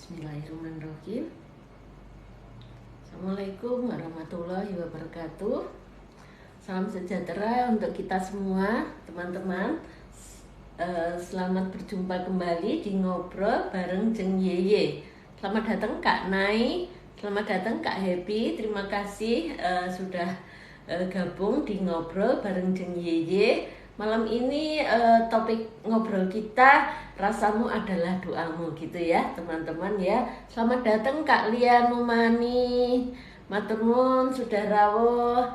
Bismillahirrahmanirrahim. Assalamualaikum warahmatullahi wabarakatuh. Salam sejahtera untuk kita semua, teman-teman. Selamat berjumpa kembali di Ngobrol bareng Jeng Yeye. Selamat datang Kak Nai, selamat datang Kak Happy. Terima kasih sudah gabung di Ngobrol bareng Jeng Yeye. Malam ini topik ngobrol kita, rasamu adalah doamu, gitu ya teman-teman ya. Selamat datang Kak Lia Numani, matur nuwun sudah rawuh.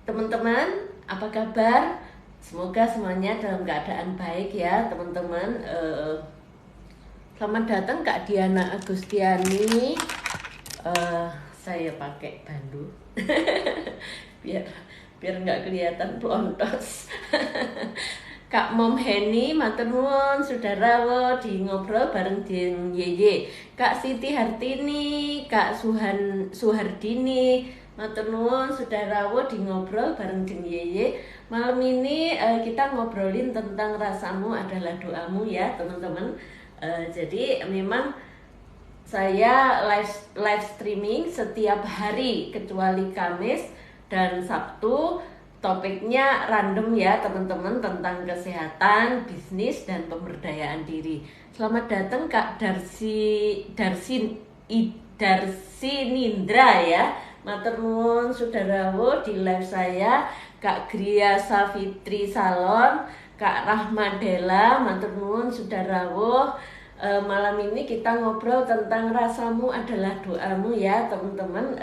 Teman-teman, apa kabar? Semoga semuanya dalam keadaan baik ya teman-teman. Selamat datang Kak Diana Agustiani. Saya pakai bandu biar nggak kelihatan pelontos. Kak Mom Heni, matur nuwun sudah rawuh di Ngobrol bareng Jeng Yeye. Kak Siti Hartini, Kak Suhardini, matur nuwun sudah rawuh di Ngobrol bareng Jeng Yeye. Malam ini kita ngobrolin tentang rasamu adalah doamu ya teman-teman. Jadi memang saya live streaming setiap hari kecuali Kamis dan Sabtu. Topiknya random ya teman-teman, tentang kesehatan, bisnis, dan pemberdayaan diri. Selamat datang Kak Darsi Nindra ya. Matur nuwun sudah rawuh di live saya. Kak Gria Safitri Salon, Kak Rahmadela, matur nuwun sudah rawuh. Malam ini kita ngobrol tentang rasamu adalah doamu ya teman-teman.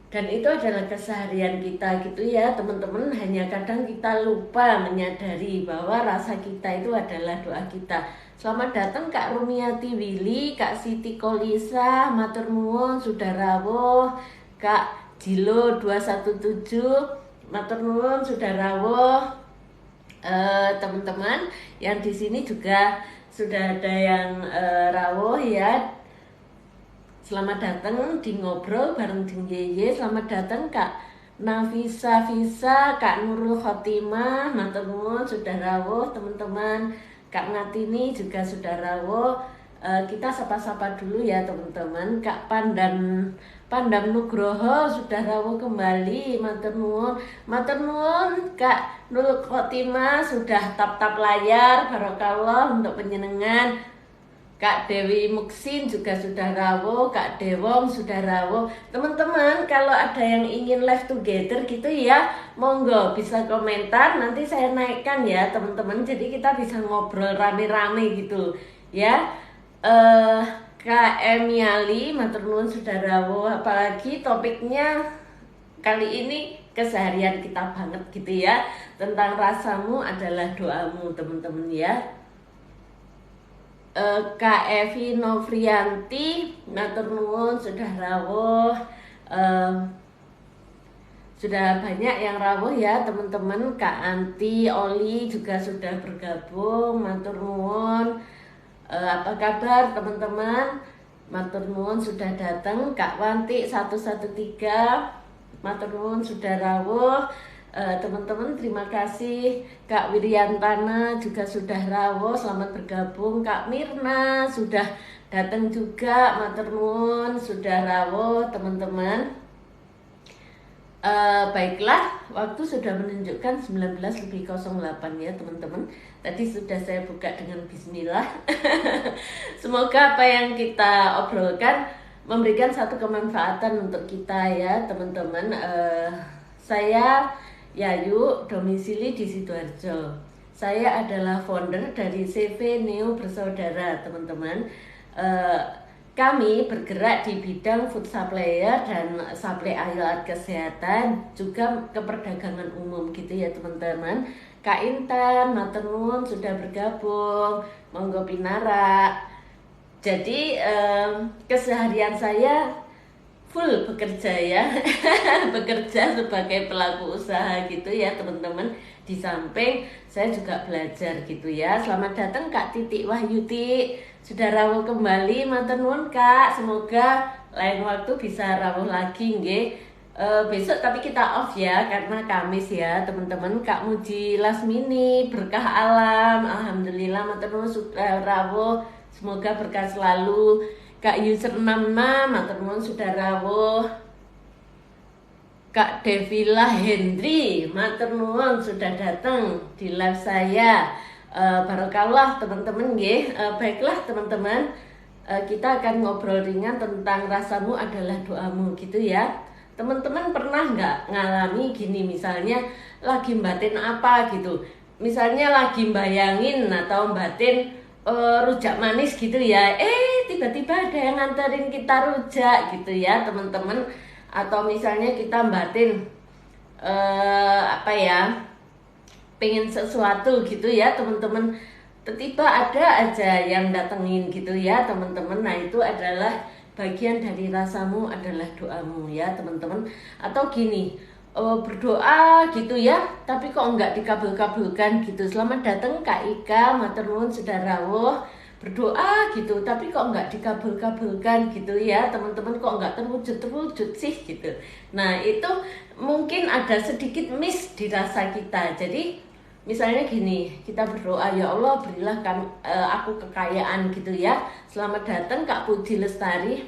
Dan itu adalah keseharian kita gitu ya teman-teman. Hanya kadang kita lupa menyadari bahwa rasa kita itu adalah doa kita. Selamat datang Kak Rumiati Willy, Kak Siti Kolisa, matur nuwun sudah rawuh. Kak Jilo 217, matur nuwun sudah rawuh. Teman-teman yang di sini juga sudah ada yang rawuh ya. Selamat datang di Ngobrol bareng Jeng Yeye. Selamat datang Kak Nafisa Visa, Kak Nurul Khotimah, matur nuwun sudah rawuh teman-teman. Kak Ngatini juga sudah rawuh. Kita sapa-sapa dulu ya teman-teman. Kak Pandam Nugroho sudah rawuh kembali, matur nuwun. Matur nuwun Kak Nurul Khotimah sudah tap-tap layar, barokallah untuk penyenengan. Kak Dewi Muksin juga sudah rawuh, Kak Dewong sudah rawuh. Teman-teman, kalau ada yang ingin live together gitu ya, monggo bisa komentar, nanti saya naikkan ya teman-teman. Jadi kita bisa ngobrol rame-rame gitu ya. Kak Emiali, matur nuwun sudah rawuh. Apalagi topiknya kali ini keseharian kita banget gitu ya, tentang rasamu adalah doamu teman-teman ya. Kak Evi Novrianti, matur nuwun sudah rawuh. Sudah banyak yang rawuh ya teman-teman. Kak Anti Oli juga sudah bergabung, matur nuwun. Apa kabar teman-teman? Matur nuwun sudah datang. Kak Wanti 113, matur nuwun sudah rawuh. Teman-teman terima kasih. Kak Wiryantana juga sudah rawuh, selamat bergabung. Kak Mirna sudah datang juga, matur nuwun sudah rawuh teman-teman. Baiklah, waktu sudah menunjukkan 19:08 ya teman-teman. Tadi sudah saya buka dengan bismillah. Semoga apa yang kita obrolkan memberikan satu kemanfaatan untuk kita ya teman-teman. Saya Yayu, domisili di Sidoarjo. Saya adalah founder dari CV Neo Bersaudara, teman-teman. Kami bergerak di bidang food supplier dan supply alat kesehatan, juga keperdagangan umum gitu ya teman-teman. Kak Intan, matur nuwun sudah bergabung, monggo pinara. Jadi keseharian saya full bekerja ya. Bekerja sebagai pelaku usaha gitu ya teman-teman. Di samping saya juga belajar gitu ya. Selamat datang Kak Titik Wahyuti, sudah rawuh kembali, matur nuwun Kak. Semoga lain waktu bisa rawuh lagi nggih. Besok tapi kita off ya karena Kamis ya teman-teman. Kak Muji Lasmini, berkah alam, alhamdulillah matur nuwun sudah rawuh. Semoga berkah selalu. Kak user Mama matur nuwun sudah rawuh. Kak Devila Hendri matur nuwun sudah datang di live saya. Barokallah teman-teman nggih. Baiklah teman-teman, kita akan ngobrol ringan tentang rasamu adalah doamu gitu ya. Teman-teman pernah nggak ngalami gini, misalnya lagi batin apa gitu, misalnya lagi bayangin atau batin rujak manis gitu ya, tiba-tiba ada yang nganterin kita rujak gitu ya teman-teman. Atau misalnya kita batin apa ya, pengen sesuatu gitu ya teman-teman, tiba-tiba ada aja yang datengin gitu ya teman-teman. Nah itu adalah bagian dari rasamu adalah doamu ya teman-teman. Atau gini, berdoa gitu ya tapi kok enggak dikabul-kabulkan gitu. Selamat datang Kak Ika, matur nuwun sudah rawuh. Berdoa gitu tapi kok enggak dikabul-kabulkan gitu ya teman-teman, kok enggak terwujud sih gitu. Nah itu mungkin ada sedikit miss di rasa kita. Jadi misalnya gini, kita berdoa, ya Allah berilah aku kekayaan gitu ya. Selamat datang Kak Putih Lestari.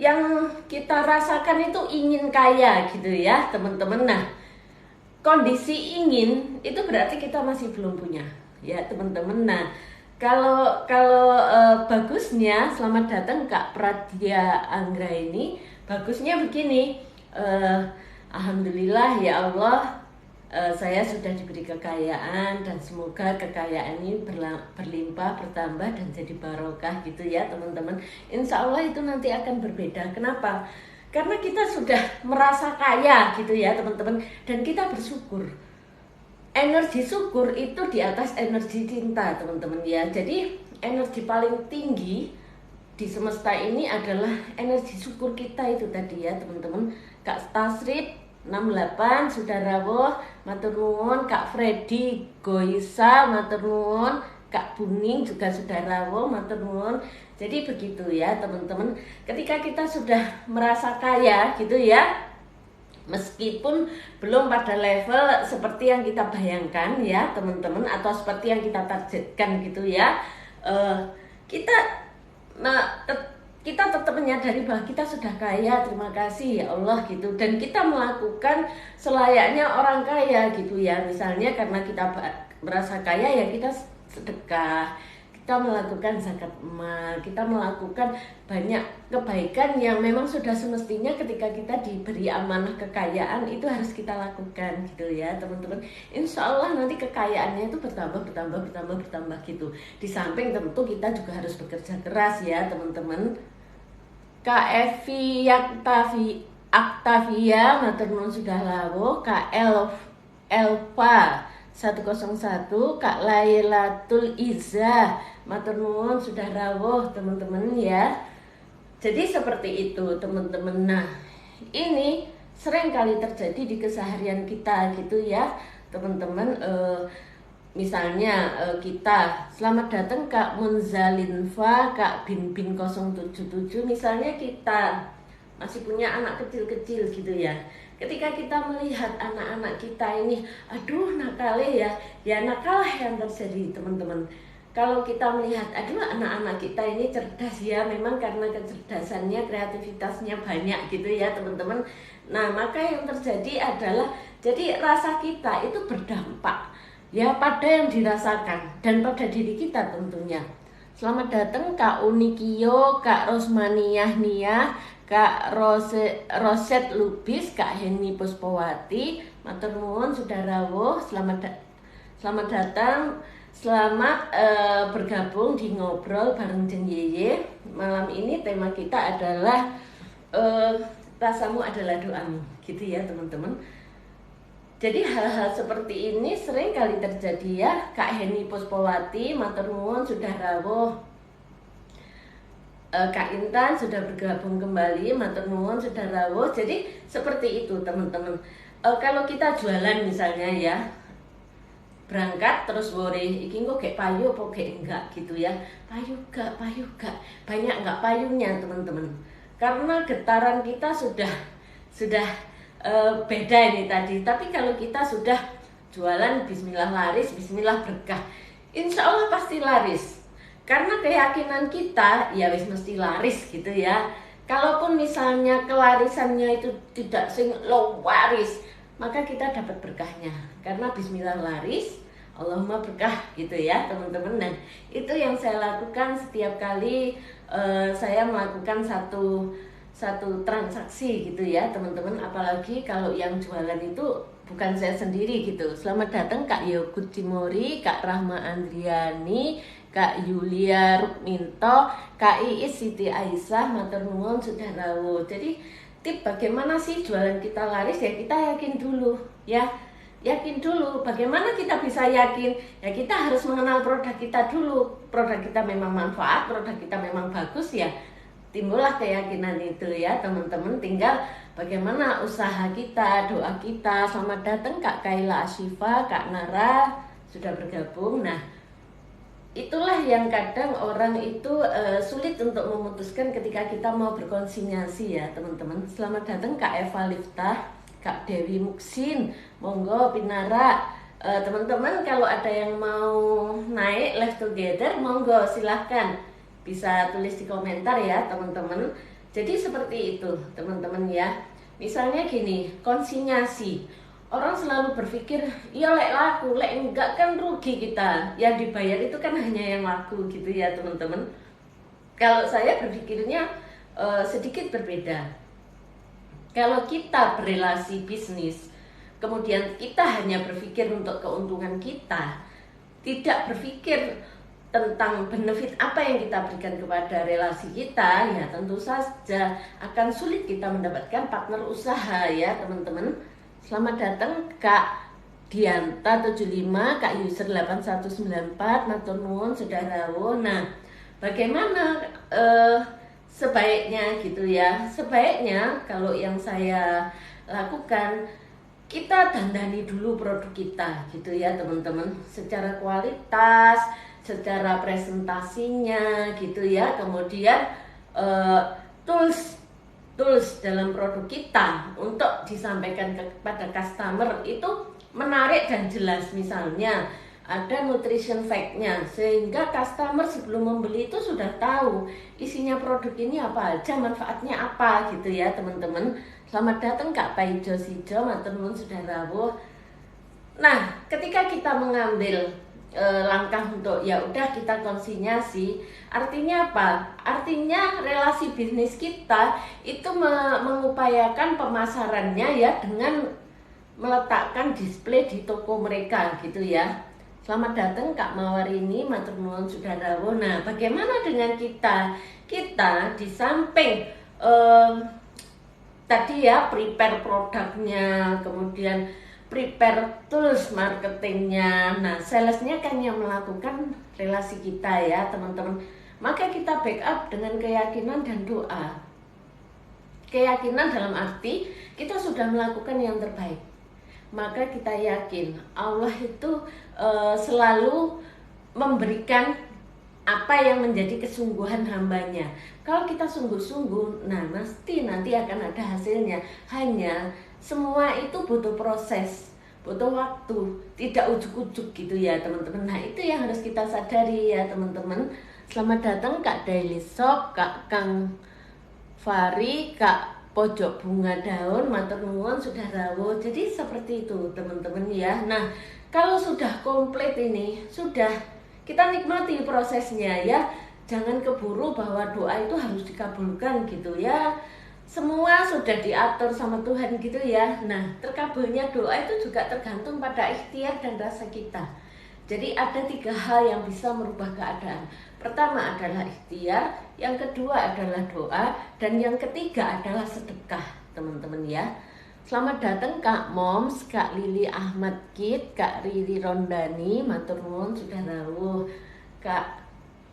Yang kita rasakan itu ingin kaya gitu ya teman-teman. Nah kondisi ingin itu berarti kita masih belum punya ya teman-teman. Nah kalau bagusnya, selamat datang Kak Pradia Anggra ini, bagusnya begini, alhamdulillah ya Allah, saya sudah diberi kekayaan dan semoga kekayaan ini berlimpah, bertambah dan jadi barokah gitu ya teman-teman. Insya Allah itu nanti akan berbeda. Kenapa? Karena kita sudah merasa kaya gitu ya teman-teman, dan kita bersyukur. Energi syukur itu di atas energi cinta teman-teman ya. Jadi energi paling tinggi di semesta ini adalah energi syukur kita itu tadi ya teman-teman. Kak Tasrip 68 sudah rawuh, matur nuwun. Kak Freddy Goisa matur nuwun. Kak Buning juga sudah rawuh, matur nuwun. Jadi begitu ya teman-teman, ketika kita sudah merasa kaya gitu ya, meskipun belum pada level seperti yang kita bayangkan ya teman-teman, atau seperti yang kita targetkan gitu ya, kita tetap menyadari bahwa kita sudah kaya, terima kasih ya Allah gitu, dan kita melakukan selayaknya orang kaya gitu ya. Misalnya karena kita merasa kaya ya kita sedekah, kita melakukan zakat mal, kita melakukan banyak kebaikan yang memang sudah semestinya ketika kita diberi amanah kekayaan itu harus kita lakukan gitu ya teman-teman. Insya Allah nanti kekayaannya itu bertambah gitu. Di samping tentu kita juga harus bekerja keras ya teman-teman. Kak Evi Aktavia matur nuwun sudah lawuh. Kak Elva 101, Kak Lailatul Izzah matur nuwun sudah rawuh teman-teman ya. Jadi seperti itu teman-teman. Nah ini sering kali terjadi di keseharian kita gitu ya teman-teman. Misalnya kita, selamat datang Kak Munzalinfa, Kak Bin 077. Misalnya kita masih punya anak kecil-kecil gitu ya. Ketika kita melihat anak-anak kita ini, aduh nakal ya nakal yang terjadi teman-teman. Kalau kita melihat, aduh anak-anak kita ini cerdas ya, memang karena kecerdasannya, kreativitasnya banyak gitu ya teman-teman. Nah maka yang terjadi adalah, jadi rasa kita itu berdampak ya pada yang dirasakan dan pada diri kita tentunya. Selamat datang Kak Unikio, Kak Rosmaniah Nia, Kak Roset Lubis, Kak Heni Puspowati, matur nuwun sudah rawuh. Selamat datang, selamat bergabung di ngobrol bareng Jeng Yeye. Malam ini tema kita adalah rasamu adalah doamu, gitu ya teman-teman. Jadi hal-hal seperti ini sering kali terjadi ya. Kak Heni Puspowati, matur nuwun sudah rawuh. Kak Intan sudah bergabung kembali, matur nuwun sudah rawuh. Jadi seperti itu teman-teman. Kalau kita jualan misalnya ya, berangkat terus wore iki kok kayak payu apa kayak enggak gitu ya. Payu gak, banyak enggak payungnya teman-teman. Karena getaran kita sudah beda ini tadi. Tapi kalau kita sudah jualan bismillah laris, bismillah berkah, insya Allah pasti laris. karena keyakinan kita ya wis mesti laris gitu ya. Kalaupun misalnya kelarisannya itu tidak sing laris, maka kita dapat berkahnya. Karena bismillah laris, Allahumma berkah gitu ya teman-teman. Dan itu yang saya lakukan setiap kali saya melakukan satu transaksi gitu ya teman-teman. Apalagi kalau yang jualan itu bukan saya sendiri gitu. Selamat datang Kak Yogut Timori, Kak Rahma Andriani, Kak Yulia Rukminto, Kak Iis Siti Aisyah, matur nuwun sudah rawuh. Jadi tip bagaimana sih jualan kita laris ya, kita yakin dulu ya. Yakin dulu. Bagaimana kita bisa yakin? Ya kita harus mengenal produk kita dulu. Produk kita memang manfaat, produk kita memang bagus ya. Timbullah keyakinan itu ya teman-teman. Tinggal bagaimana usaha kita, doa kita. Selamat datang Kak Kaila Ashifa, Kak Nara sudah bergabung. Nah, itulah yang kadang orang itu sulit untuk memutuskan ketika kita mau berkonsinyasi ya teman-teman. Selamat datang Kak Eva Liftah, Kak Dewi Muksin, monggo Pinara. Teman-teman kalau ada yang mau naik live together, monggo silahkan. Bisa tulis di komentar ya teman-teman. Jadi seperti itu teman-teman ya. Misalnya gini, konsinyasi. Orang selalu berpikir, ya lek laku, lek enggak kan rugi kita. Yang dibayar itu kan hanya yang laku gitu ya teman-teman. Kalau saya berpikirnya sedikit berbeda. Kalau kita berelasi bisnis, kemudian kita hanya berpikir untuk keuntungan kita, tidak berpikir tentang benefit apa yang kita berikan kepada relasi kita, ya tentu saja akan sulit kita mendapatkan partner usaha ya teman-teman. Selamat datang Kak Dianta 75, Kak User 8194, matur nuwun sudah rawuh. Nah, bagaimana sebaiknya gitu ya? Sebaiknya kalau yang saya lakukan, kita dandani dulu produk kita gitu ya teman-teman, secara kualitas, secara presentasinya gitu ya. Kemudian tools dalam produk kita untuk disampaikan kepada customer itu menarik dan jelas. Misalnya ada nutrition fact-nya, sehingga customer sebelum membeli itu sudah tahu isinya produk ini apa aja, manfaatnya apa gitu ya teman-teman. Selamat datang Kak Paijo Sijo, matur nuwun sudah rawuh. Nah, ketika kita mengambil langkah untuk ya udah kita konsinyasi, artinya apa? Artinya relasi bisnis kita itu mengupayakan pemasarannya ya dengan meletakkan display di toko mereka gitu ya. Selamat datang Kak Mawarini, matur nuwun sudah rawuh. Nah, bagaimana dengan kita? Kita di samping tadi ya prepare produknya, kemudian prepare tools marketingnya. Nah, salesnya kan yang melakukan relasi kita ya teman-teman. Maka kita backup dengan keyakinan dan doa. Keyakinan dalam arti kita sudah melakukan yang terbaik. Maka kita yakin Allah itu selalu memberikan apa yang menjadi kesungguhan hambanya. Kalau kita sungguh-sungguh, nah nanti akan ada hasilnya. Hanya semua itu butuh proses, butuh waktu, tidak ujuk-ujuk gitu ya teman-teman. Nah itu yang harus kita sadari ya teman-teman. Selamat datang Kak Daily Shop, Kak Kang Fari, Kak Pojok Bunga Daun, matur nuwun sudah rawuh. Jadi seperti itu teman-teman ya. Nah kalau sudah komplit ini, sudah kita nikmati prosesnya ya. Jangan keburu bahwa doa itu harus dikabulkan gitu ya. Semua sudah diatur sama Tuhan gitu ya. Nah, terkabulnya doa itu juga tergantung pada ikhtiar dan rasa kita. Jadi ada 3 hal yang bisa merubah keadaan. Pertama adalah ikhtiar, yang kedua adalah doa, dan yang ketiga adalah sedekah, teman-teman ya. Selamat datang Kak Moms, Kak Lili Ahmad Kid, Kak Riri Rondani, matur nuwun sudah rawuh. Kak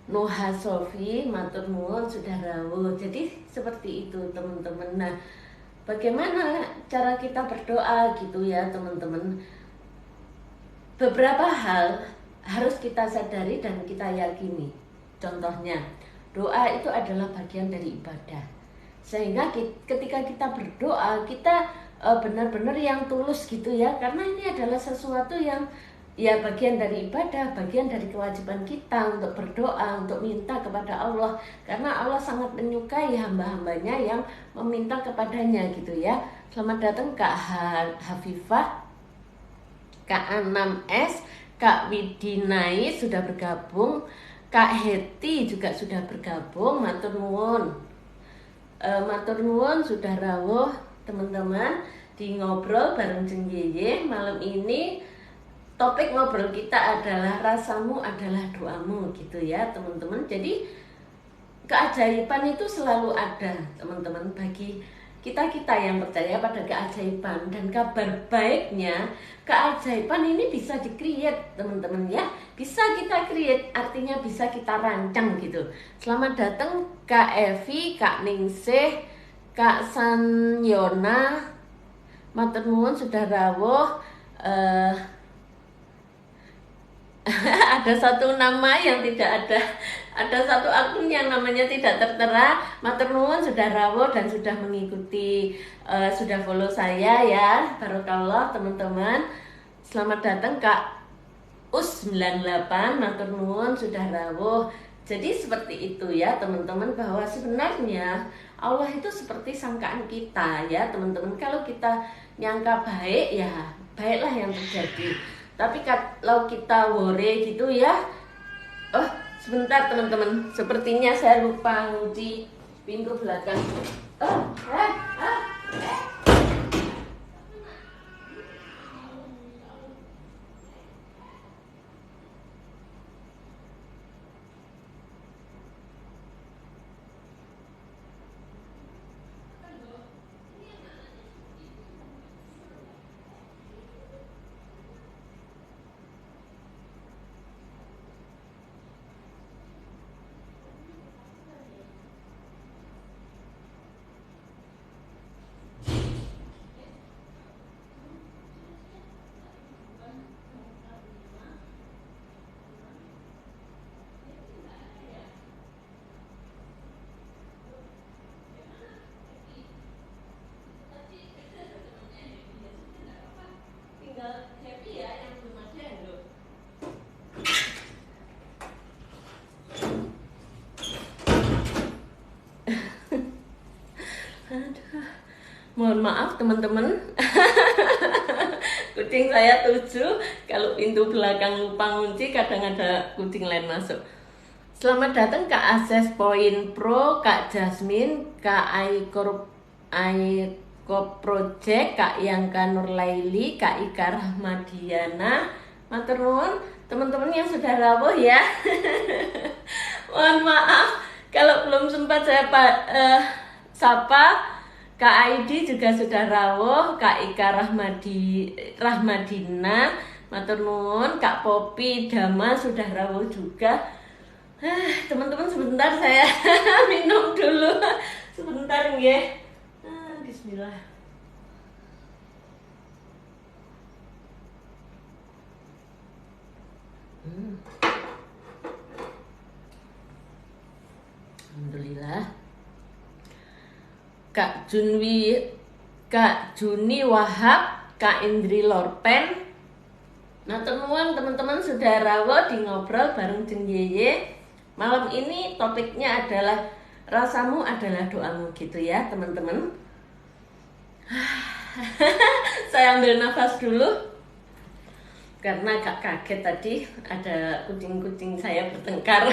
Noha Sofi, matur nuwun sudah rawuh. Jadi seperti itu teman-teman. Nah, bagaimana cara kita berdoa gitu ya teman-teman. Beberapa hal harus kita sadari dan kita yakini. Contohnya, doa itu adalah bagian dari ibadah. Sehingga ketika kita berdoa, kita benar-benar yang tulus gitu ya. Karena ini adalah sesuatu yang ya bagian dari ibadah, bagian dari kewajiban kita untuk berdoa, untuk minta kepada Allah, karena Allah sangat menyukai hamba-hambanya yang meminta kepadanya gitu ya. Selamat datang Kak Hafifah, Kak Anam S, Kak Widinai sudah bergabung, Kak Heti juga sudah bergabung. Matur nuwun, matur nuwun sudah rawuh teman-teman di ngobrol bareng Jeng Yeye. Malam ini topik ngobrol kita adalah rasamu adalah doamu gitu ya teman-teman. Jadi keajaiban itu selalu ada teman-teman bagi kita-kita yang percaya pada keajaiban. Dan kabar baiknya, keajaiban ini bisa di-create teman-teman ya. Bisa kita create, artinya bisa kita rancang gitu. Selamat datang Kak Evi, Kak Ningsih, Kak Sanyona, matur nuwun sudah rawuh. Ada satu nama yang tidak ada satu akun yang namanya tidak tertera. Matur nuwun sudah rawuh dan sudah mengikuti, sudah follow saya ya. Barokallah teman-teman. Selamat datang Kak Us98, matur nuwun sudah rawuh. Jadi seperti itu ya teman-teman, bahwa sebenarnya Allah itu seperti sangkaan kita ya teman-teman. Kalau kita nyangka baik ya baiklah yang terjadi. Tapi kalau kita worry gitu ya, oh sebentar teman-teman, sepertinya saya lupa ngunci pintu belakang. Happy ya yang belum ada loh. Aduh, mohon maaf teman-teman. Kucing saya 7, kalau pintu belakang lupa ngunci kadang ada kucing lain masuk. Selamat datang Kak Akses Point Pro, Kak Jasmine, Kak Aiko Project, Kak Yangka Nurlaili, Kak Ika Rahmadiana. Matur nuwun teman-teman yang sudah rawuh ya. Mohon maaf kalau belum sempat saya sapa. Kak Aidi juga sudah rawuh, Kak Ika Rahmadina, matur nuwun. Kak Popi Dama sudah rawuh juga. Teman-teman sebentar saya minum dulu. Sebentar nggih. Bismillah. Alhamdulillah. Kak Juni Wahab, Kak Indri Lorpen. Matur nuwun teman-teman sudah rawuh di ngobrol bareng Jeng Yeye. Malam ini topiknya adalah rasamu adalah doamu gitu ya teman-teman. Saya ambil nafas dulu karena agak kaget tadi ada kucing-kucing saya bertengkar.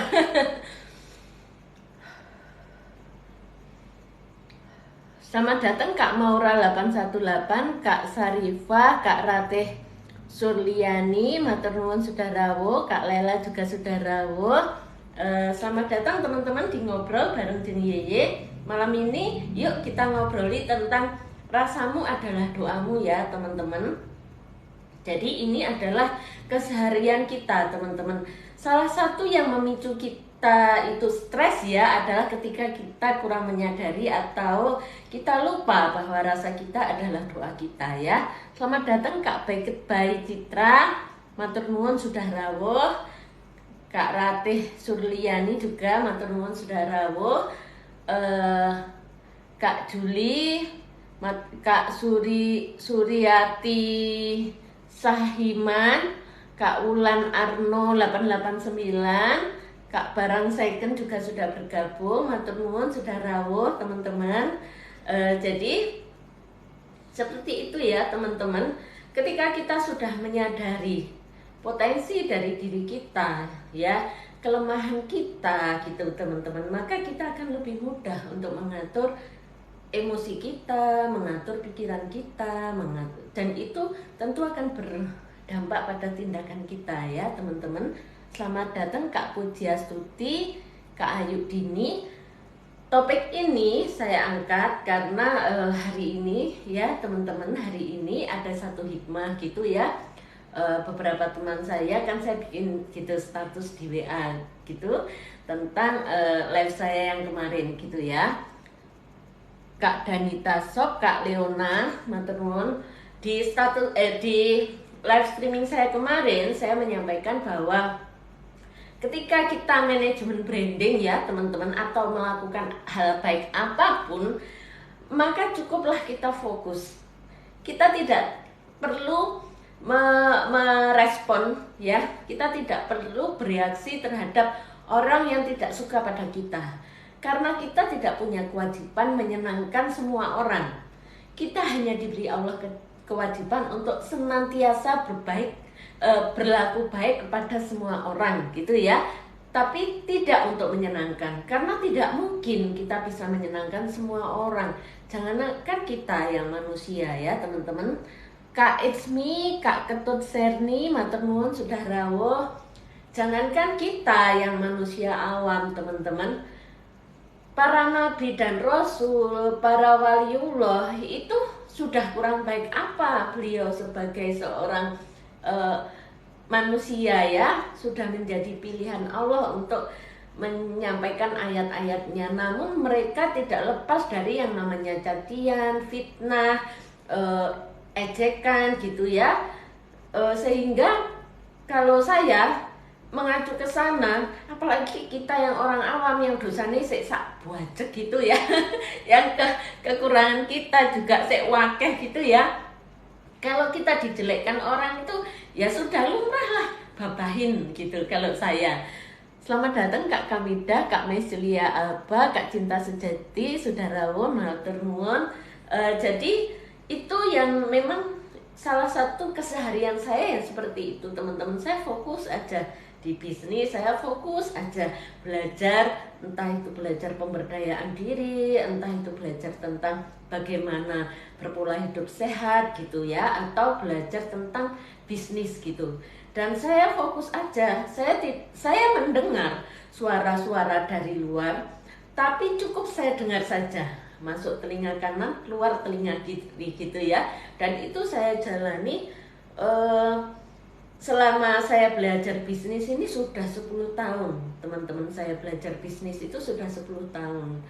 Selamat datang Kak Maura 818, Kak Sarifah, Kak Ratih Surliani, matur nuwun sudah rawuh. Kak Lela juga sudah rawuh. Selamat datang teman-teman di ngobrol bareng Jeng Yeye. Malam ini yuk kita ngobroli tentang rasamu adalah doamu ya teman-teman. Jadi ini adalah keseharian kita teman-teman. Salah satu yang memicu kita itu stres ya adalah ketika kita kurang menyadari atau kita lupa bahwa rasa kita adalah doa kita ya. Selamat datang Kak Beket Bayi Citra, matur nuwun sudah rawuh. Kak Ratih Surliani juga matur nuwun sudah rawuh. Kak Juli, Kak Suryati Sahiman, Kak Wulan Arno 889, Kak Barang Second juga sudah bergabung, matur nuwun sudah rawuh teman-teman. Jadi seperti itu ya teman-teman. Ketika kita sudah menyadari potensi dari diri kita, ya, kelemahan kita gitu teman-teman, maka kita akan lebih mudah untuk mengatur emosi kita, mengatur pikiran kita, dan itu tentu akan berdampak pada tindakan kita ya teman-teman. Selamat datang Kak Pujiastuti, Kak Ayu Dini. Topik ini saya angkat karena hari ini ya teman-teman, hari ini ada satu hikmah gitu ya. Beberapa teman saya kan saya bikin gitu status di WA gitu tentang live saya yang kemarin gitu ya. Kak Danita Sop, Kak Leona, matur nuwun, di status di live streaming saya kemarin saya menyampaikan bahwa ketika kita manajemen branding ya teman-teman, atau melakukan hal baik apapun, maka cukuplah kita fokus. Kita tidak perlu merespon ya, kita tidak perlu bereaksi terhadap orang yang tidak suka pada kita, karena kita tidak punya kewajiban menyenangkan semua orang. Kita hanya diberi Allah kewajiban untuk senantiasa berlaku baik kepada semua orang gitu ya, tapi tidak untuk menyenangkan, karena tidak mungkin kita bisa menyenangkan semua orang. Jangankan kita yang manusia ya teman-teman. Kak It's Me, Kak Ketut Serni, matur nuwun sudah rawuh. Jangankan kita yang manusia awam teman-teman, para nabi dan rasul, para waliullah itu sudah kurang baik apa beliau sebagai seorang manusia ya, sudah menjadi pilihan Allah untuk menyampaikan ayat-ayatnya. Namun mereka tidak lepas dari yang namanya cacian, fitnah, ejekan gitu ya. Sehingga kalau saya mengacu ke sana, apalagi kita yang orang awam yang dosanya sak buajek gitu ya, yang kekurangan kita juga sek wakeh gitu ya. Kalau kita dijelekkan orang itu ya sudah lumrah lah, babahin gitu kalau saya. Selamat datang Kak Kamida, Kak Mesulia Alba, Kak Cinta Sejati, sudah rawuh, matur nuwun. Jadi itu yang memang salah satu keseharian saya yang seperti itu teman-teman. Saya fokus aja di bisnis, saya fokus aja belajar, entah itu belajar pemberdayaan diri, entah itu belajar tentang bagaimana berpola hidup sehat gitu ya, atau belajar tentang bisnis gitu. Dan saya fokus aja, saya mendengar suara-suara dari luar, tapi cukup saya dengar saja, masuk telinga kanan, keluar telinga kiri gitu ya. Dan itu saya jalani selama saya belajar bisnis ini sudah 10 tahun teman-teman. Saya belajar bisnis itu sudah 10 tahun,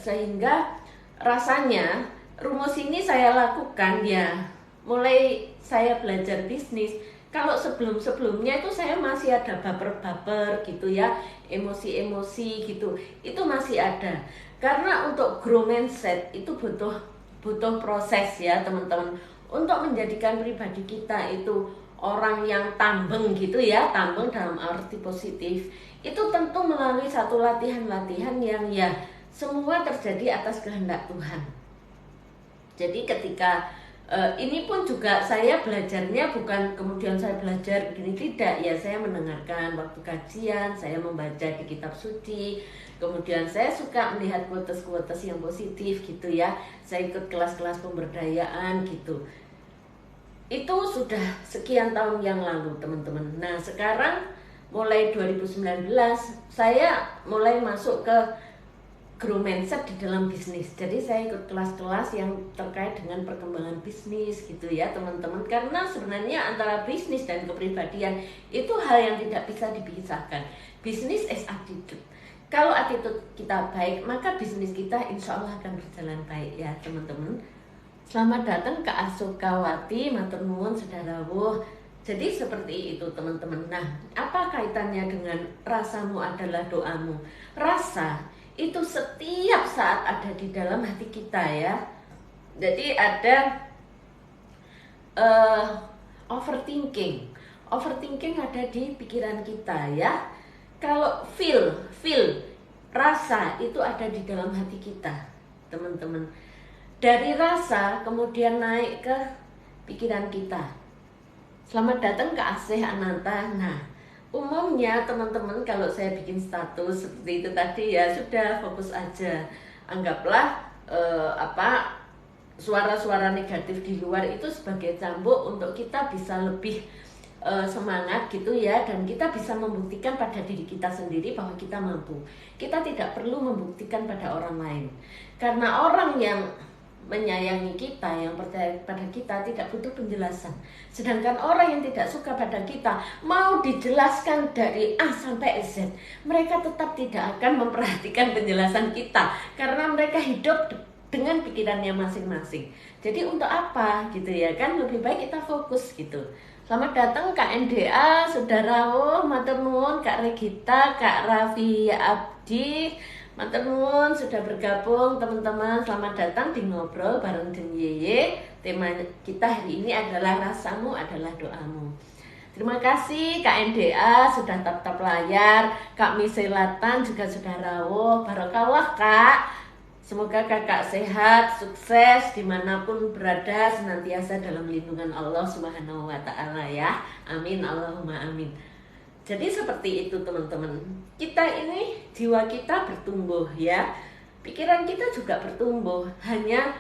sehingga rasanya rumus ini saya lakukan ya mulai saya belajar bisnis. Kalau sebelum-sebelumnya itu saya masih ada baper-baper gitu ya, emosi-emosi gitu, itu masih ada. Karena untuk grow mindset itu butuh proses ya teman-teman, untuk menjadikan pribadi kita itu orang yang tambeng gitu ya, tambeng dalam arti positif, itu tentu melalui satu latihan-latihan yang ya semua terjadi atas kehendak Tuhan. Jadi ketika ini pun juga saya belajarnya bukan kemudian saya belajar begini, tidak ya, saya mendengarkan waktu kajian, saya membaca di kitab suci, kemudian saya suka melihat quotes-quotes yang positif gitu ya, saya ikut kelas-kelas pemberdayaan gitu. Itu sudah sekian tahun yang lalu teman-teman. Nah sekarang mulai 2019 saya mulai masuk ke grow mindset di dalam bisnis. Jadi saya ikut kelas-kelas yang terkait dengan perkembangan bisnis gitu ya teman-teman. Karena sebenarnya antara bisnis dan kepribadian itu hal yang tidak bisa dipisahkan. Bisnis is attitude. Kalau attitude kita baik, maka bisnis kita insya Allah akan berjalan baik ya teman-teman. Selamat datang ke Asukawati, matur nuwun sudah rawuh. Jadi seperti itu teman-teman. Nah, apa kaitannya dengan rasamu adalah doamu? Rasa itu setiap saat ada di dalam hati kita ya. Jadi ada overthinking. Overthinking ada di pikiran kita ya. Kalau feel, rasa itu ada di dalam hati kita, teman-teman. Dari rasa kemudian naik ke pikiran kita. Selamat datang ke Asih Ananta. Nah, umumnya teman-teman kalau saya bikin status seperti itu tadi ya sudah fokus aja. Anggaplah suara-suara negatif di luar itu sebagai cambuk untuk kita bisa lebih semangat gitu ya, dan kita bisa membuktikan pada diri kita sendiri bahwa kita mampu. Kita tidak perlu membuktikan pada orang lain, karena orang yang menyayangi kita, yang percaya pada kita tidak butuh penjelasan. Sedangkan orang yang tidak suka pada kita, mau dijelaskan dari A sampai Z, mereka tetap tidak akan memperhatikan penjelasan kita, karena mereka hidup dengan pikirannya masing-masing. Jadi untuk apa gitu ya kan, lebih baik kita fokus gitu. Selamat datang Kak NDA, Saudara matur nuwun, Kak Regita, Kak Raffi Abdi, matur nuwun sudah bergabung teman-teman. Selamat datang di Ngobrol bareng Den Yeye. Tema kita hari ini adalah rasamu adalah doamu. Terima kasih Kak NDA sudah tap-tap layar, Kak Miselatan juga sudah rawuh. Barokallah Kak. Semoga kakak sehat, sukses dimanapun berada, senantiasa dalam lindungan Allah Subhanahu wa Ta'ala ya. Amin, Allahumma amin. Jadi seperti itu teman-teman. Kita ini, jiwa kita bertumbuh ya. Pikiran kita juga bertumbuh. Hanya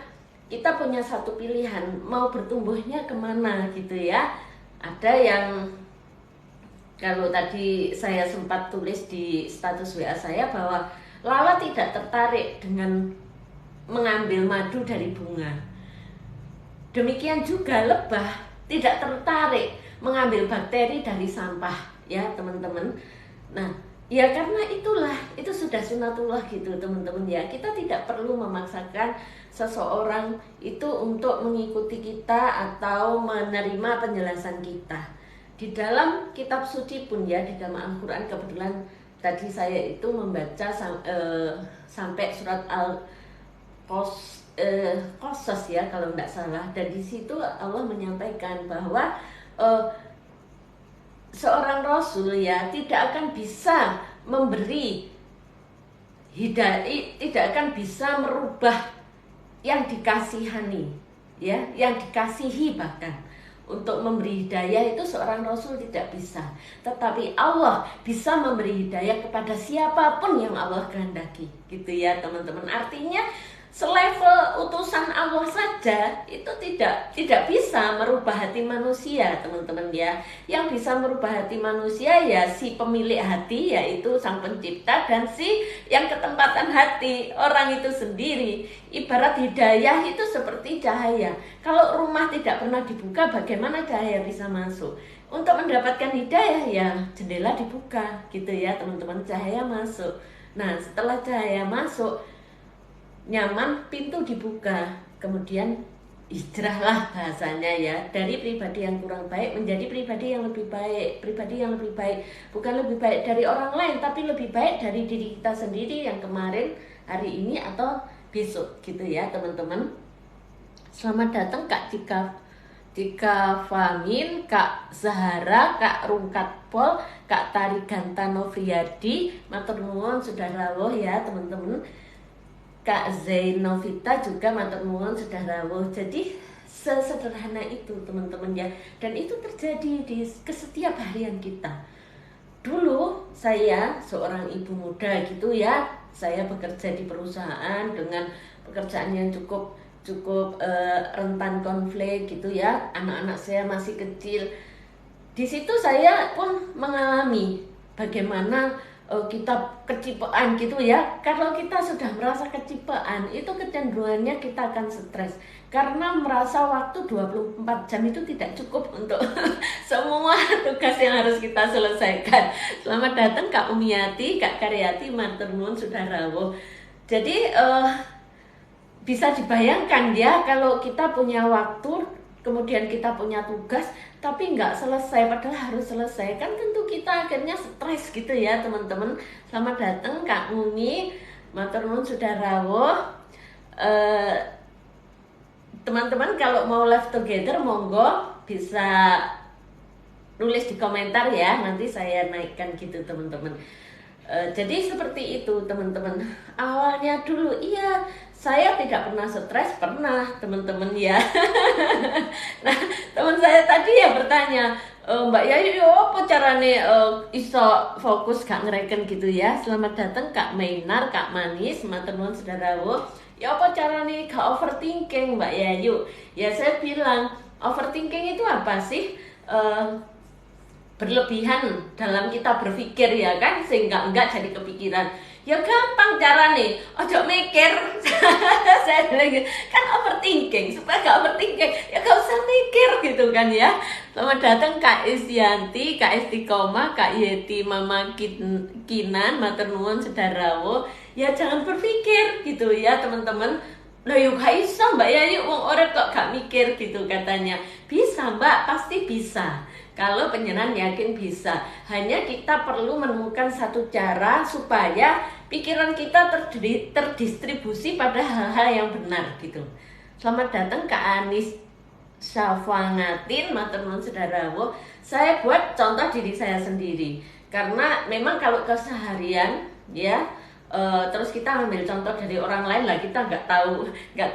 kita punya satu pilihan, mau bertumbuhnya kemana gitu ya. Ada yang, kalau tadi saya sempat tulis di status WA saya bahwa Lala tidak tertarik dengan mengambil madu dari bunga. Demikian juga lebah tidak tertarik mengambil bakteri dari sampah, ya teman-teman. Nah, ya karena itu sudah sunatullah gitu teman-teman ya. Kita tidak perlu memaksakan seseorang itu untuk mengikuti kita atau menerima penjelasan kita. Di dalam kitab suci pun ya, di dalam Al-Quran kebetulan tadi saya itu membaca sampai surat Qasas ya kalau tidak salah, dan di situ Allah menyampaikan bahwa seorang rasul ya tidak akan bisa memberi hidayah, tidak akan bisa merubah yang dikasihani ya, yang dikasihi. Bahkan untuk memberi hidayah itu seorang rasul tidak bisa, tetapi Allah bisa memberi hidayah kepada siapapun yang Allah kehendaki gitu ya teman-teman. Artinya selevel utusan Allah saja itu tidak bisa merubah hati manusia teman-teman ya. Yang bisa merubah hati manusia ya si pemilik hati, yaitu Sang Pencipta, dan si yang ketempatan hati, orang itu sendiri. Ibarat hidayah itu seperti cahaya. Kalau rumah tidak pernah dibuka, bagaimana cahaya bisa masuk? Untuk mendapatkan hidayah ya jendela dibuka gitu ya teman-teman, cahaya masuk. Nah setelah cahaya masuk, nyaman, pintu dibuka, kemudian hijrahlah bahasanya ya, dari pribadi yang kurang baik menjadi pribadi yang lebih baik. Pribadi yang lebih baik bukan lebih baik dari orang lain, tapi lebih baik dari diri kita sendiri yang kemarin, hari ini, atau besok gitu ya teman-teman. Selamat datang Kak Tika Famin, Kak Zahara, Kak Rungkat Pol, Kak Tariganta Novriyadi, matur nuwun sudah rawuh ya teman-teman. Kak Zainovita juga matur nuwun sudah rawuh. Jadi sesederhana itu teman-teman ya, dan itu terjadi di setiap harian kita. Dulu saya seorang ibu muda gitu ya, saya bekerja di perusahaan dengan pekerjaan yang cukup rentan konflik gitu ya. Anak-anak saya masih kecil. Di situ saya pun mengalami bagaimana kita kecipean gitu ya. Kalau kita sudah merasa kecipean, itu kecenderungannya kita akan stres, karena merasa waktu 24 jam itu tidak cukup untuk semua tugas yang harus kita selesaikan. Selamat datang Kak Umiati, Kak Karyati, matur nuwun sudah rawuh. Jadi bisa dibayangkan ya, kalau kita punya waktu, kemudian kita punya tugas, tapi nggak selesai, padahal harus selesai, kan tentu kita akhirnya stres gitu ya teman-teman. Selamat datang Kak Mumi, matur nuwun sudah rawuh. Teman-teman kalau mau live together, monggo bisa nulis di komentar ya, nanti saya naikkan gitu teman-teman. Jadi seperti itu teman-teman. Awalnya dulu iya saya tidak pernah stres, pernah teman-teman ya. Nah teman saya tadi ya bertanya, Mbak Yayu apa carane iso fokus gak ngereken gitu ya. Selamat datang Kak Mainar, Kak Manis, matur nuwun sedarawo. Ya apa carane gak overthinking Mbak Yayu? Ya saya bilang overthinking itu apa sih? Berlebihan dalam kita berpikir ya kan, sehingga enggak jadi kepikiran. Ya gampang cara nih, ojo mikir. Saya bilang gitu, kan overthinking, supaya gak overthinking ya gak usah mikir gitu kan ya. Selamat datang Kak Isyanti, Kak Istiqomah, Kak Yeti, Mama Kinan, matur nuwun sedarawo. Ya jangan berpikir gitu ya teman-teman. Loh yuk gak bisa Mbak Yayu, wong orang kok gak mikir gitu katanya. Bisa Mbak, pasti bisa. Kalau penyenan yakin bisa. Hanya kita perlu menemukan satu cara supaya pikiran kita terdistribusi pada hal-hal yang benar gitu. Selamat datang Kak Anis Syafangatin, matur nuwun sedarawo. Saya buat contoh diri saya sendiri. Karena memang kalau keseharian ya terus kita ambil contoh dari orang lain lah, kita nggak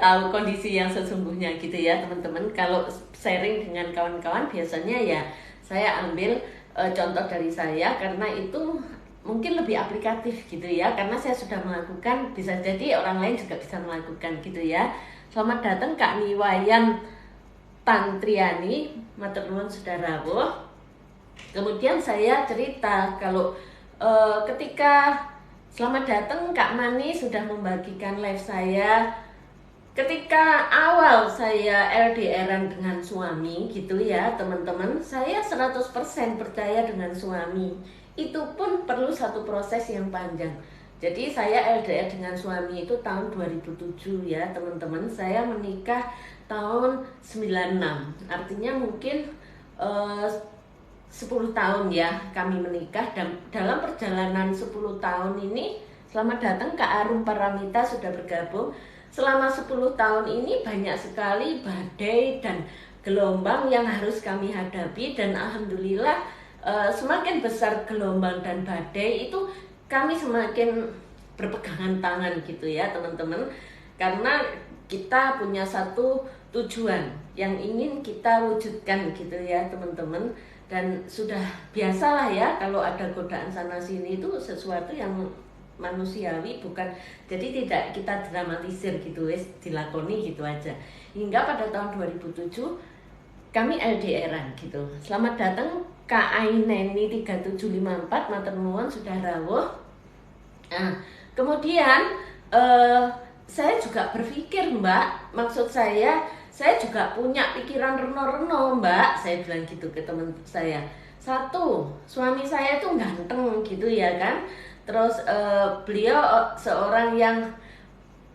tahu kondisi yang sesungguhnya gitu ya teman-teman. Kalau sharing dengan kawan-kawan biasanya ya saya ambil contoh dari saya karena itu mungkin lebih aplikatif gitu ya, karena saya sudah melakukan, bisa jadi orang lain juga bisa melakukan gitu ya. Selamat datang Kak Niwayan Tantriani, matur nuwun sedarawo. Kemudian saya cerita kalau ketika selamat datang Kak Mani sudah membagikan live saya. Ketika awal saya LDRan dengan suami gitu ya teman-teman, saya 100% percaya dengan suami. Itu pun perlu satu proses yang panjang. Jadi saya LDR dengan suami itu tahun 2007 ya teman-teman. Saya menikah tahun 96. Artinya mungkin 10 tahun ya kami menikah, dan dalam perjalanan 10 tahun ini selamat datang Kak Arum Paramita sudah bergabung. Selama 10 tahun ini banyak sekali badai dan gelombang yang harus kami hadapi, dan alhamdulillah semakin besar gelombang dan badai itu kami semakin berpegangan tangan gitu ya teman-teman, karena kita punya satu tujuan yang ingin kita wujudkan gitu ya teman-teman. Dan sudah biasalah ya kalau ada godaan sana sini, itu sesuatu yang manusiawi, bukan, jadi tidak kita dramatisir gitu, wes dilakoni gitu aja. Hingga pada tahun 2007 kami LDRan gitu. Selamat datang Kak Aineni 3754, matur nuwun sudah rawuh. Nah, kemudian saya juga berpikir Mbak, maksud saya juga punya pikiran reno-reno Mbak, saya bilang gitu ke teman saya. Satu, suami saya tuh ganteng gitu ya kan. Terus beliau seorang yang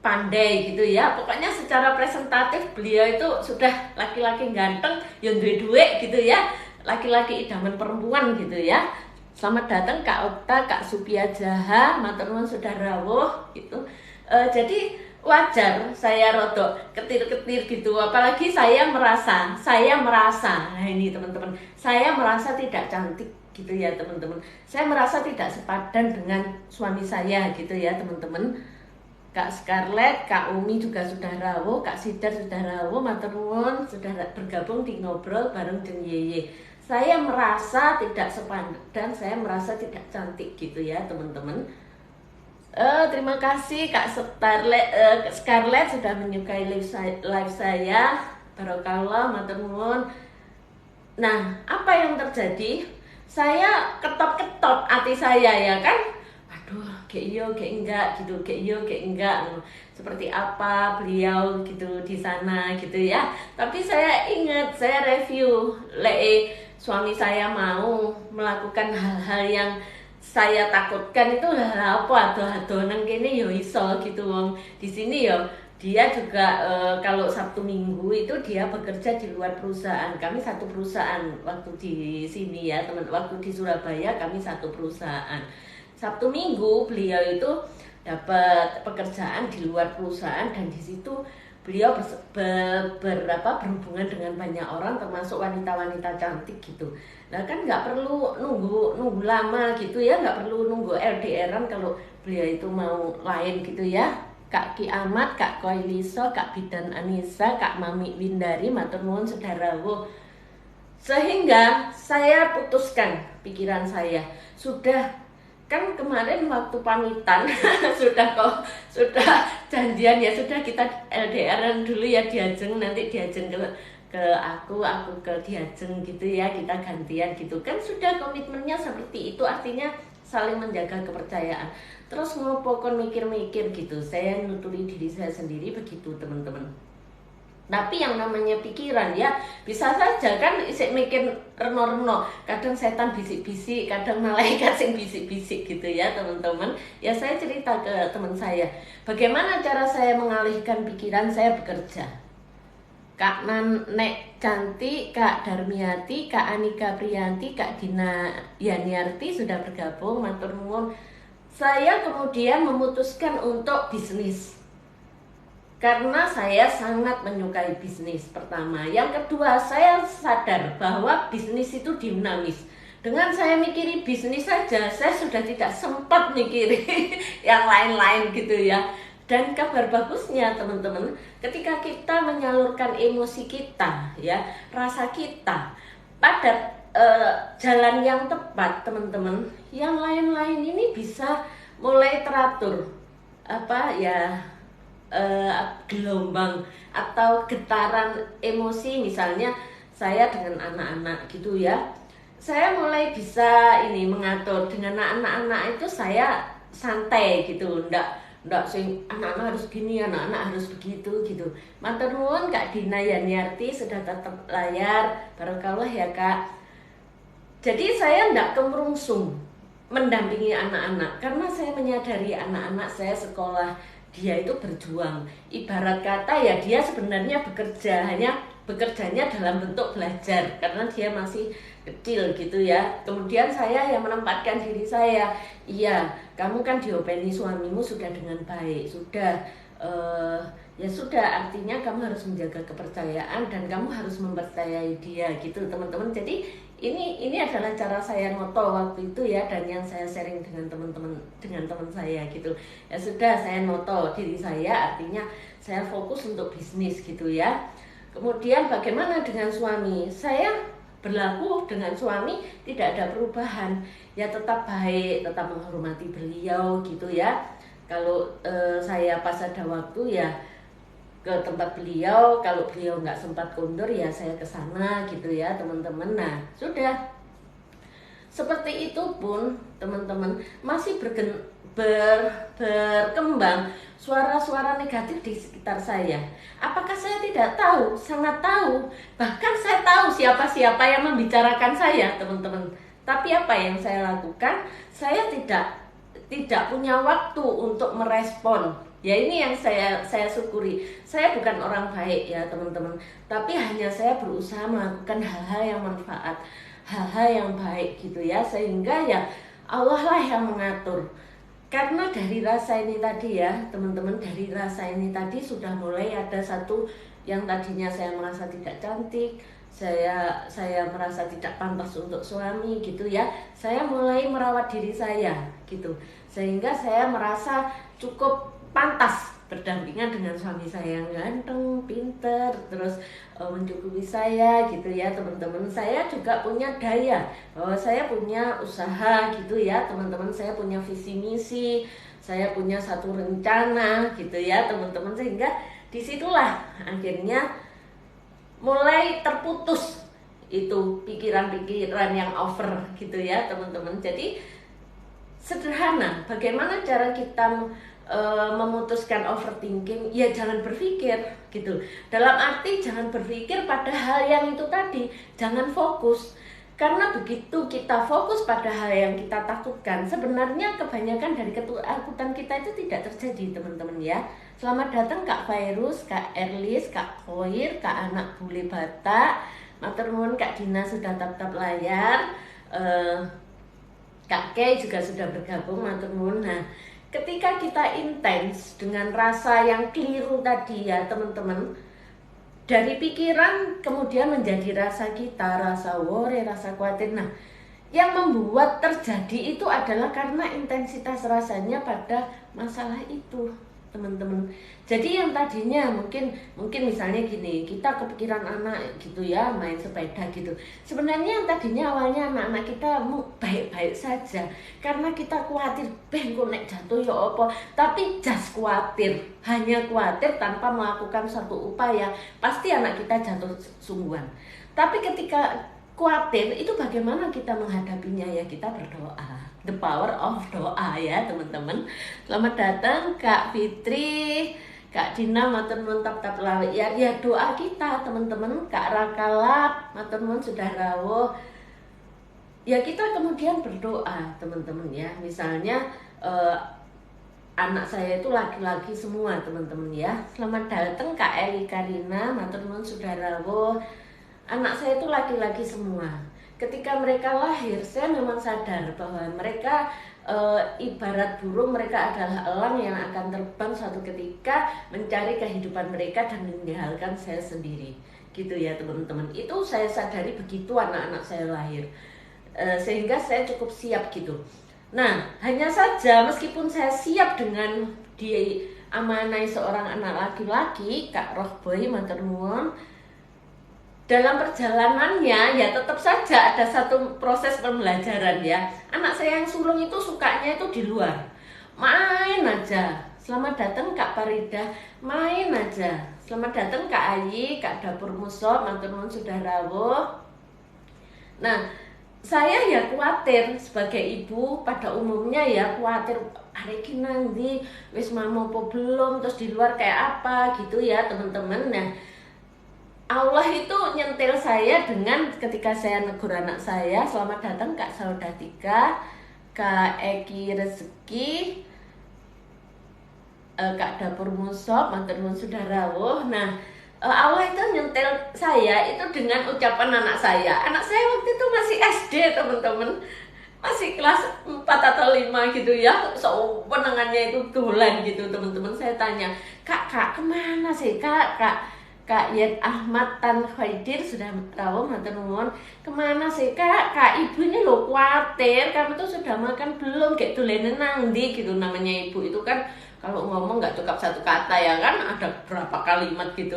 pandai gitu ya. Pokoknya secara presentatif beliau itu sudah laki-laki ganteng, yang duwe-duwe gitu ya. Laki-laki idaman perempuan gitu ya. Selamat datang Kak Okta, Kak Supia Jaha, matur nuwun sudah rawuh gitu. Jadi wajar saya rodok ketir-ketir gitu, apalagi saya merasa, nah ini teman-teman, saya merasa tidak cantik gitu ya teman-teman. Saya merasa tidak sepadan dengan suami saya gitu ya teman-teman. Kak Scarlett, Kak Umi juga sudah rawuh, Kak Sidar sudah rawuh, matur nuwun sudah bergabung di ngobrol bareng Jeng Yeye. Saya merasa tidak sepadan, saya merasa tidak cantik gitu ya teman-teman. Terima kasih Kak Scarlett sudah menyukai live saya. Barokallah, matur nuwun. Nah, apa yang terjadi? Saya ketop-ketop hati saya ya kan. Aduh, kayak iya, kayak enggak gitu, kayak iya, kayak enggak. Seperti apa beliau gitu di sana gitu ya. Tapi saya ingat, saya review suami saya mau melakukan hal-hal yang saya takutkan, itu hal apa ado-adonan kene yo iso gitu wong. Di sini yo dia juga kalau Sabtu Minggu itu dia bekerja di luar perusahaan. Kami satu perusahaan waktu di sini ya, teman. Waktu di Surabaya kami satu perusahaan. Sabtu Minggu beliau itu dapat pekerjaan di luar perusahaan, dan di situ beliau berhubungan dengan banyak orang termasuk wanita-wanita cantik gitu. Nah kan nggak perlu nunggu lama gitu ya, nggak perlu nunggu LDRan kalau beliau itu mau lain gitu ya. Kak Ki Amat, Kak Koiliso, Kak Bidan Anissa, Kak Mami Windari, matur nuwun sedarawo. Sehingga saya putuskan pikiran saya, sudah kan kemarin waktu pamitan sudah janjian ya, sudah kita LDRan dulu ya, Diajeng, nanti Diajeng ke aku ke Diajeng gitu ya, kita gantian gitu kan, sudah komitmennya seperti itu, artinya saling menjaga kepercayaan. Terus ngopokon mikir-mikir gitu, saya nuturi diri saya sendiri begitu teman-teman. Tapi yang namanya pikiran ya bisa saja kan isik mikir reno-reno, kadang setan bisik-bisik, kadang malaikat sing bisik-bisik gitu ya teman-teman. Ya saya cerita ke teman saya, bagaimana cara saya mengalihkan pikiran. Saya bekerja. Kak Nek Cantik, Kak Darmiati, Kak Anika Priyanti, Kak Dina Yaniarti sudah bergabung, matur nuwun. Saya kemudian memutuskan untuk bisnis karena saya sangat menyukai bisnis, pertama. Yang kedua, saya sadar bahwa bisnis itu dinamis. Dengan saya mikiri bisnis saja, saya sudah tidak sempat mikiri yang lain-lain gitu ya. Dan kabar bagusnya teman-teman, ketika kita menyalurkan emosi kita ya, rasa kita pada jalan yang tepat teman-teman, yang lain-lain ini bisa mulai teratur. Apa ya, gelombang atau getaran emosi, misalnya saya dengan anak-anak gitu ya, saya mulai bisa ini mengatur. Dengan anak-anak itu saya santai gitu, ndak sing anak-anak harus gini, anak-anak harus begitu gitu. Matur nuwun Kak Dina Yaniarti sudah tetap layar, barokallah ya Kak. Jadi saya ndak kemerungsung mendampingi anak-anak karena saya menyadari anak-anak saya sekolah, dia itu berjuang. Ibarat kata ya, dia sebenarnya bekerja, hanya bekerjanya dalam bentuk belajar karena dia masih kecil gitu ya. Kemudian saya yang menempatkan diri saya, iya kamu kan diopeni suamimu sudah dengan baik, sudah ya sudah, artinya kamu harus menjaga kepercayaan dan kamu harus mempercayai dia gitu teman-teman. Jadi ini adalah cara saya moto waktu itu ya, dan yang saya sharing dengan teman saya gitu. Ya sudah, saya moto diri saya, artinya saya fokus untuk bisnis gitu ya. Kemudian bagaimana dengan suami? Saya berlaku dengan suami tidak ada perubahan. Ya tetap baik, tetap menghormati beliau gitu ya. Kalau saya pas ada waktu ya ke tempat beliau, kalau beliau nggak sempat kondur ya saya ke sana gitu ya teman-teman. Nah sudah seperti itu pun teman-teman masih berkembang suara-suara negatif di sekitar saya. Apakah saya tidak tahu? Sangat tahu. Bahkan saya tahu siapa-siapa yang membicarakan saya teman-teman. Tapi apa yang saya lakukan? Saya tidak punya waktu untuk merespon. Ya ini yang saya syukuri. Saya bukan orang baik ya teman-teman, tapi hanya saya berusaha melakukan hal-hal yang manfaat, hal-hal yang baik gitu ya, sehingga ya Allah lah yang mengatur. Karena dari rasa ini tadi ya teman-teman, dari rasa ini tadi sudah mulai ada satu yang tadinya saya merasa tidak cantik, saya merasa tidak pantas untuk suami gitu ya. Saya mulai merawat diri saya gitu, sehingga saya merasa cukup pantas berdampingan dengan suami saya yang ganteng, pinter, terus mencukupi saya gitu ya teman-teman. Saya juga punya daya, bahwa saya punya usaha gitu ya teman-teman. Saya punya visi misi, saya punya satu rencana gitu ya teman-teman. Sehingga disitulah akhirnya mulai terputus itu pikiran-pikiran yang over gitu ya teman-teman. Jadi sederhana, bagaimana cara kita memutuskan overthinking? Ya jangan berpikir gitu, dalam arti jangan berpikir pada hal yang itu tadi, jangan fokus. Karena begitu kita fokus pada hal yang kita takutkan, sebenarnya kebanyakan dari ketakutan kita itu tidak terjadi teman-teman ya. Selamat datang Kak Virus, Kak Erlis, Kak Khoir, Kak Anak Bule Batak, matur nuwun Kak Dina sudah tap-tap layar, Kak Kay juga sudah bergabung, matur nuwun. Nah ketika kita intens dengan rasa yang keliru tadi ya teman-teman, dari pikiran kemudian menjadi rasa kita, rasa worry, rasa khawatir. Nah, yang membuat terjadi itu adalah karena intensitas rasanya pada masalah itu, teman-teman. Jadi yang tadinya mungkin misalnya gini, kita kepikiran anak gitu ya, main sepeda gitu. Sebenarnya yang tadinya awalnya anak-anak kita baik-baik saja, karena kita khawatir, kok nek jatuh ya apa. Tapi just khawatir, hanya khawatir tanpa melakukan satu upaya, pasti anak kita jatuh sungguhan. Tapi ketika khawatir itu bagaimana kita menghadapinya ya, kita berdoa. The power of doa ya teman-teman. Selamat datang Kak Fitri, Kak Dina, matur nuwun tap lawe ya doa kita teman-teman. Kak Rakalap, matur nuwun sudah rawuh. Ya kita kemudian berdoa teman-teman ya. Misalnya anak saya itu laki-laki semua teman-teman ya. Selamat datang Kak Eli Karina, matur nuwun sudah rawuh. Anak saya itu laki-laki semua. Ketika mereka lahir, saya memang sadar bahwa mereka ibarat burung, mereka adalah elang yang akan terbang suatu ketika mencari kehidupan mereka dan meninggalkan saya sendiri. Gitu ya teman-teman. Itu saya sadari begitu anak-anak saya lahir. Sehingga saya cukup siap gitu. Nah, hanya saja meskipun saya siap dengan diamanai seorang anak laki-laki, Kak Rohboy matur nuwun, dalam perjalanannya ya tetap saja ada satu proses pembelajaran ya. Anak saya yang sulung itu sukanya itu di luar, main aja. Selamat datang Kak Parida, main aja. Selamat datang Kak Ayi, Kak Dapur Musob, matur nuwun sudah rawuh. Nah, saya ya khawatir sebagai ibu pada umumnya ya, khawatir hari ini nanti wis mama apa belum, terus di luar kayak apa gitu ya teman-teman. Nah, Allah itu nyentil saya dengan ketika saya negur anak saya, selamat datang Kak Saudatika, Kak Eki Rezeki, Kak Dapur Musob, matur nuwun sudah rawuh. Nah, Allah itu nyentil saya itu dengan ucapan anak saya. Anak saya waktu itu masih SD teman-teman, masih kelas 4 atau 5 gitu ya. So penangannya itu dolan gitu teman-teman. Saya tanya, Kak kemana sih Kak Yed Ahmad Tan Khaidir sudah rawuh, matur nuwun. Kemana sih Kak ibu ini loh khawatir, kamu tuh sudah makan belum, kayak dolenen nang ndi gitu. Namanya ibu itu kan kalau ngomong nggak cukup satu kata ya kan, ada berapa kalimat gitu.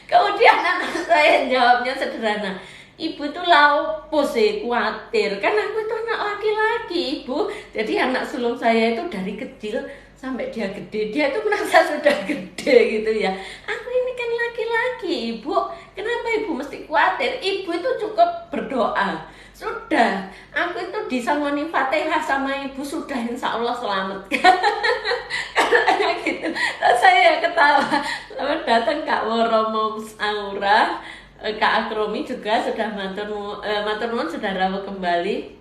Kemudian anak saya jawabnya sederhana, ibu itu laopo sih khawatir, kan aku itu anak laki-laki ibu. Jadi anak sulung saya itu dari kecil sampai dia gede, dia itu merasa sudah gede gitu ya. Aku ini kan laki-laki ibu, kenapa ibu mesti khawatir? Ibu itu cukup berdoa, sudah aku itu disangoni Fatihah sama ibu, sudah insya Allah selamat. Karena gitu, terus saya ketawa. Selamat datang Kak Woromo Aura, Kak Akromi juga sudah matur nuwun sudah rawuh kembali.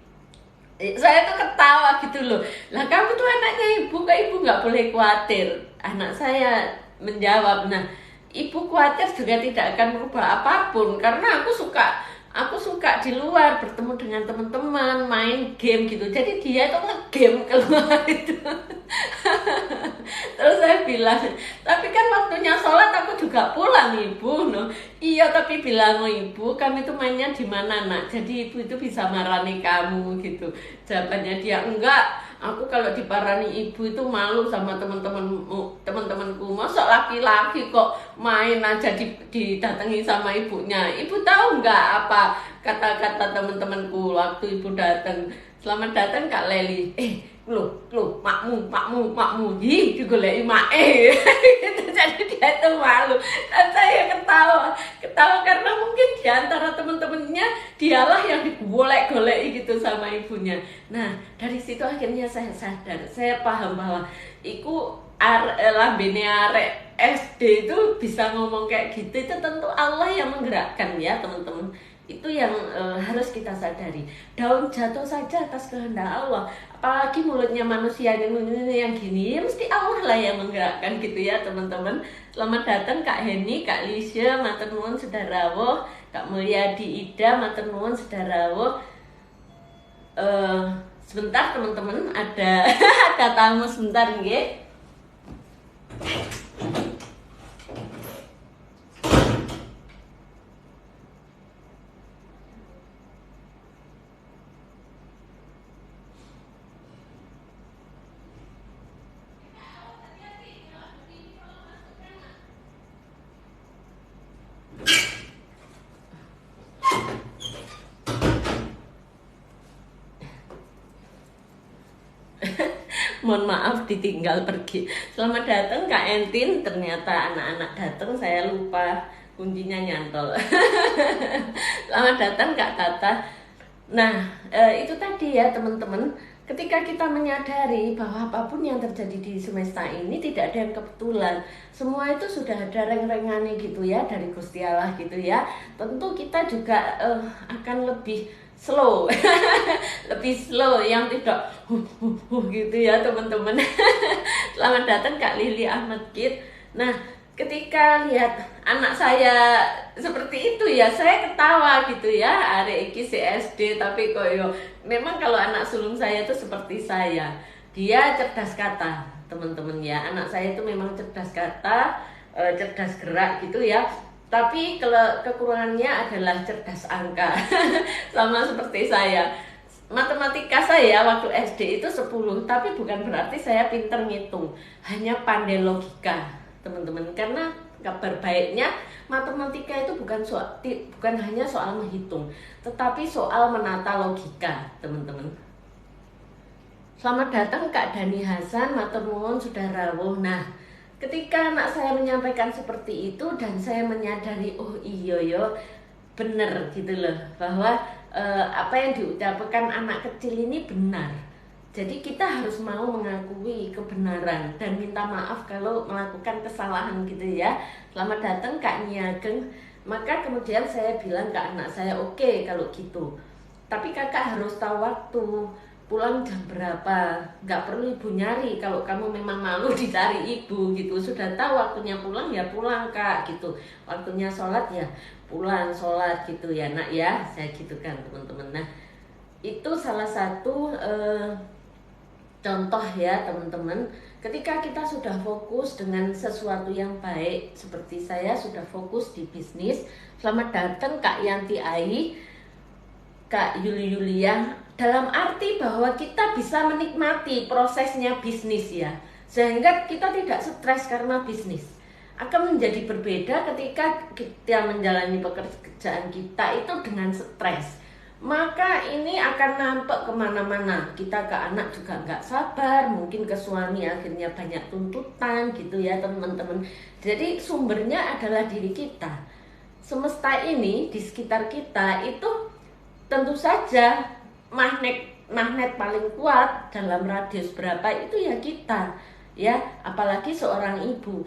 Saya tuh ketawa gitu loh. Lah kamu tuh anaknya ibu, kok ibu nggak boleh khawatir? Anak saya menjawab, nah ibu khawatir juga tidak akan merubah apapun, karena aku suka di luar bertemu dengan teman-teman, main game gitu. Jadi dia itu nge-game keluar itu. Terus saya bilang, tapi kan waktunya sholat aku juga pulang ibu. No. Iya tapi bilang ibu, kami itu mainnya di mana nak? Jadi ibu itu bisa marani kamu gitu. Jawabannya dia, enggak. Aku kalau diparani ibu itu malu sama teman-temanku. Masa laki-laki kok main aja didatangi sama ibunya. Ibu tahu nggak apa kata-kata teman-temanku waktu ibu datang? Selamat datang Kak Leli. Loh, makmu, digoleki mae. Jadi dia itu malu. Dan saya ketawa karena mungkin di antara teman-temannya dialah yang digolek-goleki gitu sama ibunya. Nah, dari situ akhirnya saya sadar, saya paham bahwa iku lambene arek SD itu bisa ngomong kayak gitu, itu tentu Allah yang menggerakkan ya teman-teman. Itu yang harus kita sadari. Daun jatuh saja atas kehendak Allah, apalagi mulutnya manusia yang gini, ya mesti Allah lah yang menggerakkan gitu ya teman-teman. Selamat datang Kak Heni, Kak Lisha, matur nuwun sudah rawuh. Kak Mulyadi Ida, matur nuwun sudah rawuh. Sebentar teman-teman, ada ada tamu sebentar nggih. Mohon maaf ditinggal pergi. Selamat datang Kak Entin. Ternyata anak-anak datang, saya lupa kuncinya nyantol. Selamat datang Kak Tata. Nah, itu tadi ya teman-teman. Ketika kita menyadari bahwa apapun yang terjadi di semesta ini tidak ada yang kebetulan, semua itu sudah ada reng-rengannya gitu ya dari Gusti Allah gitu ya. Tentu kita juga akan lebih slow, lebih slow yang tidak gitu ya teman-teman. Selamat datang Kak Lili Ahmad Kid. Nah, ketika lihat anak saya seperti itu ya, saya ketawa gitu ya. Arek iki SD tapi koyo memang kalau anak sulung saya itu seperti saya. Dia cerdas kata, teman-teman ya. Anak saya itu memang cerdas kata, cerdas gerak gitu ya. Tapi kalau kekurangannya adalah cerdas angka. Sama seperti saya. Matematika saya waktu SD itu 10, tapi bukan berarti saya pinter ngitung. Hanya pandai logika, teman-teman. Karena kabar baiknya matematika itu bukan hanya soal menghitung, tetapi soal menata logika, teman-teman. Selamat datang Kak Dani Hasan, matur nuwun sudah rawuh. Nah, ketika anak saya menyampaikan seperti itu dan saya menyadari, oh iya yo, bener gitu loh, bahwa apa yang diucapkan anak kecil ini benar. Jadi kita harus mau mengakui kebenaran dan minta maaf kalau melakukan kesalahan gitu ya. Selamat datang Kak Niageng. Maka kemudian saya bilang ke anak saya, oke, kalau gitu. Tapi kakak harus tahu waktu, pulang jam berapa. Nggak perlu ibu nyari, kalau kamu memang malu dicari ibu gitu. Sudah tahu waktunya pulang ya pulang Kak gitu. Waktunya sholat ya pulang sholat gitu ya nak ya. Saya gitu kan teman-teman. Nah, itu salah satu contoh ya teman-teman. Ketika kita sudah fokus dengan sesuatu yang baik, seperti saya sudah fokus di bisnis. Selamat datang Kak Yanti Ai, Kak Yuli Yulia. Dalam arti bahwa kita bisa menikmati prosesnya bisnis ya, sehingga kita tidak stres karena bisnis. Akan menjadi berbeda ketika kita menjalani pekerjaan kita itu dengan stres. Maka ini akan nampak kemana-mana. Kita ke anak juga nggak sabar, mungkin ke suami akhirnya banyak tuntutan gitu ya teman-teman. Jadi sumbernya adalah diri kita. Semesta ini di sekitar kita itu tentu saja magnet paling kuat dalam radius berapa itu ya kita. Ya, apalagi seorang ibu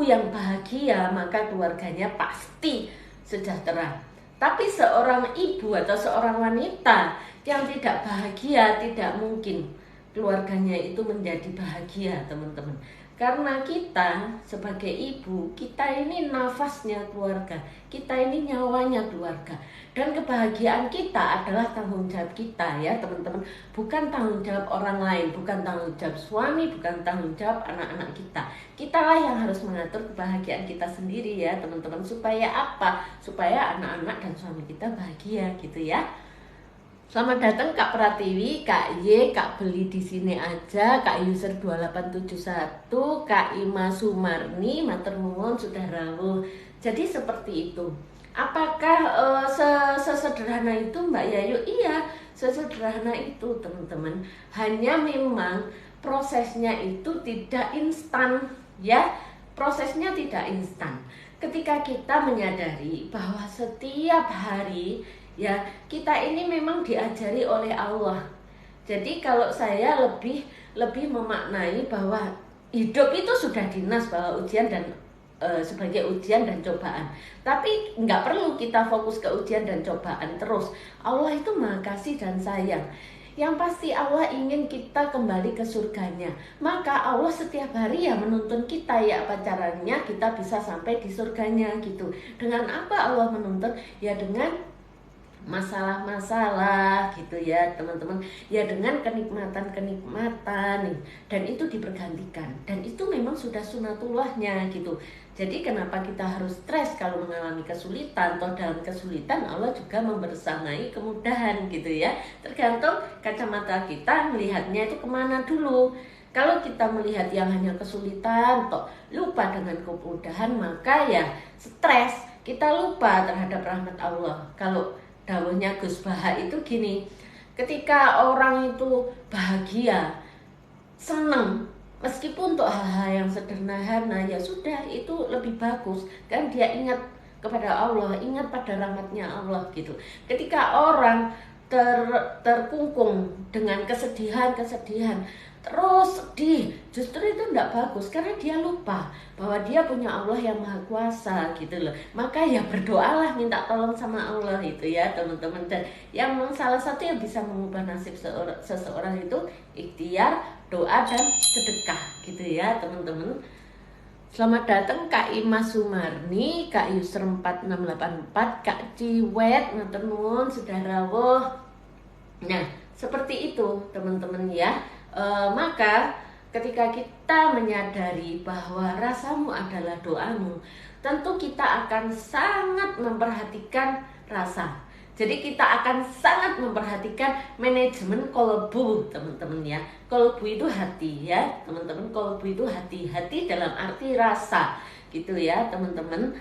yang bahagia maka keluarganya pasti sejahtera. Tapi seorang ibu atau seorang wanita yang tidak bahagia, tidak mungkin keluarganya itu menjadi bahagia, teman-teman. Karena kita sebagai ibu, kita ini nafasnya keluarga, kita ini nyawanya keluarga. Dan kebahagiaan kita adalah tanggung jawab kita ya teman-teman. Bukan tanggung jawab orang lain, bukan tanggung jawab suami, bukan tanggung jawab anak-anak kita. Kitalah yang harus mengatur kebahagiaan kita sendiri ya teman-teman. Supaya apa? Supaya anak-anak dan suami kita bahagia gitu ya. Selamat datang Kak Pratiwi, Kak Y, Kak Beli di sini aja, Kak User 2871, Kak Ima Sumarni, matur nuwun sudah rawuh. Jadi seperti itu. Apakah sesederhana itu Mbak Yayu? Iya, sesederhana itu teman-teman. Hanya memang prosesnya itu tidak instan ya. Prosesnya tidak instan. Ketika kita menyadari bahwa setiap hari ya kita ini memang diajari oleh Allah. Jadi kalau saya lebih memaknai bahwa hidup itu sudah dinas bahwa ujian dan sebagai ujian dan cobaan. Tapi nggak perlu kita fokus ke ujian dan cobaan terus. Allah itu Maha Kasih dan sayang. Yang pasti Allah ingin kita kembali ke surganya. Maka Allah setiap hari ya menuntun kita ya apa caranya kita bisa sampai di surganya gitu. Dengan apa Allah menuntun? Ya dengan masalah-masalah gitu ya teman-teman, ya dengan kenikmatan-kenikmatan nih, dan itu dipergantikan, dan itu memang sudah sunatullahnya gitu. Jadi kenapa kita harus stres kalau mengalami kesulitan? Atau dalam kesulitan Allah juga membersamai kemudahan gitu ya, tergantung kacamata kita melihatnya itu kemana dulu. Kalau kita melihat yang hanya kesulitan, toh lupa dengan kemudahan, maka ya stres, kita lupa terhadap rahmat Allah. Kalau dawuhnya Gus Baha itu gini, ketika orang itu bahagia, senang, meskipun untuk hal-hal yang sederhana, ya sudah, itu lebih bagus. Kan dia ingat kepada Allah, ingat pada rahmatnya Allah gitu. Ketika orang terkungkung dengan kesedihan, terus sedih, justru itu tidak bagus, karena dia lupa bahwa dia punya Allah yang maha kuasa gitu loh. Maka ya berdoalah, minta tolong sama Allah itu ya teman-teman. Dan yang salah satu yang bisa mengubah nasib seseorang itu ikhtiar, doa, dan sedekah gitu ya teman-teman. Selamat datang Kak Ima Sumarni, Kak Yusr 4684, Kak Ciwet, matur nuwun, sudah rawuh. Nah, seperti itu teman-teman ya. Maka ketika kita menyadari bahwa rasamu adalah doamu, tentu kita akan sangat memperhatikan rasa. Jadi kita akan sangat memperhatikan manajemen kolbu teman-teman ya. Kolbu itu hati ya teman-teman, kolbu itu hati dalam arti rasa gitu ya teman-teman.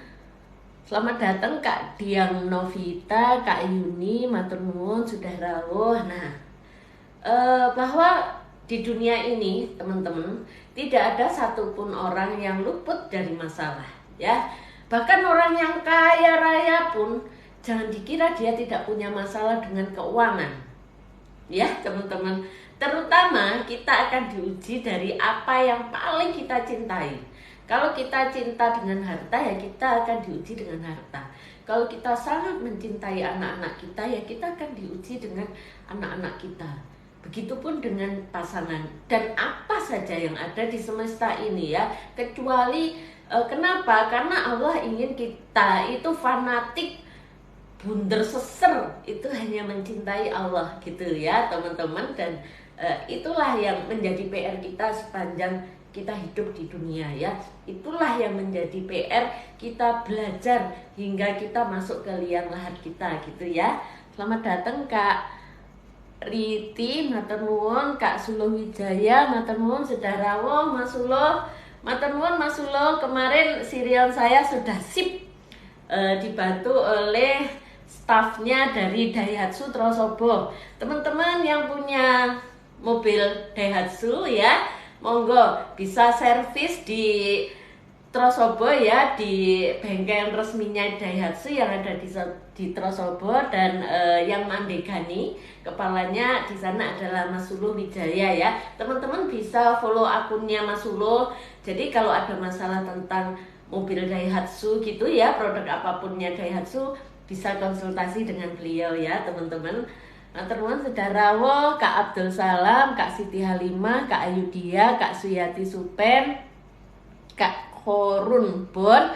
Selamat datang Kak Diang Novita, Kak Yuni, matur nuwun, sudah rawuh. Nah, bahwa di dunia ini teman-teman tidak ada satupun orang yang luput dari masalah ya. Bahkan orang yang kaya raya pun jangan dikira dia tidak punya masalah dengan keuangan ya teman-teman. Terutama kita akan diuji dari apa yang paling kita cintai. Kalau kita cinta dengan harta, ya kita akan diuji dengan harta. Kalau kita sangat mencintai anak-anak kita, ya kita akan diuji dengan anak-anak kita. Begitupun dengan pasangan dan apa saja yang ada di semesta ini ya. Kecuali kenapa? Karena Allah ingin kita itu fanatik, bunder seser, itu hanya mencintai Allah gitu ya teman-teman. Dan itulah yang menjadi PR kita sepanjang kita hidup di dunia ya. Itulah yang menjadi PR kita belajar hingga kita masuk ke liang lahat kita gitu ya. Selamat datang Kak Riti, matur nuwun, Kak Suluh Wijaya, matur nuwun, sudah rawuh Mas Suluh. Matur nuwun Mas Suluh, kemarin serial saya sudah sip, dibantu oleh stafnya dari Daihatsu Trosobo. Teman-teman yang punya mobil Daihatsu ya, monggo bisa servis di Trosobo ya, di bengkel resminya Daihatsu yang ada di Trosobo. Dan yang mandegani kepalanya di sana adalah Mas Suluh Wijaya ya. Teman-teman bisa follow akunnya Mas Suluh. Jadi kalau ada masalah tentang mobil Daihatsu gitu ya, produk apapunnya Daihatsu, bisa konsultasi dengan beliau ya teman-teman. Matur nuwun sudah rawuh Kak Abdul Salam, Kak Siti Halimah, Kak Ayudia, Kak Suyati Supen, Kak Korun Bon.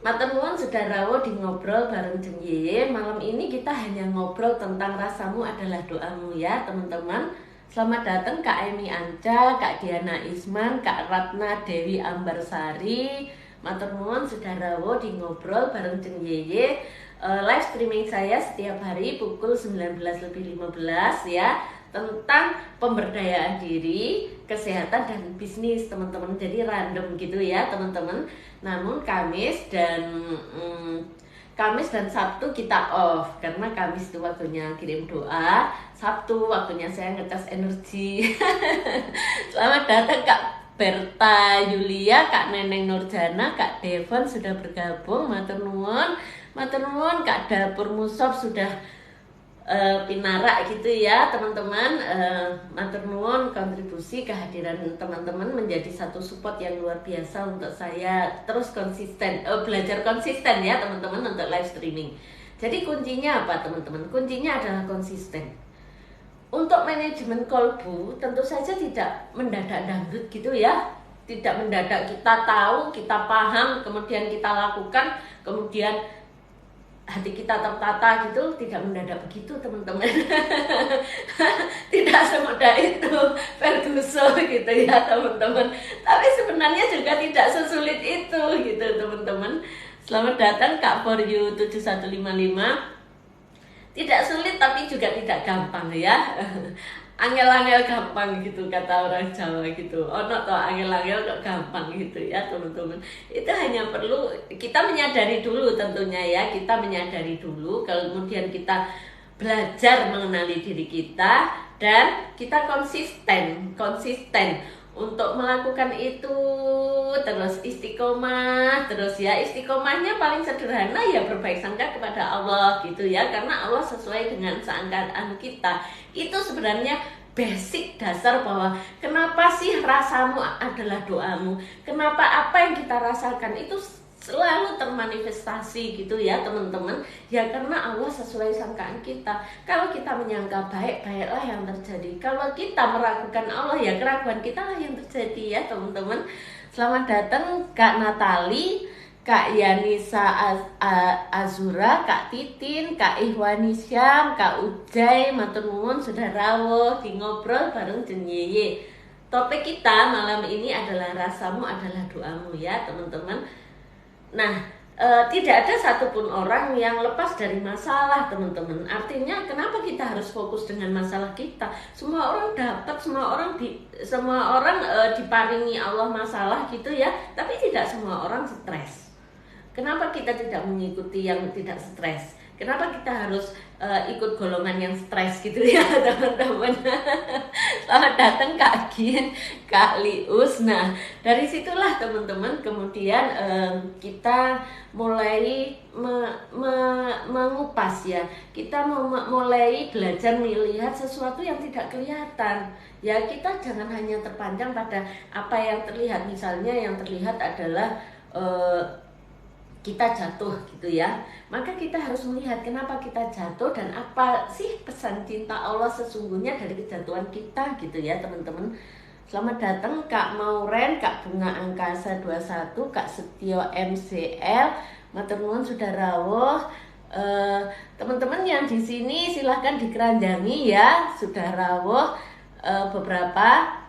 Matur nuwun sudah rawuh di ngobrol bareng Jeng Yeye. Malam ini kita hanya ngobrol tentang rasamu adalah doamu ya teman-teman. Selamat datang Kak Emi Anca, Kak Diana Isman, Kak Ratna Dewi Ambarsari. Matur nuwun sudah rawuh di ngobrol bareng Jeng Yeye. Live streaming saya setiap hari pukul 19:15 ya, tentang pemberdayaan diri, kesehatan, dan bisnis teman-teman. Jadi random gitu ya teman-teman. Namun Kamis dan Sabtu kita off, karena Kamis itu waktunya kirim doa, Sabtu waktunya saya ngecas energi. Selamat datang Kak Berta Yulia, Kak Neneng Nurjana, Kak Devon sudah bergabung, matur nuwun. Matur nuwun Kak Dapur Musof sudah pinarak gitu ya teman-teman. Matur nuwun, kontribusi kehadiran teman-teman menjadi satu support yang luar biasa untuk saya terus konsisten, belajar konsisten ya teman-teman untuk live streaming. Jadi kuncinya apa teman-teman? Kuncinya adalah konsisten. Untuk manajemen kolbu tentu saja tidak mendadak dangdut gitu ya. Tidak mendadak kita tahu, kita paham, kemudian kita lakukan, kemudian hati kita tertata gitu, tidak mendadak begitu teman-teman. Tidak semudah itu Ferguson gitu ya teman-teman. Tapi sebenarnya juga tidak sesulit itu gitu teman-teman. Selamat datang Kak For You 7155. Tidak sulit tapi juga tidak gampang ya. Angel-angel gampang gitu kata orang Jawa gitu. Ono to angel-angel kok gampang gitu ya teman-teman. Itu hanya perlu kita menyadari dulu tentunya ya. Kita menyadari dulu, kemudian kita belajar mengenali diri kita dan kita konsisten untuk melakukan itu, terus istiqomah terus ya. Istiqomahnya paling sederhana ya berbaik sangka kepada Allah gitu ya, karena Allah sesuai dengan sangkaan kita. Itu sebenarnya basic dasar bahwa kenapa sih rasamu adalah doamu, kenapa apa yang kita rasakan itu selalu termanifestasi gitu ya teman-teman ya, karena Allah sesuai sangkaan kita. Kalau kita menyangka baik, baiklah yang terjadi. Kalau kita meragukan Allah ya keraguan kita lah yang terjadi ya teman-teman. Selamat datang Kak Natali, Kak Yanisa Azura, Kak Titin, Kak Ihwani Syam, Kak Ujai, matur nuwun sudah rawuh di ngobrol bareng Jen Yeye. Topik kita malam ini adalah rasamu adalah doamu ya teman-teman. Nah, tidak ada satupun orang yang lepas dari masalah teman-teman. Artinya kenapa kita harus fokus dengan masalah kita? Semua orang dapat, semua orang diparingi Allah masalah gitu ya. Tapi tidak semua orang stres. Kenapa kita tidak mengikuti yang tidak stres? Kenapa kita harus ikut golongan yang stres gitu ya teman-teman. Selamat datang Kak Gin, Kak Lius. Nah dari situlah teman-teman kemudian kita mulai mengupas ya. Kita mulai belajar melihat sesuatu yang tidak kelihatan. Ya kita jangan hanya terpanjang pada apa yang terlihat. Misalnya yang terlihat adalah kita jatuh gitu ya, maka kita harus melihat kenapa kita jatuh dan apa sih pesan cinta Allah sesungguhnya dari kejatuhan kita gitu ya teman-teman. Selamat datang Kak Mauren, Kak Bunga Angkasa 21, Kak Setio MCL, matur nuwun sudah rawuh. Teman-teman yang di sini silahkan dikeranjangi ya, sudah rawuh beberapa.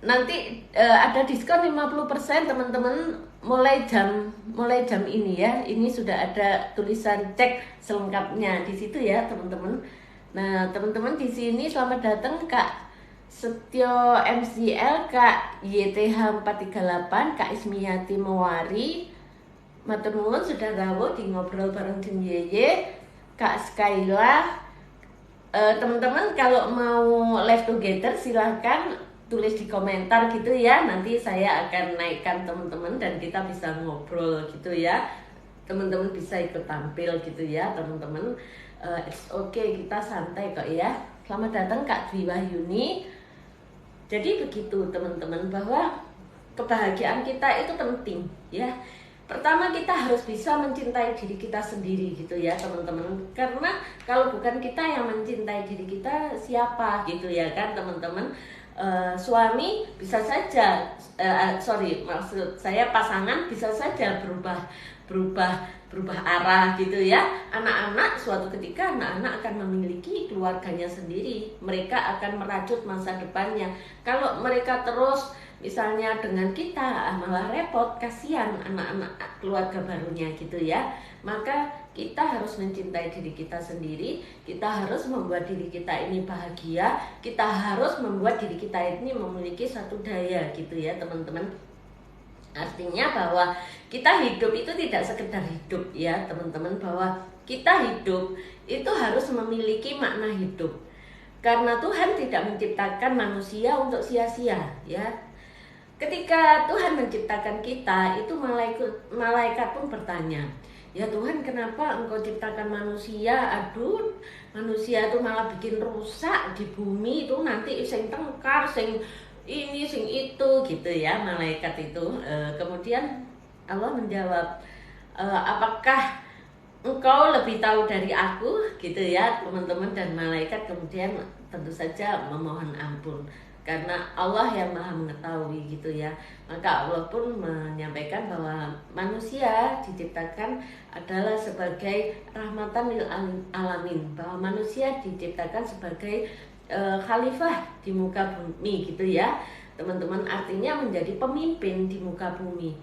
Nanti ada diskon 50% teman-teman mulai jam ini ya. Ini sudah ada tulisan cek selengkapnya di situ ya teman-teman. Nah teman-teman di sini selamat datang Kak Setio MCL, Kak YTH 438, Kak Ismiyati Mewari, matur nuwun sudah rawuh di ngobrol bareng Jen Yeye, Kak Skyla. Teman-teman kalau mau live together silahkan tulis di komentar gitu ya, nanti saya akan naikkan teman-teman dan kita bisa ngobrol gitu ya, teman-teman bisa ikut tampil gitu ya teman-teman. It's okay, kita santai kok ya. Selamat datang Kak Dwi Wahyuni. Jadi begitu teman-teman, bahwa kebahagiaan kita itu penting ya. Pertama kita harus bisa mencintai diri kita sendiri gitu ya teman-teman, karena kalau bukan kita yang mencintai diri kita siapa gitu ya kan teman-teman. Suami bisa saja, maksud saya pasangan bisa saja berubah arah gitu ya. Anak-anak suatu ketika anak-anak akan memiliki keluarganya sendiri, mereka akan merajut masa depannya. Kalau mereka terus misalnya dengan kita malah repot, kasihan anak-anak keluarga barunya gitu ya. Maka kita harus mencintai diri kita sendiri, kita harus membuat diri kita ini bahagia, kita harus membuat diri kita ini memiliki satu daya gitu ya teman-teman. Artinya bahwa kita hidup itu tidak sekedar hidup ya teman-teman, bahwa kita hidup itu harus memiliki makna hidup. Karena Tuhan tidak menciptakan manusia untuk sia-sia ya. Ketika Tuhan menciptakan kita, itu malaikat pun bertanya, ya Tuhan, kenapa engkau ciptakan manusia? Aduh, manusia itu malah bikin rusak di bumi itu, nanti sing tengkar, sing ini, sing itu gitu ya malaikat itu. Kemudian Allah menjawab, apakah engkau lebih tahu dari aku gitu ya teman-teman. Dan malaikat kemudian tentu saja memohon ampun. karena Allah yang maha mengetahui gitu ya. Maka Allah pun menyampaikan bahwa manusia diciptakan adalah sebagai rahmatan lil alamin, bahwa manusia diciptakan sebagai khalifah di muka bumi gitu ya teman-teman, artinya menjadi pemimpin di muka bumi.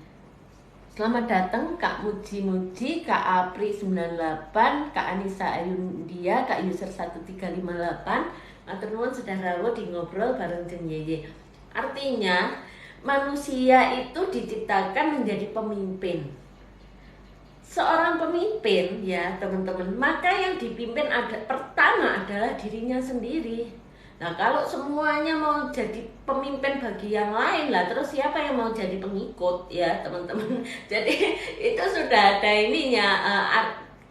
Selamat datang Kak Muji-Muji, Kak Apri 98, Kak Anissa Ayundia, Kak User 1358. Matur nuwun sedaya rawuh di ngobrol bareng Jeng Yeye. Artinya manusia itu diciptakan menjadi pemimpin. Seorang pemimpin ya teman-teman, maka yang dipimpin pertama adalah dirinya sendiri. Nah kalau semuanya mau jadi pemimpin bagi yang lain lah, terus siapa yang mau jadi pengikut ya teman-teman. Jadi itu sudah ada ininya,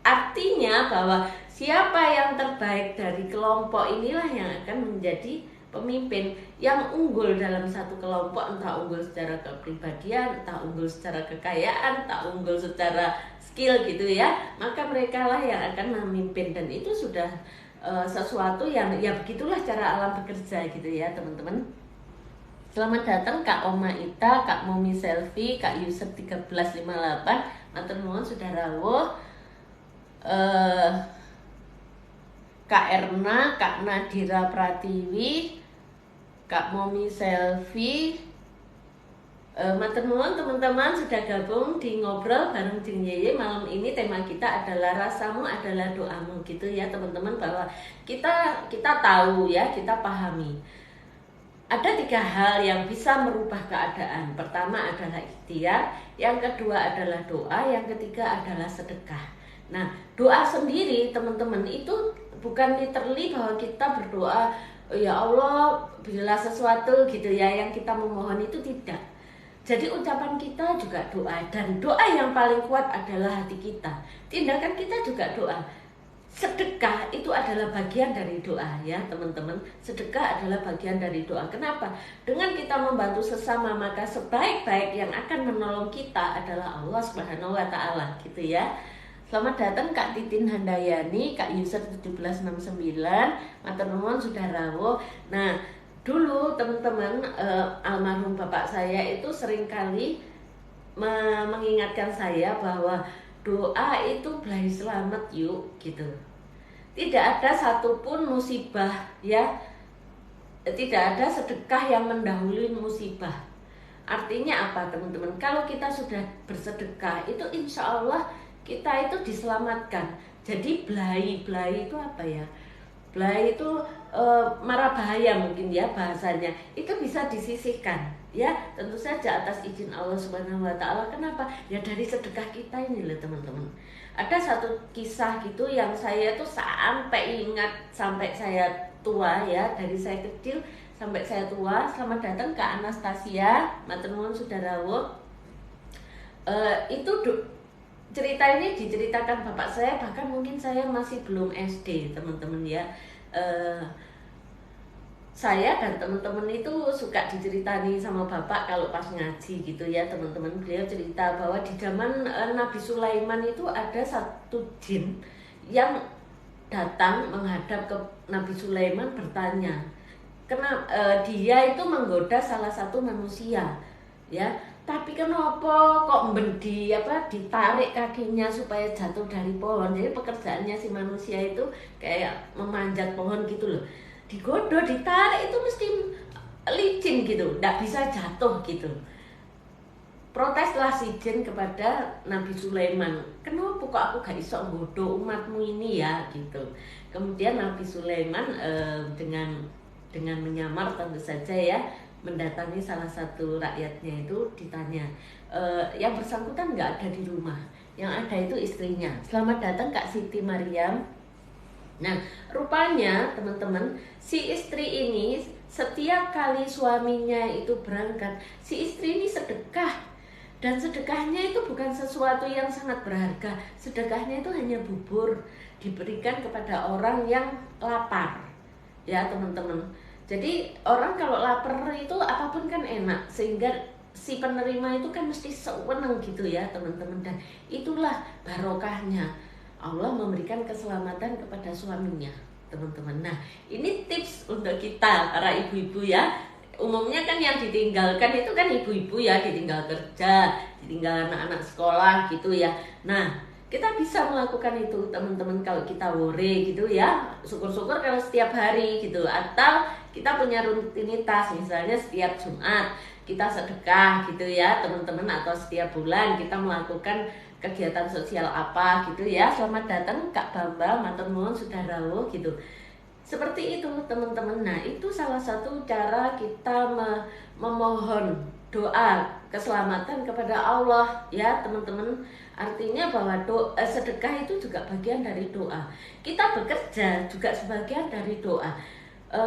artinya bahwa siapa yang terbaik dari kelompok inilah yang akan menjadi pemimpin. Yang unggul dalam satu kelompok, entah unggul secara kepribadian, entah unggul secara kekayaan, entah unggul secara skill gitu ya, maka mereka lah yang akan memimpin. Dan itu sudah sesuatu yang ya begitulah cara alam bekerja gitu ya teman-teman. Selamat datang Kak Oma Ita, Kak Momi Selfie, Kak User 1358. Matur nuwun sudah rawuh. Kak Erna, Kak Nadira Pratiwi, Kak Momi Selfie. Matur nuwun teman-teman sudah gabung di ngobrol bareng Jeng Yeye. Malam ini tema kita adalah rasamu adalah doamu gitu ya teman-teman, bahwa kita tahu ya, kita pahami ada 3 hal yang bisa merubah keadaan. Pertama adalah ikhtiar, yang kedua adalah doa, yang ketiga adalah sedekah. Nah doa sendiri teman-teman itu bukan literally bahwa kita berdoa ya Allah berilah sesuatu gitu ya, yang kita memohon itu tidak. Jadi ucapan kita juga doa, dan doa yang paling kuat adalah hati kita. Tindakan kita juga doa. Sedekah itu adalah bagian dari doa ya teman-teman. Sedekah adalah bagian dari doa. Kenapa? Dengan kita membantu sesama, maka sebaik-baik yang akan menolong kita adalah Allah Subhanahu wa taala gitu ya. Selamat datang Kak Titin Handayani, Kak User 1769. Matur nuwun sudah rawuh. Nah, dulu teman-teman, almarhum bapak saya itu seringkali mengingatkan saya bahwa doa itu belai selamat yuk gitu. Tidak ada satupun musibah ya, tidak ada sedekah yang mendahului musibah. Artinya apa teman-teman? Kalau kita sudah bersedekah itu insya Allah kita itu diselamatkan. Jadi belai itu apa ya? Belai itu mara bahaya mungkin ya bahasanya, itu bisa disisihkan ya, tentu saja atas izin Allah Subhanahu wa taala. Kenapa? Ya dari sedekah kita ini loh teman-teman. Ada satu kisah gitu yang saya tuh sampai ingat sampai saya tua ya, dari saya kecil sampai saya tua. Selamat datang Kak Anastasia, matur nuwun sudah rawuh. Cerita ini diceritakan bapak saya, bahkan mungkin saya masih belum SD teman-teman ya. Saya dan teman-teman itu suka diceritani sama bapak kalau pas ngaji gitu ya teman-teman. Beliau cerita bahwa di zaman Nabi Sulaiman itu ada satu jin yang datang menghadap ke Nabi Sulaiman bertanya, dia itu menggoda salah satu manusia ya, tapi kenapa kok ditarik kakinya supaya jatuh dari pohon. Jadi pekerjaannya si manusia itu kayak memanjat pohon gitu loh, digodo, ditarik itu mesti licin gitu, nggak bisa jatuh gitu. Proteslah si jin kepada Nabi Sulaiman, kenapa kok aku gak iso nggodo umatmu ini ya gitu. Kemudian Nabi Sulaiman dengan menyamar tentu saja ya, mendatangi salah satu rakyatnya itu, ditanya, yang bersangkutan nggak ada di rumah, yang ada itu istrinya. Selamat datang Kak Siti Mariam. Nah rupanya teman-teman, si istri ini setiap kali suaminya itu berangkat, si istri ini sedekah. Dan sedekahnya itu bukan sesuatu yang sangat berharga. Sedekahnya itu hanya bubur, diberikan kepada orang yang lapar ya teman-teman. Jadi orang kalau lapar itu apapun kan enak, sehingga si penerima itu kan mesti sewenang gitu ya teman-teman. Dan itulah barokahnya, Allah memberikan keselamatan kepada suaminya teman-teman. Nah ini tips untuk kita para ibu-ibu ya. umumnya kan yang ditinggalkan itu kan ibu-ibu ya, ditinggal kerja, ditinggal anak-anak sekolah gitu ya. Nah, kita bisa melakukan itu teman-teman kalau kita worry gitu ya. Syukur-syukur kalau setiap hari gitu, atau kita punya rutinitas, misalnya setiap Jumat kita sedekah gitu ya teman-teman, atau setiap bulan kita melakukan kegiatan sosial apa gitu ya. Selamat datang Kak Bambang, matur nuwun sudah rawuh gitu. Seperti itu teman-teman. Nah, itu salah satu cara kita memohon doa keselamatan kepada Allah ya teman-teman. Artinya bahwa sedekah itu juga bagian dari doa. Kita bekerja juga sebagian dari doa.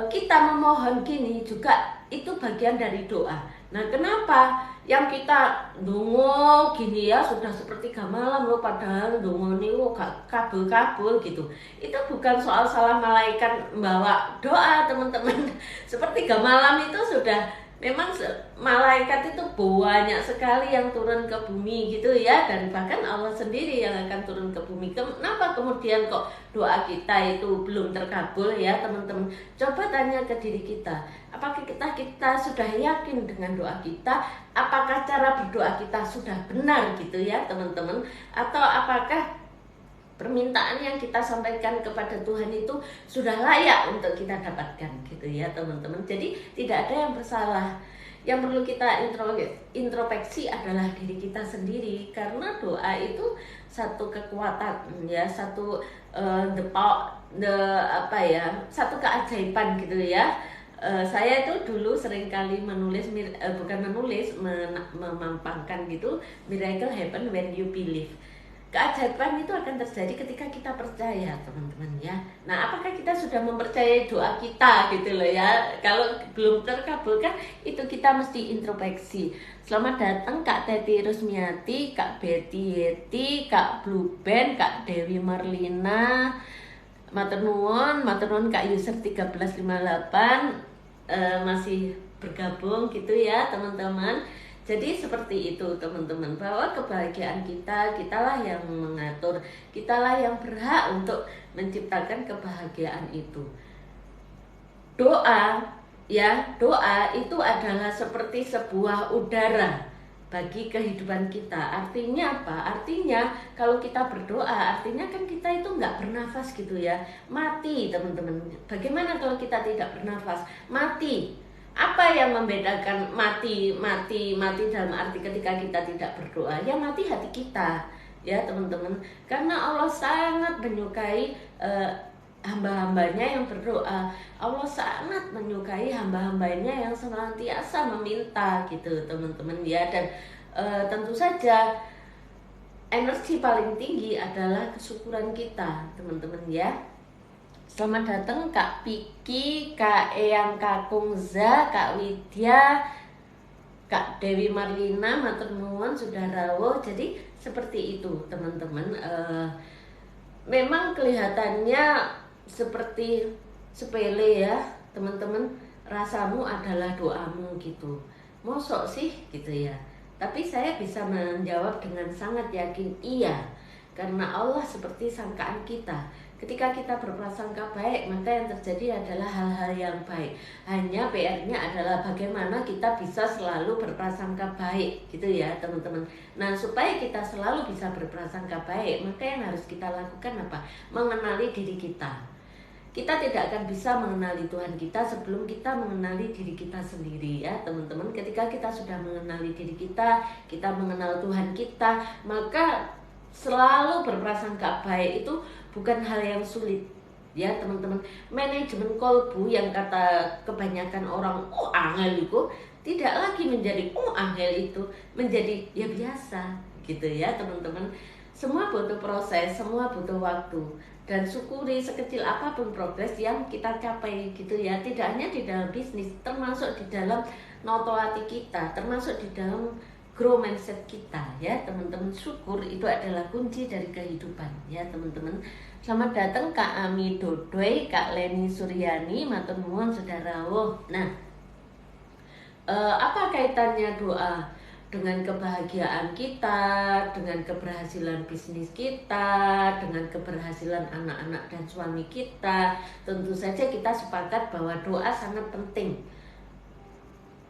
Kita memohon gini juga itu bagian dari doa. Nah, kenapa yang kita dungo gini ya sudah sepertiga malam loh, padahal dungo nih gak kabul-kabul gitu. Itu bukan soal salah malaikat membawa doa teman-teman. Sepertiga malam itu sudah memang malaikat itu banyak sekali yang turun ke bumi gitu ya, dan bahkan Allah sendiri yang akan turun ke bumi. Kenapa kemudian kok doa kita itu belum terkabul ya teman-teman? Coba tanya ke diri kita, apakah kita sudah yakin dengan doa kita? Apakah cara berdoa kita sudah benar gitu ya teman-teman? Atau apakah permintaan yang kita sampaikan kepada Tuhan itu sudah layak untuk kita dapatkan gitu ya teman-teman. Jadi tidak ada yang bersalah. Yang perlu kita introspeksi adalah diri kita sendiri, karena doa itu satu kekuatan ya, satu satu keajaiban gitu ya. Saya itu dulu seringkali memampangkan gitu, miracle happen when you believe. Keajaiban itu akan terjadi ketika kita percaya teman-teman ya. Nah, apakah kita sudah mempercayai doa kita gitu loh ya? Kalau belum terkabulkan, itu kita mesti introspeksi. Selamat datang Kak Teti Rusmiati, Kak Betty Yeti, Kak Blue Band, Kak Dewi Marlina, matur nuwun Kak user 1358 masih bergabung gitu ya teman-teman. Jadi seperti itu teman-teman, bahwa kebahagiaan kitalah yang mengatur, kitalah yang berhak untuk menciptakan kebahagiaan itu. Doa itu adalah seperti sebuah udara bagi kehidupan kita. Artinya apa? Artinya kalau kita berdoa, artinya kan kita itu nggak bernafas gitu ya, mati teman-teman. Bagaimana kalau kita tidak bernafas? Mati. Apa yang membedakan mati dalam arti ketika kita tidak berdoa? Ya mati hati kita ya teman-teman. Karena Allah sangat menyukai hamba-hambanya yang berdoa. Allah sangat menyukai hamba-hambanya yang senantiasa meminta gitu teman-teman ya. Dan tentu saja energi paling tinggi adalah kesyukuran kita teman-teman ya. Selamat datang Kak Piki, Kak Eyang Kakung Za, Kak Widya, Kak Dewi Marlina, matur nuwun sudah rawuh. Jadi seperti itu teman-teman. Memang kelihatannya seperti sepele ya teman-teman. Rasamu adalah doamu gitu. Mosok sih gitu ya. Tapi saya bisa menjawab dengan sangat yakin iya. Karena Allah seperti sangkaan kita. Ketika kita berprasangka baik, maka yang terjadi adalah hal-hal yang baik. Hanya PR-nya adalah bagaimana kita bisa selalu berprasangka baik gitu ya teman-teman. Nah, supaya kita selalu bisa berprasangka baik, maka yang harus kita lakukan apa? Mengenali diri kita. Kita tidak akan bisa mengenali Tuhan kita sebelum kita mengenali diri kita sendiri ya teman-teman. Ketika kita sudah mengenali diri kita mengenal Tuhan kita, maka selalu berprasangka baik itu bukan hal yang sulit ya teman-teman. Manajemen kolbu yang kata kebanyakan orang angel itu tidak lagi menjadi angel, itu menjadi ya biasa gitu ya teman-teman. Semua butuh proses, semua butuh waktu, dan syukuri sekecil apapun progres yang kita capai gitu ya. Tidak hanya di dalam bisnis, termasuk di dalam noto hati kita, termasuk di dalam grow mindset kita ya teman-teman. Syukur itu adalah kunci dari kehidupan ya teman-teman. Selamat datang Kak Ami Dodoy, Kak Leni Suryani, matur nuwun sudah rawuh. Nah, apa kaitannya doa dengan kebahagiaan kita, dengan keberhasilan bisnis kita, dengan keberhasilan anak-anak dan suami kita? Tentu saja kita sepakat bahwa doa sangat penting.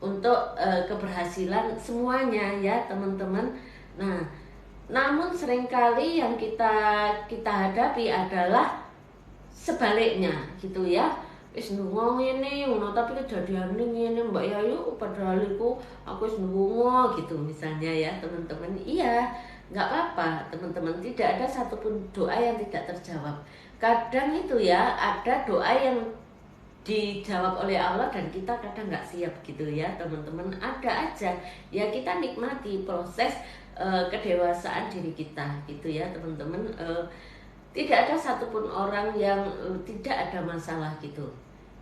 untuk keberhasilan semuanya ya teman-teman. Nah, namun seringkali yang kita hadapi adalah sebaliknya gitu ya. Wis ndonga ngene ngono tapi kejadian ngene Mbak Yayu, padahal aku wis ndonga gitu misalnya ya teman-teman. Iya, nggak apa-apa teman-teman, tidak ada satupun doa yang tidak terjawab. Kadang itu ya ada doa yang dijawab oleh Allah dan kita kadang nggak siap gitu ya teman-teman. Ada aja ya, kita nikmati proses kedewasaan diri kita gitu ya teman-teman. Tidak ada satupun orang yang tidak ada masalah gitu.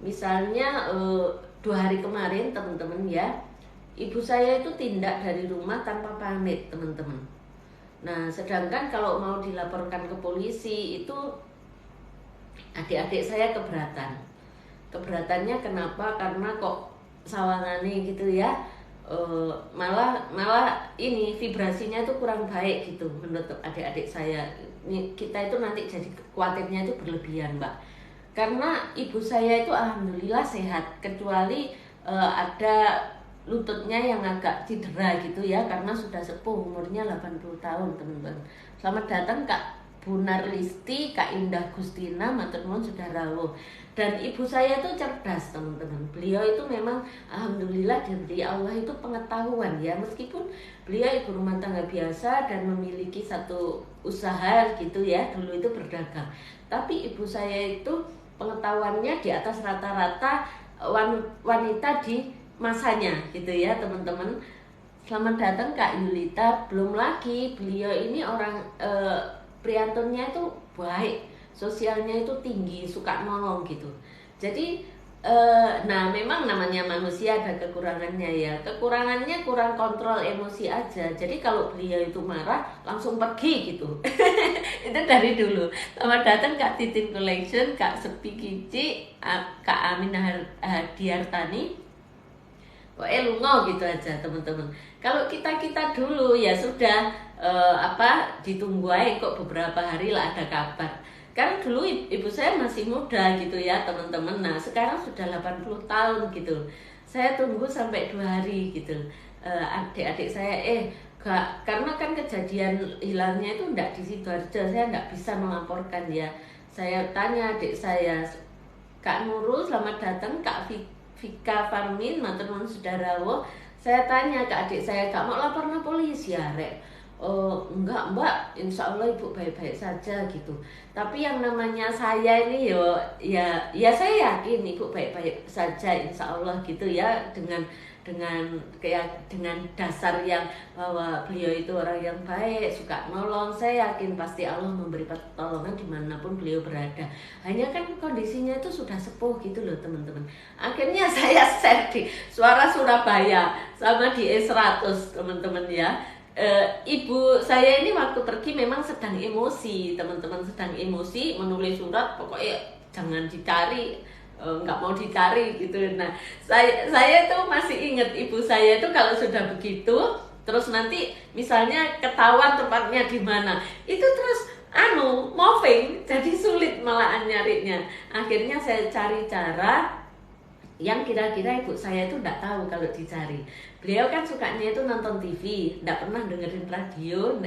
Misalnya 2 hari kemarin teman-teman ya, ibu saya itu tindak dari rumah tanpa pamit teman-teman. Nah, sedangkan kalau mau dilaporkan ke polisi itu adik-adik saya keberatan. Keberatannya kenapa? Karena kok sawangane gitu ya, malah ini vibrasinya itu kurang baik gitu menurut adik-adik saya. Kita itu nanti jadi khawatirnya itu berlebihan, Mbak. Karena ibu saya itu alhamdulillah sehat, kecuali ada lututnya yang agak cedera gitu ya, karena sudah sepuh, umurnya 80 tahun teman-teman. Selamat datang Kak Bunar Listi, Kak Indah Gustina, matur nuwun sudah rawuh. Dan ibu saya itu cerdas teman-teman. Beliau itu memang alhamdulillah dari Allah itu pengetahuan ya, meskipun beliau ibu rumah tangga biasa dan memiliki satu usaha gitu ya, dulu itu berdagang. Tapi ibu saya itu pengetahuannya di atas rata-rata wanita di masanya gitu ya teman-teman. Selamat datang Kak Yulita. Belum lagi beliau ini orang priantunnya itu baik, sosialnya itu tinggi, suka nolong gitu. Jadi nah memang namanya manusia ada kekurangannya ya. Kekurangannya kurang kontrol emosi aja. Jadi kalau beliau itu marah langsung pergi gitu. Itu dari dulu. Selamat datang Kak Titin Collection, Kak Sepi Kici, Kak Aminah Hadiartani. Pokoknya lungo gitu aja teman-teman. Kalau kita dulu ya sudah ditunggu aja kok beberapa hari lah ada kabar. Karena dulu ibu saya masih muda gitu ya teman-teman. Nah sekarang sudah 80 tahun gitu. Saya tunggu sampai 2 hari gitu. Adik-adik saya gak, karena kan kejadian hilangnya itu enggak di Sidoarjo, saya enggak bisa melaporkan ya. Saya tanya adik saya, Kak Nurul selamat datang, Kak Vika Farmin, matur nuwun sudah rawuh. Saya tanya ke adik saya, Kak mau lapor ke polisi ya Rek? Enggak Mbak, insya Allah ibu baik-baik saja gitu. Tapi yang namanya saya ini ya saya yakin ibu baik-baik saja insya Allah gitu ya, dengan dasar yang bahwa beliau itu orang yang baik, suka nolong. Saya yakin pasti Allah memberi pertolongan dimanapun beliau berada. Hanya kan kondisinya itu sudah sepuh gitu loh teman-teman. Akhirnya saya share di Suara Surabaya sama di E100 teman-teman ya. Ibu saya ini waktu pergi memang sedang emosi teman-teman, sedang emosi, menulis surat pokoknya jangan dicari, nggak mau dicari gitu. Nah saya tuh masih ingat ibu saya itu kalau sudah begitu terus nanti misalnya ketahuan tempatnya di mana itu terus moving, jadi sulit malahan nyarinya. Akhirnya saya cari cara yang kira-kira ibu saya itu enggak tahu kalau dicari. Beliau kan sukanya itu nonton TV, enggak pernah dengerin radio,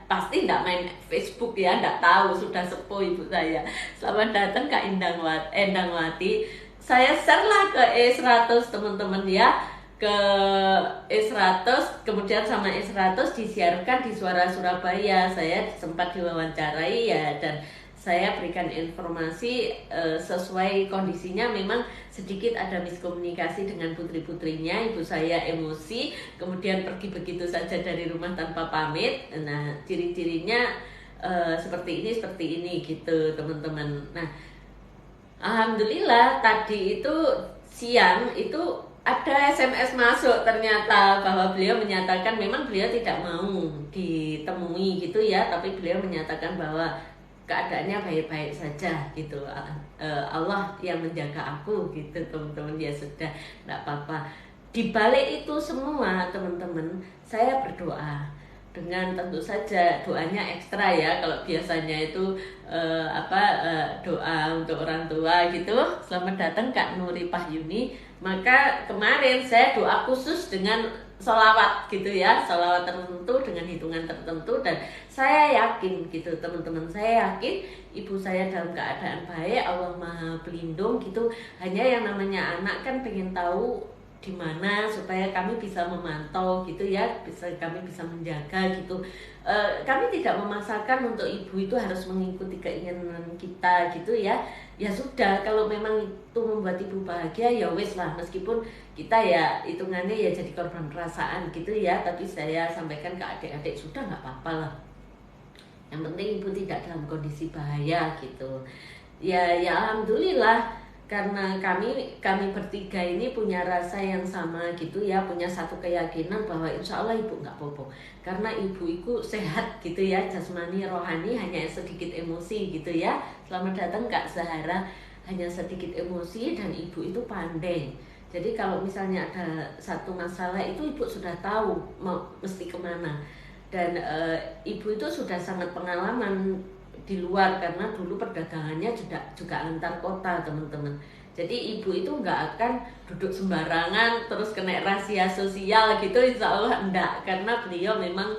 pasti enggak main Facebook ya, enggak tahu, sudah sepuh ibu saya. Selamat datang Kak Endangwati. Saya share lah ke E100 teman-teman ya, ke E100, kemudian sama E100 disiarkan di Suara Surabaya. Saya sempat diwawancarai ya, dan saya berikan informasi sesuai kondisinya. Memang sedikit ada miskomunikasi dengan putri-putrinya. Ibu saya emosi, kemudian pergi begitu saja dari rumah tanpa pamit. Nah, ciri-cirinya seperti ini gitu teman-teman. Nah, alhamdulillah tadi itu siang itu ada SMS masuk ternyata bahwa beliau menyatakan memang beliau tidak mau ditemui gitu ya, tapi beliau menyatakan bahwa keadaannya baik-baik saja gitu. Allah yang menjaga aku gitu teman-teman, ya sudah enggak apa-apa. Di balik itu semua teman-teman, saya berdoa dengan tentu saja doanya ekstra ya. Kalau biasanya itu doa untuk orang tua gitu. Selamat datang Kak Nuri Pahyuni. Maka kemarin saya doa khusus dengan sholawat gitu ya, sholawat tertentu dengan hitungan tertentu, dan saya yakin gitu teman-teman, saya yakin ibu saya dalam keadaan baik, Allah Maha Pelindung gitu. Hanya yang namanya anak kan pengen tahu di mana supaya kami bisa memantau gitu ya, kami bisa menjaga gitu. Kami tidak memaksakan untuk ibu itu harus mengikuti keinginan kita gitu ya. Ya sudah, kalau memang itu membuat ibu bahagia ya wes lah, meskipun kita ya hitungannya ya jadi korban perasaan gitu ya. Tapi saya sampaikan ke adik-adik, sudah nggak apa-apa lah, yang penting ibu tidak dalam kondisi bahaya gitu. Ya alhamdulillah, karena kami bertiga ini punya rasa yang sama gitu ya, punya satu keyakinan bahwa insya Allah ibu nggak apa-apa, karena ibu itu sehat gitu ya, jasmani rohani, hanya sedikit emosi gitu ya. Selamat datang Kak Zahara, hanya sedikit emosi dan ibu itu pandai. Jadi kalau misalnya ada satu masalah itu ibu sudah tahu mau mesti kemana, dan ibu itu sudah sangat pengalaman di luar, karena dulu perdagangannya juga antar kota teman-teman. Jadi ibu itu nggak akan duduk sembarangan terus kena rahasia sosial gitu, insya Allah enggak, karena beliau memang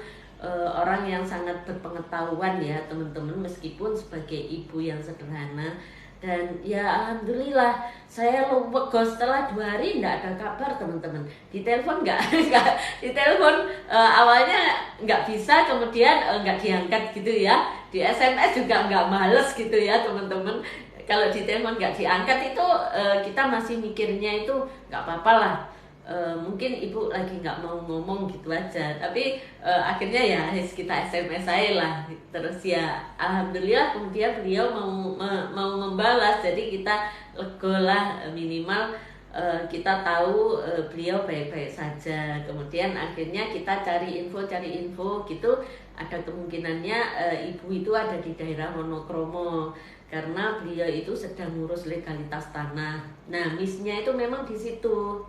orang yang sangat berpengetahuan ya teman-teman, meskipun sebagai ibu yang sederhana. Dan ya alhamdulillah, saya lupa setelah 2 hari nggak ada kabar teman-teman. Di telepon nggak di telepon awalnya nggak bisa, kemudian nggak diangkat gitu ya. Di SMS juga nggak males gitu ya teman-teman. Kalau di telepon nggak diangkat itu kita masih mikirnya itu nggak apa-apa lah. Mungkin ibu lagi nggak mau ngomong gitu aja, tapi akhirnya ya kita SMS saya lah. Terus ya alhamdulillah kemudian beliau mau membalas, jadi kita lega lah, minimal kita tahu beliau baik-baik saja. Kemudian akhirnya kita cari info gitu, ada kemungkinannya ibu itu ada di daerah Wonokromo, karena beliau itu sedang ngurus legalitas tanah. Nah missnya itu memang di situ.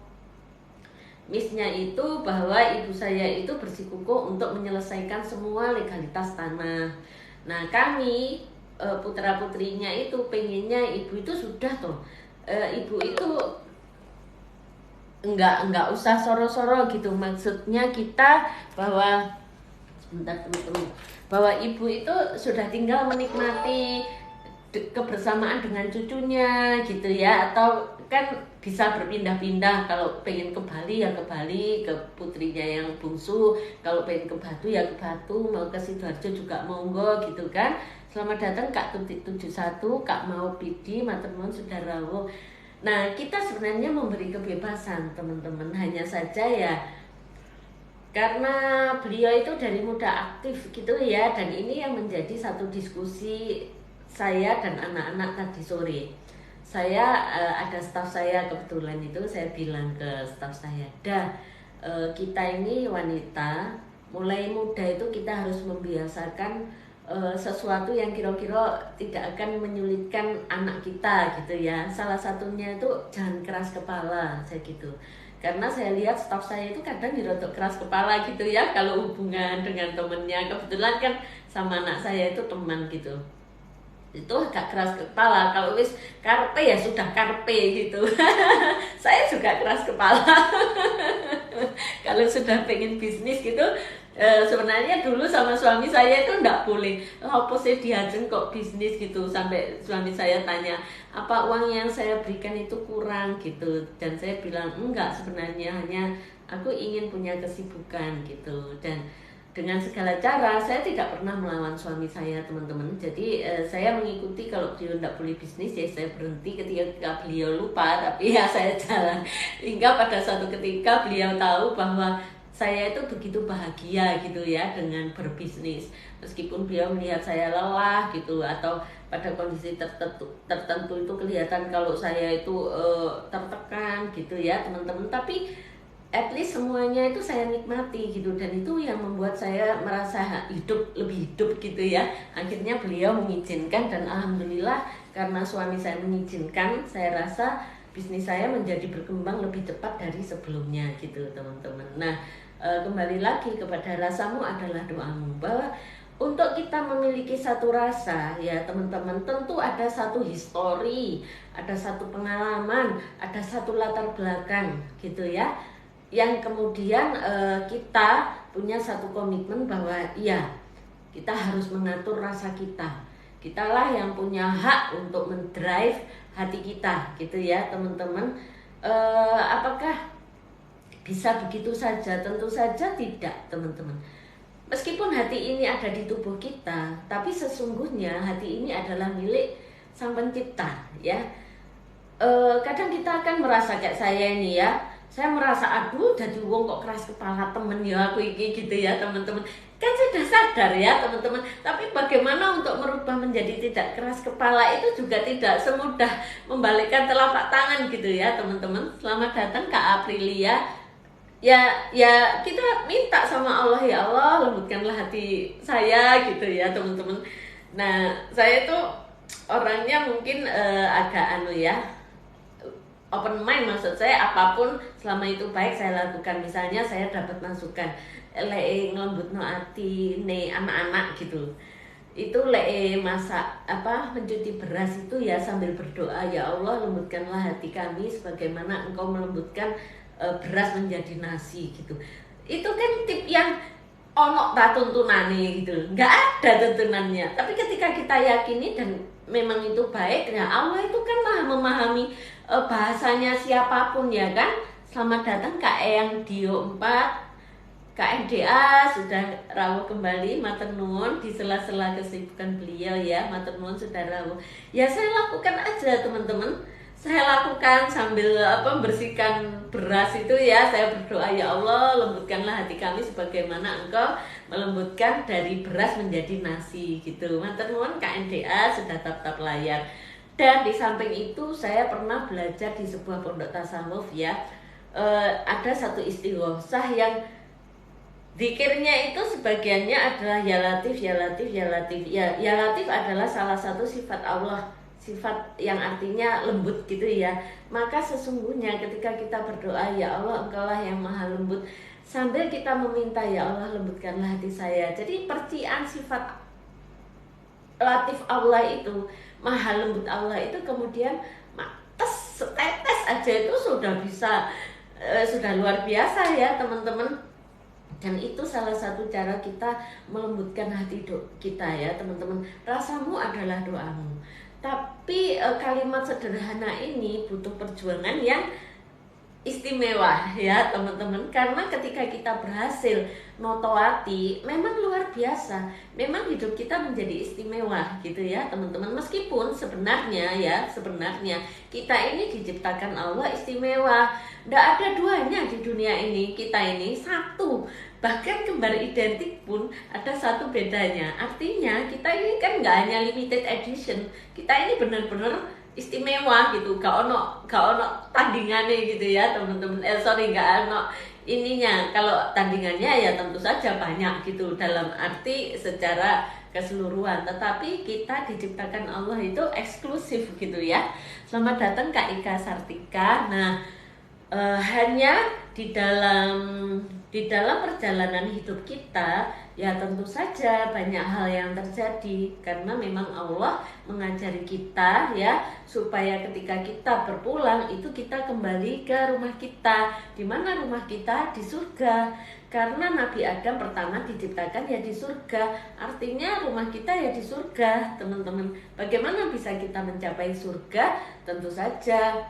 Missnya itu bahwa ibu saya itu bersikukuh untuk menyelesaikan semua legalitas tanah. Nah kami putra putrinya itu pengennya ibu itu sudah toh, ibu itu enggak usah soro-soro gitu. Maksudnya kita bahwa sebentar teman-teman, bahwa ibu itu sudah tinggal menikmati kebersamaan dengan cucunya gitu ya, atau kan bisa berpindah-pindah, kalau pengen ke Bali ya ke Bali, ke putrinya yang bungsu, kalau pengen ke Batu ya ke Batu, mau ke Sidoarjo juga monggo gitu kan. Selamat datang Kak Tutik 71, Kak Mau Pidi, Matermon Sudarawo. Nah kita sebenarnya memberi kebebasan teman-teman, hanya saja ya karena beliau itu dari muda aktif gitu ya, dan ini yang menjadi satu diskusi saya dan anak-anak tadi sore. Saya ada staf saya, kebetulan itu saya bilang ke staf saya, kita ini wanita mulai muda itu kita harus membiasakan sesuatu yang kira-kira tidak akan menyulitkan anak kita gitu ya. Salah satunya itu jangan keras kepala, saya gitu. Karena saya lihat staf saya itu kadang dirotok keras kepala gitu ya kalau hubungan dengan temennya. Kebetulan kan sama anak saya itu teman gitu, itu agak keras kepala. Kalau wis karpe ya sudah karpe gitu. Saya juga keras kepala. Kalau sudah pengen bisnis gitu, sebenarnya dulu sama suami saya itu enggak boleh, apa sih diajeng kok bisnis gitu, sampai suami saya tanya apa uang yang saya berikan itu kurang gitu, dan saya bilang enggak, sebenarnya hanya aku ingin punya kesibukan gitu. Dan dengan segala cara saya tidak pernah melawan suami saya teman-teman. Jadi saya mengikuti, kalau beliau tidak boleh bisnis ya saya berhenti ketika beliau lupa, tapi ya saya jalan hingga pada suatu ketika beliau tahu bahwa saya itu begitu bahagia gitu ya dengan berbisnis, meskipun beliau melihat saya lelah gitu, atau pada kondisi tertentu itu kelihatan kalau saya itu tertekan gitu ya teman-teman, tapi at least semuanya itu saya nikmati gitu, dan itu yang membuat saya merasa lebih hidup gitu ya. Akhirnya beliau mengizinkan, dan alhamdulillah karena suami saya mengizinkan, saya rasa bisnis saya menjadi berkembang lebih cepat dari sebelumnya gitu teman-teman. Nah kembali lagi kepada rasamu adalah doamu, bahwa untuk kita memiliki satu rasa ya teman-teman, tentu ada satu histori, ada satu pengalaman, ada satu latar belakang gitu ya, yang kemudian kita punya satu komitmen bahwa iya, kita harus mengatur rasa kita. Kitalah yang punya hak untuk mendrive hati kita gitu ya teman-teman. Apakah bisa begitu saja? Tentu saja tidak teman-teman. Meskipun hati ini ada di tubuh kita, tapi sesungguhnya hati ini adalah milik Sang Pencipta ya. Kadang kita akan merasa kayak saya ini ya, saya merasa aduh jadi wong kok keras kepala temen ya aku iki gitu ya teman-teman. Kan sudah sadar ya teman-teman, tapi bagaimana untuk merubah menjadi tidak keras kepala itu juga tidak semudah membalikkan telapak tangan gitu ya teman-teman. Selamat datang Kak Aprilia. Ya kita minta sama Allah, ya Allah lembutkanlah hati saya gitu ya teman-teman. Nah saya itu orangnya mungkin agak open mind, maksud saya apapun selama itu baik saya lakukan. Misalnya saya dapat masukan ngelembutno ati ne anak-anak gitu, itu masak mencuci beras itu ya sambil berdoa, ya Allah lembutkanlah hati kami sebagaimana engkau melembutkan beras menjadi nasi gitu. Itu kan tip yang ono tak tuntunane gitu, nggak ada tuntunannya. Tapi ketika kita yakini dan memang itu baik, ya Allah itu kan maha memahami bahasanya siapapun ya kan. Selamat datang Kak Eyang Dio 4, KMDA sudah rawuh kembali, matur nuwun di sela-sela kesibukan beliau ya, matur nuwun sudah rawuh. Ya saya lakukan aja teman-teman. Saya lakukan sambil bersihkan beras itu ya, saya berdoa, ya Allah lembutkanlah hati kami sebagaimana engkau melembutkan dari beras menjadi nasi gitu. Matur nuwun KNDA sudah tap-tap layar. Dan di samping itu saya pernah belajar di sebuah pondok tasawuf ya, ada satu istighosah yang zikirnya itu sebagiannya adalah ya latif, ya latif, ya latif. Ya latif adalah salah satu sifat Allah, sifat yang artinya lembut gitu ya. Maka sesungguhnya ketika kita berdoa, ya Allah engkaulah yang maha lembut, sambil kita meminta, ya Allah lembutkanlah hati saya. Jadi percikan sifat latif Allah itu, maha lembut Allah itu kemudian setetes aja itu sudah bisa, sudah luar biasa ya teman-teman. Dan itu salah satu cara kita melembutkan hati kita ya teman-teman. Rasamu adalah doamu. Tapi kalimat sederhana ini butuh perjuangan yang istimewa ya teman-teman. Karena ketika kita berhasil notoati, memang luar biasa. Memang hidup kita menjadi istimewa gitu ya teman-teman. Meskipun sebenarnya kita ini diciptakan Allah istimewa. Tidak ada duanya di dunia ini. Kita ini satu. Bahkan kembar identik pun ada satu bedanya. Artinya kita ini kan nggak hanya limited edition, kita ini benar-benar istimewa gitu. Gak ono tandingannya gitu ya teman-teman. Nggak ono ininya. Kalau tandingannya ya tentu saja banyak gitu dalam arti secara keseluruhan. Tetapi kita diciptakan Allah itu eksklusif gitu ya. Selamat datang Kak Ika Sartika. Nah, hanya di dalam perjalanan hidup kita ya tentu saja banyak hal yang terjadi, karena memang Allah mengajari kita ya supaya ketika kita berpulang itu kita kembali ke rumah kita. Di mana rumah kita? Di surga. Karena Nabi Adam pertama diciptakan ya di surga, artinya rumah kita ya di surga teman-teman. Bagaimana bisa kita mencapai surga? Tentu saja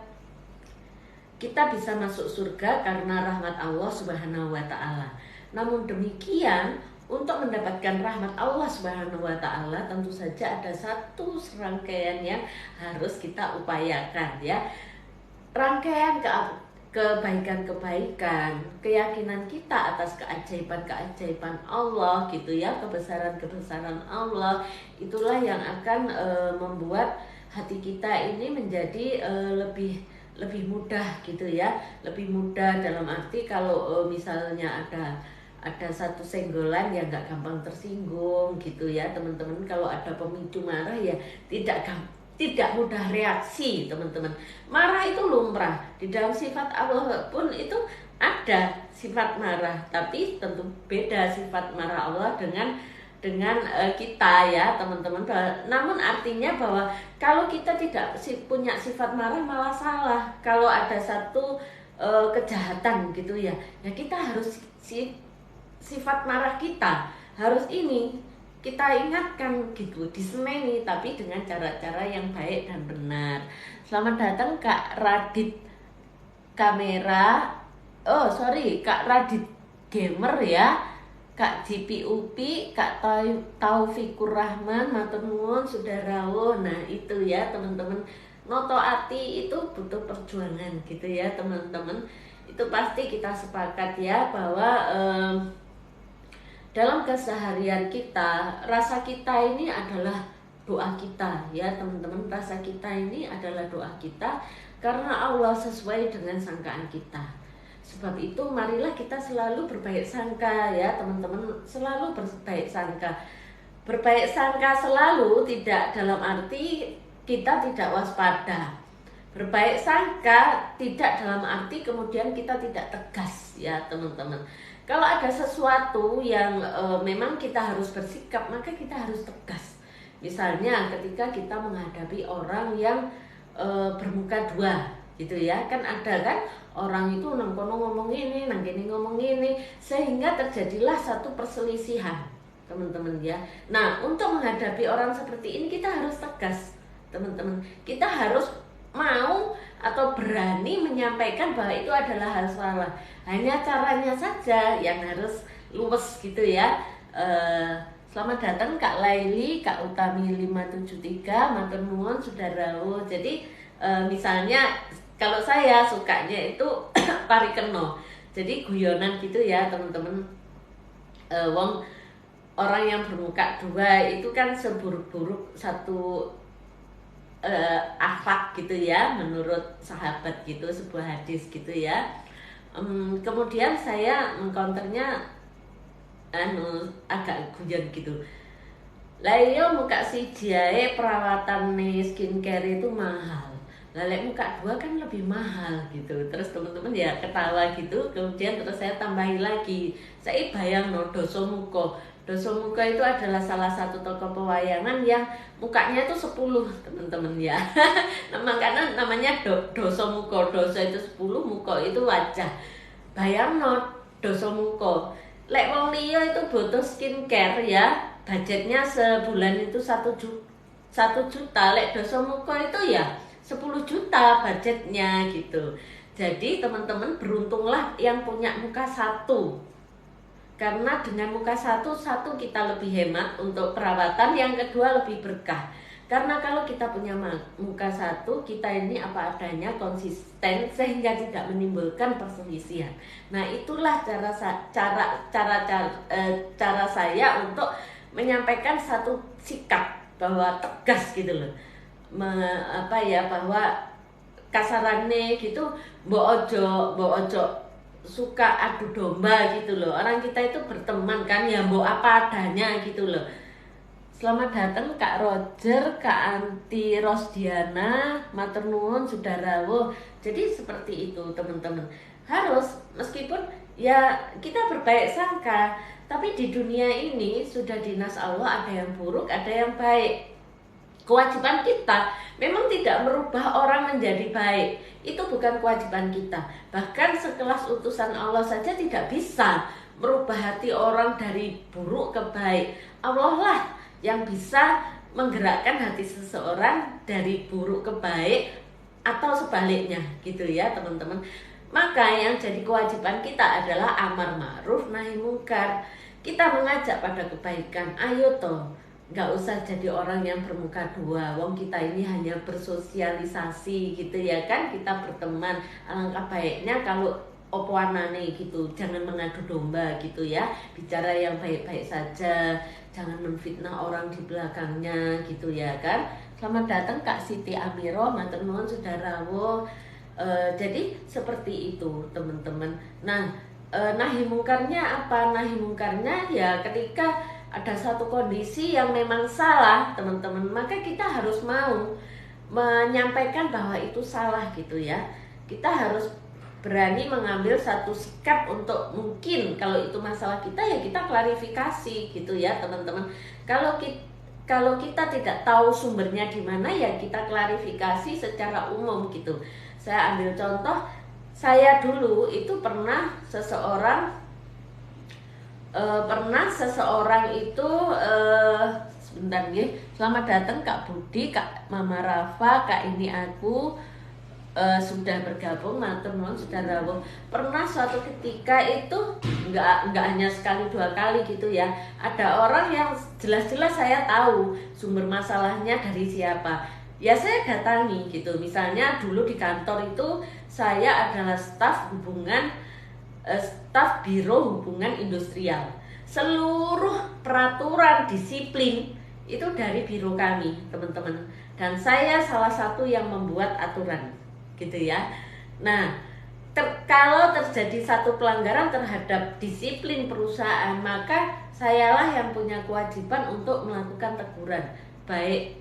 kita bisa masuk surga karena rahmat Allah Subhanahu wa Ta'ala. Namun demikian, untuk mendapatkan rahmat Allah Subhanahu wa Ta'ala, tentu saja ada satu serangkaian yang harus kita upayakan ya. Rangkaian kebaikan-kebaikan, keyakinan kita atas keajaiban-keajaiban Allah gitu ya, kebesaran-kebesaran Allah, itulah yang akan membuat hati kita ini menjadi lebih mudah gitu ya, lebih mudah dalam arti kalau misalnya ada satu senggolan ya nggak gampang tersinggung gitu ya teman-teman. Kalau ada pemicu marah ya tidak mudah reaksi teman-teman. Marah itu lumrah, di dalam sifat Allah pun itu ada sifat marah, tapi tentu beda sifat marah Allah dengan dengan kita ya teman-teman. Namun artinya bahwa kalau kita tidak punya sifat marah malah salah. Kalau ada satu kejahatan gitu ya, ya kita harus sifat marah kita harus ini kita ingatkan gitu, disemeni, tapi dengan cara-cara yang baik dan benar. Selamat datang Kak Radit Kamera, Kak Radit Gamer ya, Kak JP Upi, Kak Taufikur Rahman, matur nuwun sudah rawuh. Nah itu ya teman-teman, noto ati itu butuh perjuangan gitu ya teman-teman. Itu pasti kita sepakat ya bahwa dalam keseharian kita, rasa kita ini adalah doa kita ya teman-teman. Rasa kita ini adalah doa kita karena Allah sesuai dengan sangkaan kita. Sebab itu marilah kita selalu berbaik sangka ya teman-teman, selalu berbaik sangka. Berbaik sangka selalu tidak dalam arti kita tidak waspada. Berbaik sangka tidak dalam arti kemudian kita tidak tegas ya teman-teman. Kalau ada sesuatu yang memang kita harus bersikap, maka kita harus tegas. Misalnya ketika kita menghadapi orang yang bermuka dua gitu ya, kan ada kan orang itu nang kono ngomong ini, nang kene ngomong ini, sehingga terjadilah satu perselisihan teman-teman ya. Nah untuk menghadapi orang seperti ini kita harus tegas teman-teman. Kita harus mau atau berani menyampaikan bahwa itu adalah hal salah. Hanya caranya saja yang harus luwes gitu ya. Selamat datang Kak Laili, Kak Utami 573, matur nuwun sudah rawuh. Jadi misalnya kalau saya sukanya itu parikeno, jadi guyonan gitu ya teman-teman. Wong orang yang bermuka dua itu kan seburuk-buruk satu akhlak gitu ya, menurut sahabat gitu, sebuah hadis gitu ya. Kemudian saya mengcounternya agak guyon gitu. Lah iya muka si jae perawatan skincare itu mahal. Lalek muka dua kan lebih mahal gitu. Terus teman-teman ya ketawa gitu. Kemudian terus saya tambahin lagi, saya bayang no doso muka. Doso muka itu adalah salah satu tokoh pewayangan yang mukanya itu 10 teman-teman ya. Karena namanya doso muka. Doso itu 10, muka itu wajah. Bayang no doso muka. Lek wong liya itu butuh skincare ya, budgetnya sebulan itu 1 juta. Lek doso muka itu ya 10 juta budgetnya gitu. Jadi teman-teman beruntunglah yang punya muka satu. Karena dengan muka satu kita lebih hemat untuk perawatan, yang kedua lebih berkah. Karena kalau kita punya muka satu, kita ini apa adanya, konsisten, sehingga tidak menimbulkan perselisihan. Nah itulah cara saya untuk menyampaikan satu sikap bahwa tegas gitu loh. Bahwa kasarannya gitu, mbok ojo suka adu domba gitu loh. Orang kita itu berteman kan ya mbok apa adanya gitu loh. Selamat datang Kak Roger, Kak Anti Rosdiana, matur nuwun sudah rawuh. Jadi seperti itu teman-teman. Harus meskipun ya kita berbaik sangka, tapi di dunia ini sudah dinas Allah, ada yang buruk, ada yang baik. Kewajiban kita memang tidak merubah orang menjadi baik. Itu bukan kewajiban kita. Bahkan sekelas utusan Allah saja tidak bisa merubah hati orang dari buruk ke baik. Allah lah yang bisa menggerakkan hati seseorang dari buruk ke baik atau sebaliknya gitu ya teman-teman. Maka yang jadi kewajiban kita adalah amar ma'ruf nahi mungkar. Kita mengajak pada kebaikan. Ayo toh, nggak usah jadi orang yang bermuka dua. Wong kita ini hanya bersosialisasi gitu ya kan, kita berteman. Alangkah baiknya kalau opoanane gitu, jangan mengadu domba gitu ya. Bicara yang baik-baik saja, jangan menfitnah orang di belakangnya gitu ya kan. Selamat datang Kak Siti Amiro, matur nuwun sudah rawuh. Jadi seperti itu teman-teman. Nah, nahi mungkarnya apa? Nahi mungkarnya ya ketika ada satu kondisi yang memang salah teman-teman, maka kita harus mau menyampaikan bahwa itu salah gitu ya. Kita harus berani mengambil satu sikap untuk mungkin kalau itu masalah kita ya kita klarifikasi gitu ya teman-teman. Kalau kita tidak tahu sumbernya di mana ya kita klarifikasi secara umum gitu. Saya ambil contoh, saya dulu itu pernah seseorang itu sebentar ya. Selamat datang Kak Budi, Kak Mama Rafa, Kak ini aku sudah bergabung, matur nuwun sudah gabung. Pernah suatu ketika itu nggak hanya sekali dua kali gitu ya. Ada orang yang jelas-jelas saya tahu sumber masalahnya dari siapa. Ya saya datangi gitu. Misalnya dulu di kantor itu saya adalah staf biro hubungan industrial. Seluruh peraturan disiplin itu dari biro kami, teman-teman. Dan saya salah satu yang membuat aturan, gitu ya. Nah, kalau terjadi satu pelanggaran terhadap disiplin perusahaan, maka sayalah yang punya kewajiban untuk melakukan teguran. Baik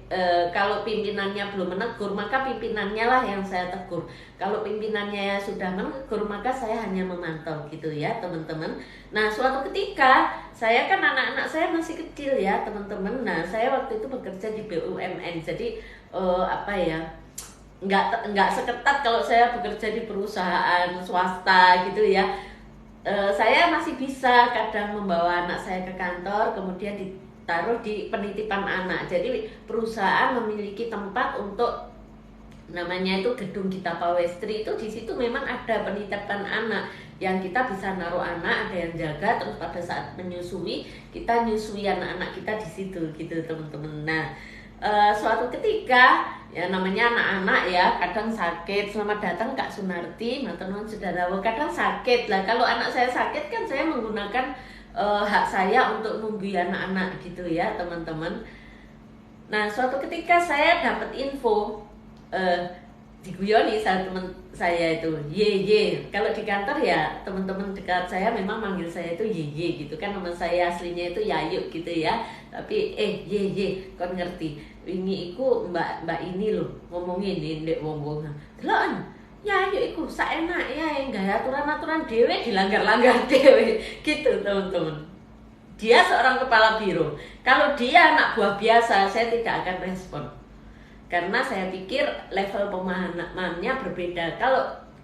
kalau pimpinannya belum menegur, maka pimpinannya lah yang saya tegur. Kalau pimpinannya sudah menegur, maka saya hanya memantau gitu ya teman-teman. Nah suatu ketika saya kan anak-anak saya masih kecil ya teman-teman. Nah saya waktu itu bekerja di BUMN, jadi nggak seketat kalau saya bekerja di perusahaan swasta gitu ya. Saya masih bisa kadang membawa anak saya ke kantor, kemudian ditaruh di penitipan anak. Jadi perusahaan memiliki tempat untuk namanya itu gedung Gita Pawestri, itu di situ memang ada penitipan anak yang kita bisa naruh anak, ada yang jaga, terus pada saat menyusui kita nyusui anak-anak kita di situ gitu teman-teman. Nah suatu ketika ya namanya anak-anak ya kadang sakit. Selamat datang Kak Sunarti, matur nuwun saudara. Kadang sakit lah. Kalau anak saya sakit kan saya menggunakan hak saya untuk nunggu anak-anak gitu ya teman-teman. Nah suatu ketika saya dapat info diguyoni sama teman saya itu Ye. Kalau di kantor ya teman-teman dekat saya memang manggil saya itu Ye gitu kan. Nama saya aslinya itu Yayu gitu ya. Tapi Ye kon ngerti ini iku mbak ini loh ngomongin ndek wong-wong. Deloken Yayu iku saenak ya enggak aturan-aturan dhewe dilanggar-langgar dhewe gitu teman-teman. Dia seorang kepala biro. Kalau dia anak buah biasa saya tidak akan respon. Karena saya pikir level pemahamannya berbeda.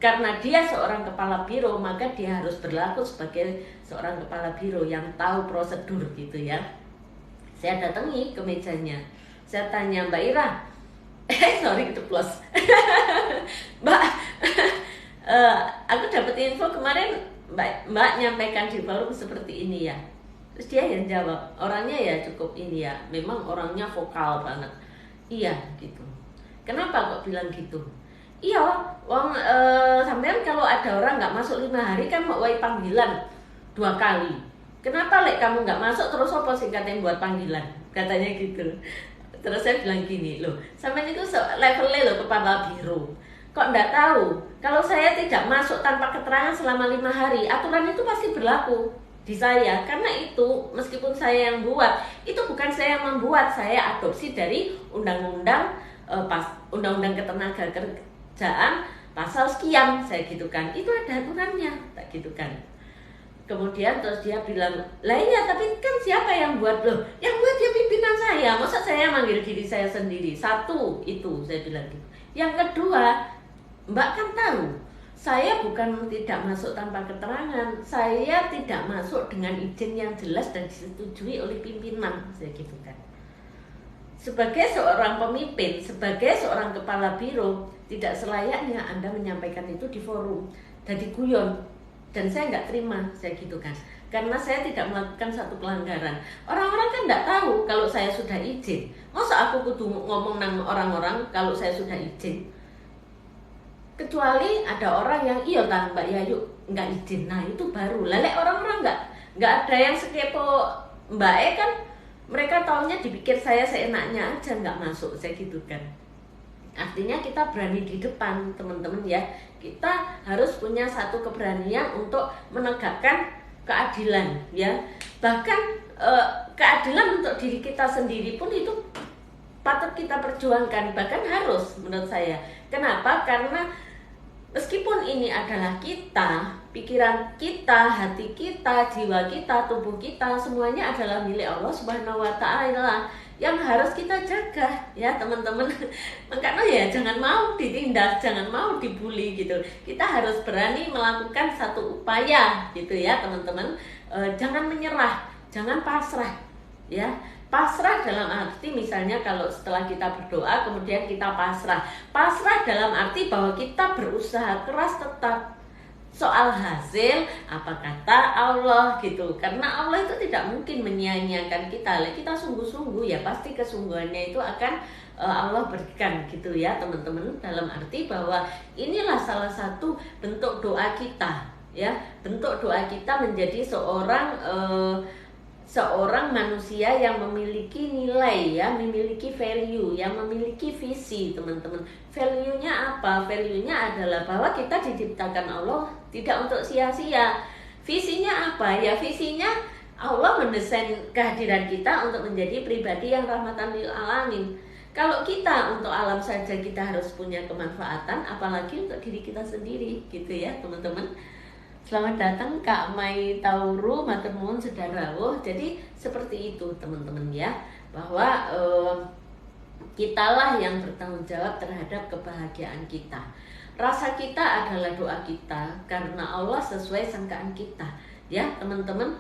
Karena dia seorang kepala biro, maka dia harus berlaku sebagai seorang kepala biro yang tahu prosedur gitu ya. Saya datangi ke mejanya. Saya tanya, Mbak Ira, sorry itu plus. Mbak, aku dapat info kemarin Mbak nyampaikan di forum seperti ini ya. Terus dia yang jawab, orangnya ya cukup ini ya, memang orangnya vokal banget. Iya gitu. Kenapa kok bilang gitu? Iya, sampean kalau ada orang nggak masuk 5 hari kan mau panggilan 2 kali. Kenapa kamu nggak masuk terus apa sih katanya buat panggilan? Katanya gitu. Terus saya bilang gini loh, sampean itu levelnya loh kepala biro. Kok nggak tahu? Kalau saya tidak masuk tanpa keterangan selama 5 hari, aturan itu pasti berlaku di saya. Karena itu meskipun saya yang buat, itu bukan saya yang membuat, saya adopsi dari undang-undang ketenagakerjaan pasal sekian, saya gitu kan. Itu ada aturannya, tak gitu kan. Kemudian terus dia bilang, lah iya tapi kan siapa yang buat loh? Yang buat ya pimpinan saya, masa saya manggil diri saya sendiri? Satu itu saya bilang gitu. Yang kedua, Mbak kan tahu saya bukan tidak masuk tanpa keterangan, saya tidak masuk dengan izin yang jelas dan disetujui oleh pimpinan, saya gitu kan. Sebagai seorang pemimpin, sebagai seorang kepala biro, tidak selayaknya Anda menyampaikan itu di forum. Jadi guyon, dan saya nggak terima, saya gitu kan. Karena saya tidak melakukan satu pelanggaran. Orang-orang kan nggak tahu kalau saya sudah izin. Masa aku kudu ngomong nang orang-orang kalau saya sudah izin? Kecuali ada orang yang iya kan Mbak Yayu nggak izin, nah itu baru lalek. Orang-orang nggak ada yang sekepo Mbak kan, mereka taunya dipikir saya seenaknya aja nggak masuk, saya gitu kan. Artinya kita berani di depan teman-teman ya, kita harus punya satu keberanian untuk menegakkan keadilan ya. Bahkan keadilan untuk diri kita sendiri pun itu patut kita perjuangkan, bahkan harus menurut saya. Kenapa? Karena Meskipun ini adalah kita, pikiran kita, hati kita, jiwa kita, tubuh kita, semuanya adalah milik Allah Subhanahu wa Ta'ala yang harus kita jaga, ya teman-teman. Makanya ya jangan mau ditindas, jangan mau dibully gitu. Kita harus berani melakukan satu upaya gitu ya teman-teman. Jangan menyerah, jangan pasrah, ya. Pasrah dalam arti misalnya kalau setelah kita berdoa kemudian kita pasrah. Pasrah dalam arti bahwa kita berusaha keras tetap. Soal hasil apa kata Allah gitu. Karena Allah itu tidak mungkin menyia-nyiakan kita. Kita sungguh-sungguh ya pasti kesungguhannya itu akan Allah berikan gitu ya teman-teman. Dalam arti bahwa inilah salah satu bentuk doa kita, ya. Bentuk doa kita menjadi seorang manusia yang memiliki nilai, ya, memiliki value, yang memiliki visi, teman-teman. Value-nya apa? Value-nya adalah bahwa kita diciptakan Allah tidak untuk sia-sia. Visinya apa? Ya visinya Allah mendesain kehadiran kita untuk menjadi pribadi yang rahmatan lil alamin. Kalau kita untuk alam saja kita harus punya kemanfaatan, apalagi untuk diri kita sendiri, gitu ya, teman-teman. Selamat datang Kak Mai Tauru, matur nuwun sedharawuh. Jadi seperti itu teman-teman ya, bahwa kitalah yang bertanggung jawab terhadap kebahagiaan kita. Rasa kita adalah doa kita karena Allah sesuai sangkaan kita. Ya teman-teman,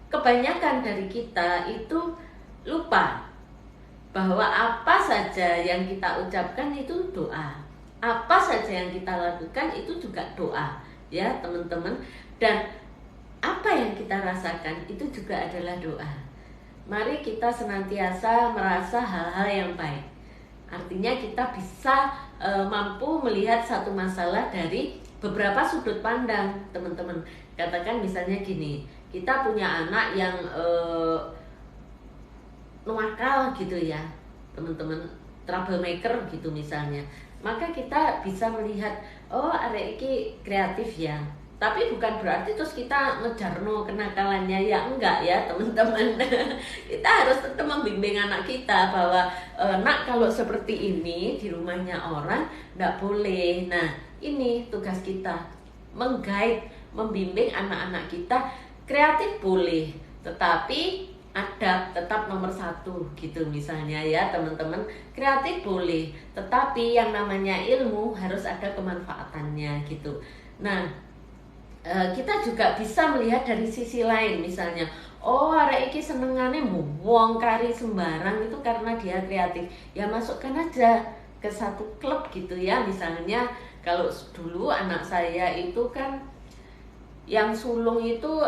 kebanyakan dari kita itu lupa bahwa apa saja yang kita ucapkan itu doa. Apa saja yang kita lakukan itu juga doa. Ya teman-teman, dan apa yang kita rasakan itu juga adalah doa. Mari kita senantiasa merasa hal-hal yang baik. Artinya kita bisa mampu melihat satu masalah dari beberapa sudut pandang, teman-teman. Katakan misalnya gini, kita punya anak yang nakal gitu ya teman-teman, troublemaker gitu misalnya. Maka kita bisa melihat, oh arek iki kreatif ya. Tapi bukan berarti terus kita ngejarno kenakalannya, ya enggak ya teman-teman. Kita harus tetap membimbing anak kita bahwa nak kalau seperti ini di rumahnya orang enggak boleh. Nah ini tugas kita, mengguide, membimbing anak-anak kita. Kreatif boleh, tetapi adab tetap nomor satu gitu misalnya ya teman-teman. Kreatif boleh, tetapi yang namanya ilmu harus ada kemanfaatannya gitu. Nah kita juga bisa melihat dari sisi lain, misalnya oh arek iki senengane wong kari sembarang itu karena dia kreatif, ya masukkan aja ke satu klub gitu ya. Misalnya kalau dulu anak saya itu kan yang sulung itu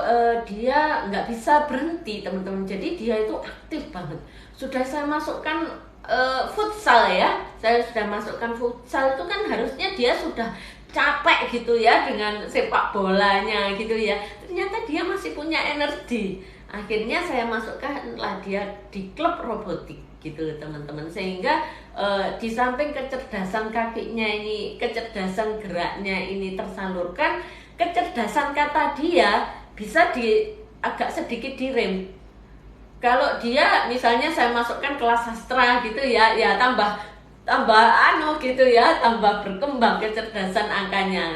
dia nggak bisa berhenti teman-teman, jadi dia itu aktif banget. Sudah saya masukkan futsal ya, saya sudah masukkan futsal, itu kan harusnya dia sudah capek gitu ya dengan sepak bolanya gitu ya, ternyata dia masih punya energi. Akhirnya saya masukkanlah dia di klub robotik gitu teman-teman, sehingga di samping kecerdasan kakinya ini, kecerdasan geraknya ini tersalurkan, kecerdasan kata dia bisa agak sedikit direm. Kalau dia misalnya saya masukkan kelas sastra gitu ya, ya tambah gitu ya, tambah berkembang kecerdasan angkanya.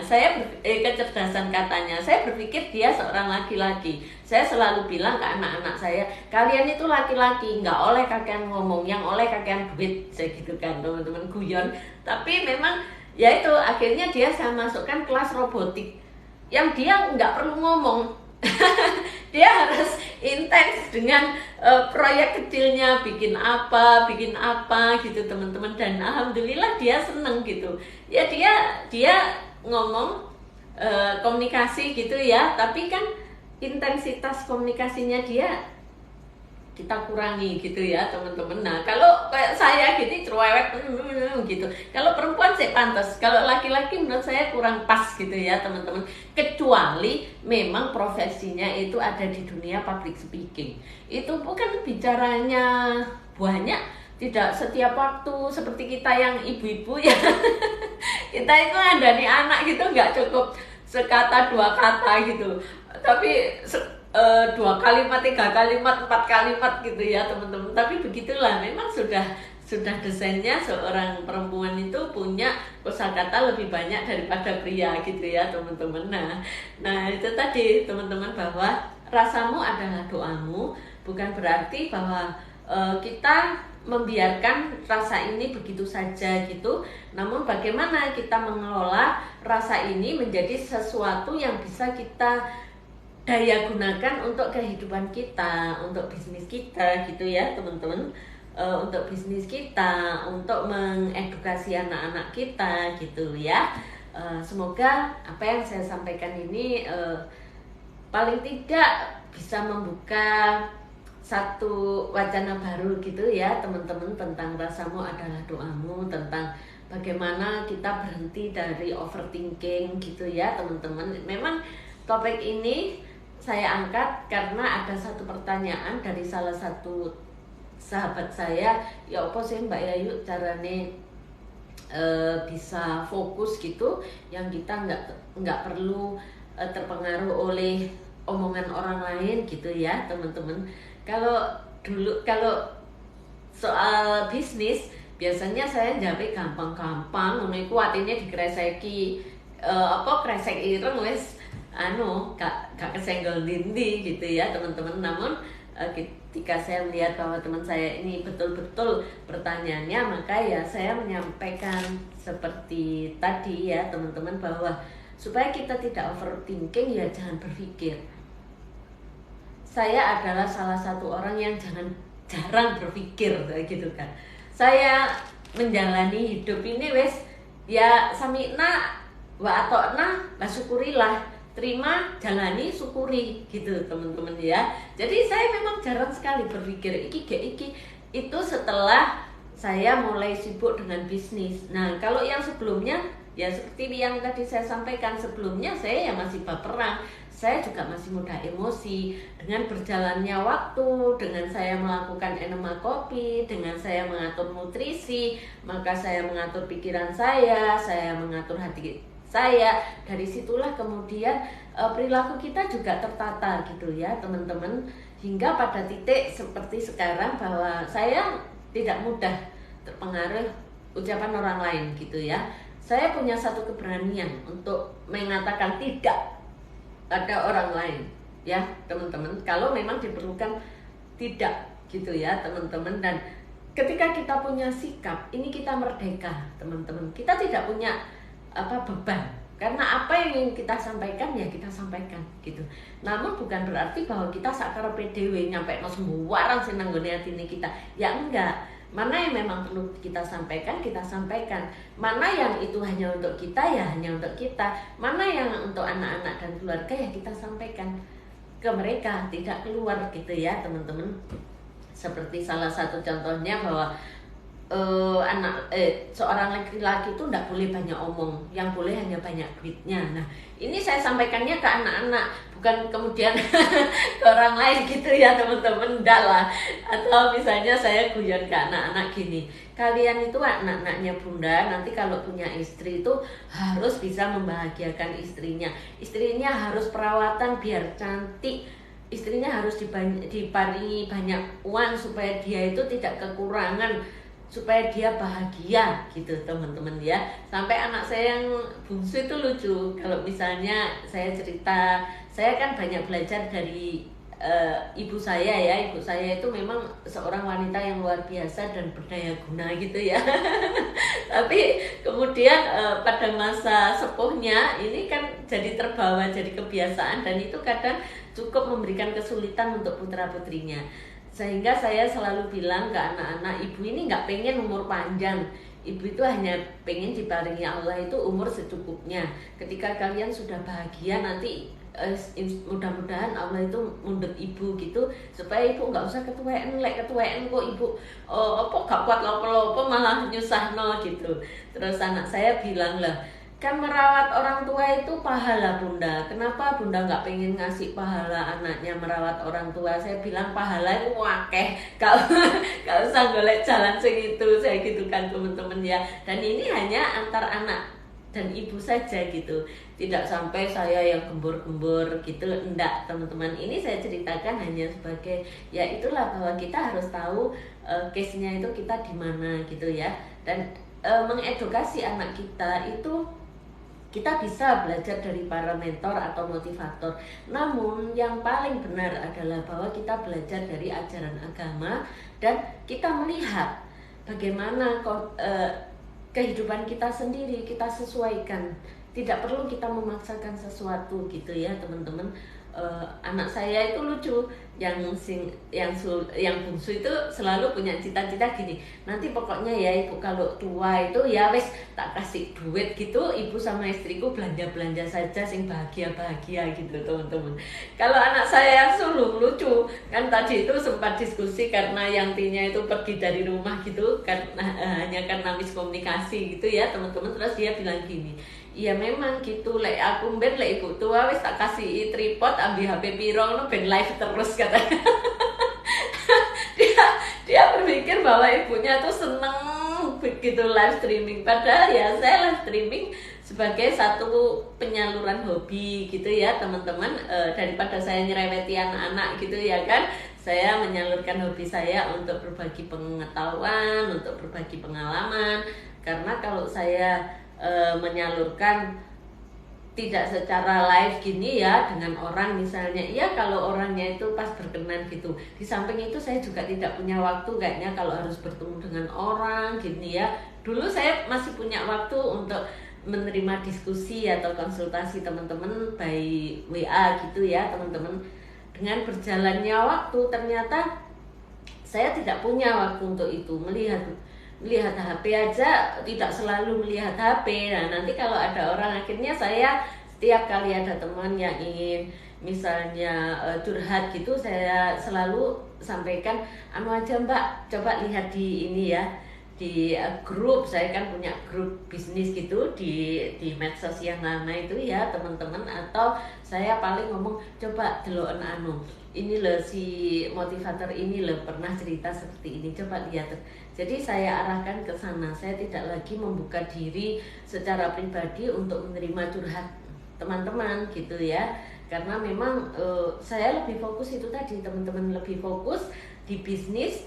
Kecerdasan katanya. Saya berpikir dia seorang laki-laki. Saya selalu bilang ke anak-anak saya, kalian itu laki-laki, nggak oleh kakean ngomong, yang oleh kakean duit. Saya gitu kan teman-teman, guyon. Tapi memang ya itu, akhirnya dia saya masukkan kelas robotik yang dia nggak perlu ngomong. Dia harus intens dengan proyek kecilnya, bikin apa gitu teman-teman, dan alhamdulillah dia seneng gitu ya. Dia ngomong komunikasi gitu ya, tapi kan intensitas komunikasinya dia kita kurangi gitu ya teman-teman. Nah kalau kayak saya gitu cerewet gitu, kalau perempuan sih pantas, kalau laki-laki menurut saya kurang pas gitu ya teman-teman. Kecuali memang profesinya itu ada di dunia public speaking, itu bukan bicaranya banyak, tidak setiap waktu seperti kita yang ibu-ibu ya. Kita itu ada nih anak gitu nggak cukup sekata dua kata gitu, tapi 2 kalimat, 3 kalimat, 4 kalimat gitu ya teman-teman. Tapi begitulah, memang sudah sudah desainnya seorang perempuan itu punya kosakata lebih banyak daripada pria gitu ya teman-teman. Nah itu tadi teman-teman, bahwa rasamu adalah doamu, bukan berarti bahwa kita membiarkan rasa ini begitu saja gitu. Namun bagaimana kita mengelola rasa ini menjadi sesuatu yang bisa kita daya gunakan untuk kehidupan kita, untuk bisnis kita gitu ya teman-teman. Untuk bisnis kita, untuk mengedukasi anak-anak kita gitu ya. Semoga apa yang saya sampaikan ini paling tidak bisa membuka satu wacana baru gitu ya teman-teman, tentang rasamu adalah doamu, tentang bagaimana kita berhenti dari overthinking gitu ya teman-teman. Memang topik ini saya angkat karena ada satu pertanyaan dari salah satu sahabat saya, ya apa sih Mbak Yayu carane bisa fokus gitu, yang kita nggak perlu terpengaruh oleh omongan orang lain gitu ya teman-teman. Kalau soal bisnis biasanya saya jawab gampang-gampang, ngono iku atine dikreseki kresek ireng wis gak kesenggol dindi gitu ya teman-teman. Namun ketika saya melihat bahwa teman saya ini betul-betul pertanyaannya, maka ya saya menyampaikan seperti tadi ya teman-teman, bahwa supaya kita tidak overthinking ya jangan berpikir. Saya adalah salah satu orang yang jarang berpikir gitu kan. Saya menjalani hidup ini wes ya samina wa atokna, lah syukurilah, terima, jalani, syukuri gitu teman-teman ya. Jadi saya memang jarang sekali berpikir iki itu setelah saya mulai sibuk dengan bisnis. Nah kalau yang sebelumnya ya seperti yang tadi saya sampaikan sebelumnya, saya ya masih baperan, saya juga masih mudah emosi. Dengan berjalannya waktu, dengan saya melakukan enema kopi, dengan saya mengatur nutrisi, maka saya mengatur pikiran saya mengatur hati saya. Dari situlah kemudian perilaku kita juga tertata gitu ya teman-teman, hingga pada titik seperti sekarang bahwa saya tidak mudah terpengaruh ucapan orang lain gitu ya. Saya punya satu keberanian untuk mengatakan tidak pada orang lain ya teman-teman, kalau memang diperlukan tidak gitu ya teman-teman. Dan ketika kita punya sikap ini, kita merdeka teman-teman, kita tidak punya beban, karena apa yang ingin kita sampaikan ya kita sampaikan gitu. Namun bukan berarti bahwa kita sakar PDW nyampe no sembarang sing nanggone atine kita, ya enggak. Mana yang memang perlu kita sampaikan, kita sampaikan. Mana yang itu hanya untuk kita, ya hanya untuk kita. Mana yang untuk anak-anak dan keluarga, ya kita sampaikan ke mereka, tidak keluar gitu ya teman-teman. Seperti salah satu contohnya bahwa seorang laki-laki itu tidak boleh banyak omong, yang boleh hanya banyak duitnya. Nah ini saya sampaikannya ke anak-anak, bukan kemudian ke orang lain gitu ya teman-teman, enggak lah. Atau misalnya saya guyon ke anak-anak gini, kalian itu anak-anaknya bunda, nanti kalau punya istri itu harus bisa membahagiakan istrinya harus perawatan biar cantik, istrinya harus diparingi banyak uang supaya dia itu tidak kekurangan, supaya dia bahagia gitu teman-teman ya. Sampai anak saya yang bungsu itu lucu, kalau misalnya saya cerita, saya kan banyak belajar dari ibu saya ya. Ibu saya itu memang seorang wanita yang luar biasa dan berdaya guna gitu ya. Tapi kemudian pada masa sepuhnya ini kan jadi terbawa, jadi kebiasaan, dan itu kadang cukup memberikan kesulitan untuk putra-putrinya. Sehingga saya selalu bilang ke anak-anak, ibu ini nggak pengen umur panjang, ibu itu hanya pengen diparingi Allah itu umur secukupnya. Ketika kalian sudah bahagia nanti mudah-mudahan Allah itu mundut ibu gitu, supaya ibu nggak usah ketuaan kok ibu gak kuat lopo malah nyusahno gitu. Terus anak saya bilang, lah kan merawat orang tua itu pahala bunda, kenapa bunda nggak pengen ngasih pahala anaknya merawat orang tua? Saya bilang pahala itu wakeh, gak usah golek jalan segitu, saya gitu kan teman-teman ya. Dan ini hanya antar anak dan ibu saja gitu. Tidak sampai saya yang gembur-gembur gitu, enggak teman-teman. Ini saya ceritakan hanya sebagai ya itulah, bahwa kita harus tahu case-nya itu kita di mana gitu ya. Dan mengedukasi anak kita itu kita bisa belajar dari para mentor atau motivator. Namun yang paling benar adalah bahwa kita belajar dari ajaran agama dan kita melihat bagaimana kehidupan kita sendiri, kita sesuaikan. Tidak perlu kita memaksakan sesuatu gitu ya teman-teman. Anak saya itu lucu, yang bungsu itu selalu punya cita-cita gini, nanti pokoknya ya ibu kalau tua itu ya wes tak kasih duit gitu, ibu sama istriku belanja saja sing bahagia gitu teman-teman. Kalau anak saya yang sulung lucu kan, tadi itu sempat diskusi karena yang tinya itu pergi dari rumah gitu karena hanya karena miskomunikasi gitu ya teman-teman. Terus dia bilang gini, iya memang gitu, lek aku ben lek ibu tua wis tak kasih tripod ambil HP piro no ben live terus katanya. dia berpikir bahwa ibunya tuh seneng begitu live streaming, padahal ya saya live streaming sebagai satu penyaluran hobi gitu ya teman-teman. Daripada saya nyereweti anak-anak gitu ya kan, saya menyalurkan hobi saya untuk berbagi pengetahuan, untuk berbagi pengalaman. Karena kalau saya menyalurkan tidak secara live gini ya dengan orang misalnya, iya kalau orangnya itu pas berkenan gitu. Di samping itu saya juga tidak punya waktu kayaknya kalau harus bertemu dengan orang gini ya. Dulu saya masih punya waktu untuk menerima diskusi atau konsultasi teman-teman by WA gitu ya teman-teman. Dengan berjalannya waktu ternyata saya tidak punya waktu untuk itu. Melihat HP aja tidak selalu melihat HP. Nah nanti kalau ada orang, akhirnya saya setiap kali ada teman yang ingin misalnya curhat gitu, saya selalu sampaikan, anu aja mbak, coba lihat di ini ya, di grup. Saya kan punya grup bisnis gitu di medsos yang lama itu ya teman-teman. Atau saya paling ngomong, coba deloken anu ini loh, si motivator ini loh pernah cerita seperti ini, coba lihat. Jadi saya arahkan ke sana. Saya tidak lagi membuka diri secara pribadi untuk menerima curhat teman-teman gitu ya. Karena memang saya lebih fokus itu tadi teman-teman, lebih fokus di bisnis.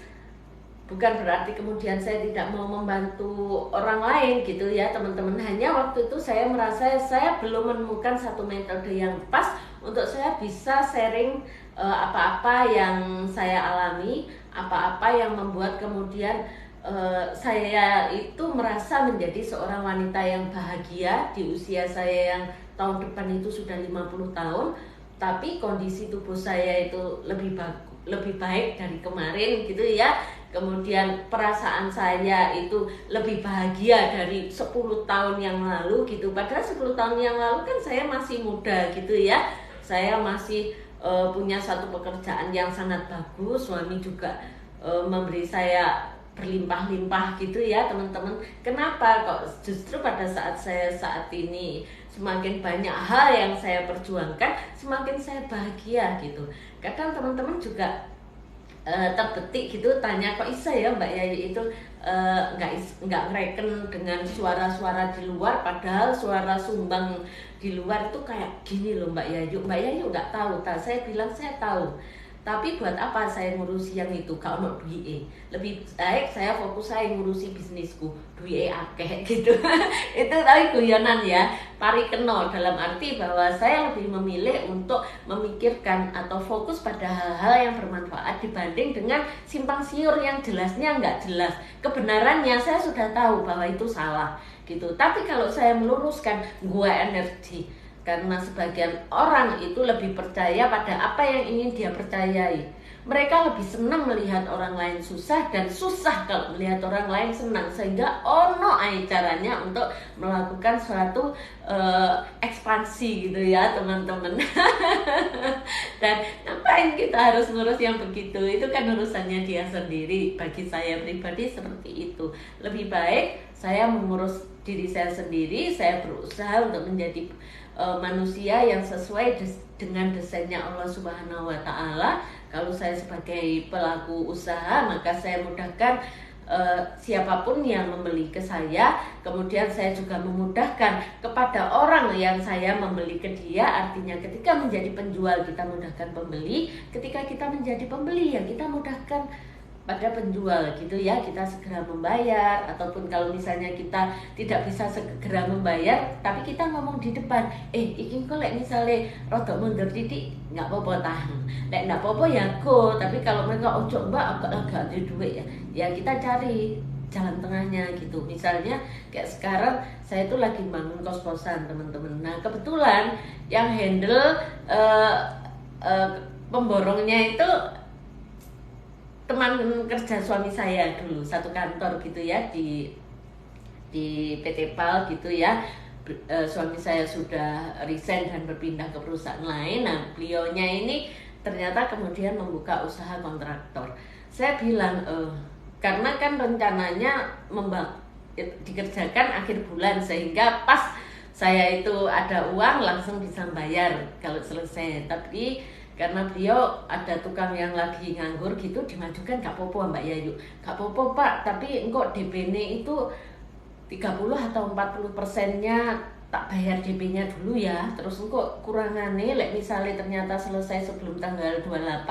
Bukan berarti kemudian saya tidak mau membantu orang lain gitu ya teman-teman. Hanya waktu itu saya merasa saya belum menemukan satu metode yang pas untuk saya bisa sharing apa-apa yang saya alami, apa-apa yang membuat kemudian saya itu merasa menjadi seorang wanita yang bahagia di usia saya yang tahun depan itu sudah 50 tahun, tapi kondisi tubuh saya itu lebih baik dari kemarin gitu ya. Kemudian perasaan saya itu lebih bahagia dari 10 tahun yang lalu gitu. Padahal 10 tahun yang lalu kan saya masih muda gitu ya. Saya masih punya satu pekerjaan yang sangat bagus, suami juga memberi saya berlimpah-limpah gitu ya teman-teman. Kenapa kok justru pada saat saya saat ini semakin banyak hal yang saya perjuangkan, semakin saya bahagia gitu. Kadang teman-teman juga terbetik gitu tanya, kok bisa ya Mbak Yayu itu nggak ngereken dengan suara-suara di luar, padahal suara sumbang di luar itu kayak gini loh Mbak Yayu nggak tahu. Saya bilang saya tahu, tapi buat apa saya ngurusi yang itu kalau duit lebih baik saya fokus saya ngurusi bisnisku, duit akeh gitu. Itu tapi guyonan ya, parikeno, dalam arti bahwa saya lebih memilih untuk memikirkan atau fokus pada hal-hal yang bermanfaat dibanding dengan simpang siur yang jelasnya nggak jelas. Kebenarannya saya sudah tahu bahwa itu salah gitu, tapi kalau saya meluruskan, gua energi. Karena sebagian orang itu lebih percaya pada apa yang ingin dia percayai. Mereka lebih senang melihat orang lain susah, dan susah kalau melihat orang lain senang. Sehingga ono caranya untuk melakukan suatu ekspansi gitu ya teman-teman. Dan ngapain kita harus ngurus yang begitu? Itu kan urusannya dia sendiri. Bagi saya pribadi seperti itu. Lebih baik saya mengurus diri saya sendiri. Saya berusaha untuk menjadi manusia yang sesuai dengan desainnya Allah Subhanahu wa Ta'ala. Kalau saya sebagai pelaku usaha, maka saya mudahkan siapapun yang membeli ke saya, kemudian saya juga memudahkan kepada orang yang saya membeli ke dia. Artinya ketika menjadi penjual kita mudahkan pembeli, ketika kita menjadi pembeli ya kita mudahkan pada penjual gitu ya, kita segera membayar. Ataupun kalau misalnya kita tidak bisa segera membayar tapi kita ngomong di depan, iki kok lek misalnya rodok mundur titik nggak apa-apa tahan, lek nggak apa-apa ya go, tapi kalau mereka ojo mbak agak ada duit ya kita cari jalan tengahnya gitu. Misalnya kayak sekarang saya tuh lagi bangun kos-kosan teman-teman. Nah kebetulan yang handle pemborongnya itu teman kerja suami saya dulu, satu kantor gitu ya di PT PAL gitu ya. Suami saya sudah resign dan berpindah ke perusahaan lain. Nah beliaunya ini ternyata kemudian membuka usaha kontraktor. Saya bilang karena kan rencananya dikerjakan akhir bulan sehingga pas saya itu ada uang langsung bisa bayar kalau selesai. Tapi karena beliau ada tukang yang lagi nganggur gitu dimajukan, gak apa-apa Mbak Yayu, gak apa-apa Pak, tapi engkau DP-nya itu 30 atau 40%-nya tak bayar DP-nya dulu ya, terus engkau kurangannya lek misalnya ternyata selesai sebelum tanggal 28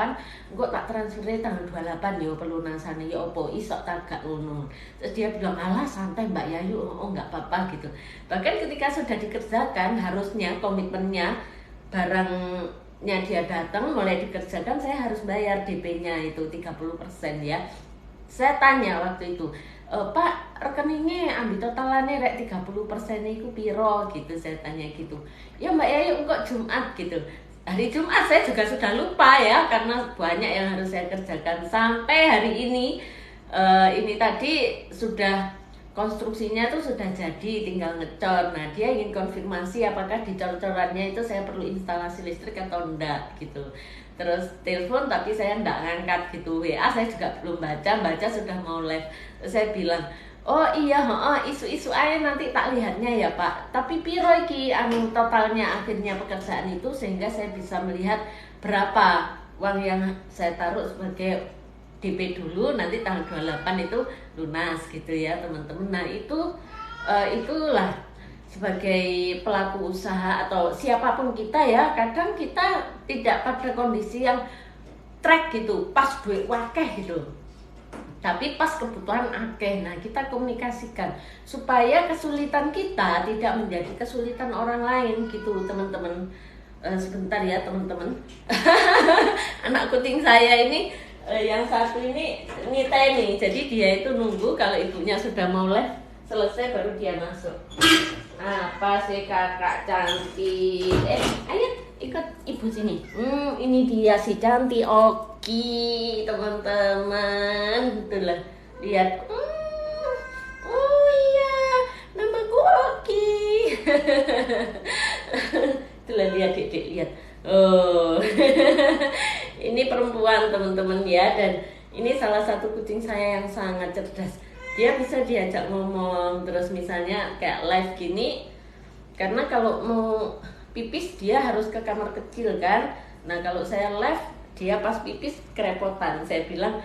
engkau tak transfernya tanggal 28 ya pelunasannya ya opo isok tagak ngono. Terus dia bilang alah santai Mbak Yayu, oh nggak apa-apa gitu. Bahkan ketika sudah dikerjakan harusnya komitmennya barangnya dia datang mulai dikerjakan saya harus bayar DP-nya itu 30% ya. Saya tanya waktu itu, Pak rekeningnya ambil totalannya rek 30% itu piro gitu, saya tanya gitu. Ya Mbak Yayu kok Jumat gitu. Hari Jumat saya juga sudah lupa ya karena banyak yang harus saya kerjakan sampai hari ini. Ini tadi sudah konstruksinya tuh sudah jadi, tinggal ngecor. Nah dia ingin konfirmasi apakah di cor-corannya itu saya perlu instalasi listrik atau enggak gitu. Terus telepon tapi saya enggak ngangkat gitu. WA saya juga belum baca sudah mau live. Terus saya bilang, oh iya isu-isu aja nanti tak lihatnya ya Pak, tapi piro iki totalnya akhirnya pekerjaan itu sehingga saya bisa melihat berapa uang yang saya taruh sebagai DP dulu, nanti tanggal 28 itu lunas gitu ya teman-teman. Nah itulah sebagai pelaku usaha atau siapapun kita ya, kadang kita tidak pada kondisi yang track gitu, pas duit wakeh gitu, tapi pas kebutuhan akeh. Nah kita komunikasikan supaya kesulitan kita tidak menjadi kesulitan orang lain gitu teman-teman. Sebentar ya teman-teman. Anak kucing saya ini yang satu ini ngitai nih, jadi dia itu nunggu kalau ibunya sudah mau live selesai baru dia masuk. Apa sih kakak cantik? Ayo ikut ibu sini. Ini dia si cantik Oki teman-teman. Itulah lihat. Oh iya, namaku Oki. Itulah lihat dek lihat. Oh. Ini perempuan teman-teman ya, dan ini salah satu kucing saya yang sangat cerdas. Dia bisa diajak ngomong, terus misalnya kayak live gini, karena kalau mau pipis dia harus ke kamar kecil kan. Nah kalau saya live dia pas pipis kerepotan. Saya bilang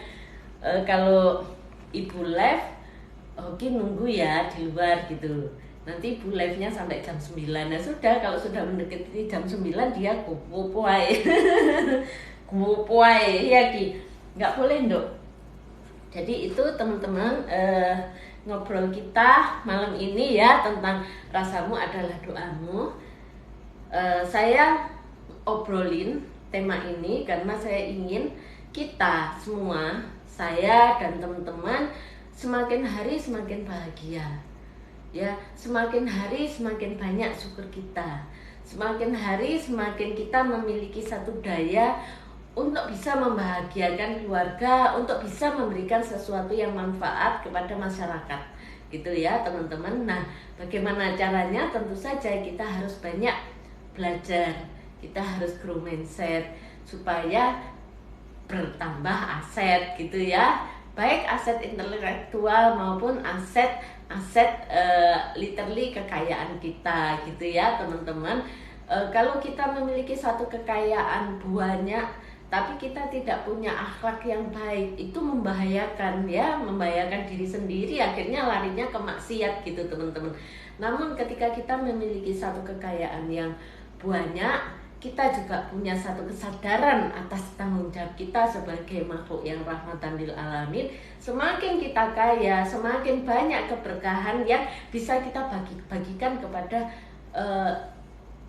kalau ibu live oke nunggu ya di luar gitu, nanti ibu live-nya sampai jam 9. Nah sudah, kalau sudah mendekati jam 9 dia kupuai kupuai ya Ki, nggak boleh Nduk. Jadi itu teman-teman ngobrol kita malam ini ya tentang rasamu adalah doamu. Saya obrolin tema ini karena saya ingin kita semua, saya dan teman-teman semakin hari semakin bahagia. Ya, semakin hari semakin banyak syukur kita. Semakin hari semakin kita memiliki satu daya untuk bisa membahagiakan keluarga, untuk bisa memberikan sesuatu yang manfaat kepada masyarakat. Gitu ya, teman-teman. Nah, bagaimana caranya? Tentu saja kita harus banyak belajar. Kita harus grow mindset supaya bertambah aset gitu ya. Baik aset intelektual maupun aset literally kekayaan kita gitu ya teman-teman. Kalau kita memiliki satu kekayaan banyak tapi kita tidak punya akhlak yang baik, itu membahayakan ya, membahayakan diri sendiri, akhirnya larinya ke maksiat gitu teman-teman. Namun ketika kita memiliki satu kekayaan yang banyak, kita juga punya satu kesadaran atas tanggung jawab kita sebagai makhluk yang rahmatan lil alamin. Semakin kita kaya, semakin banyak keberkahan yang bisa kita bagikan kepada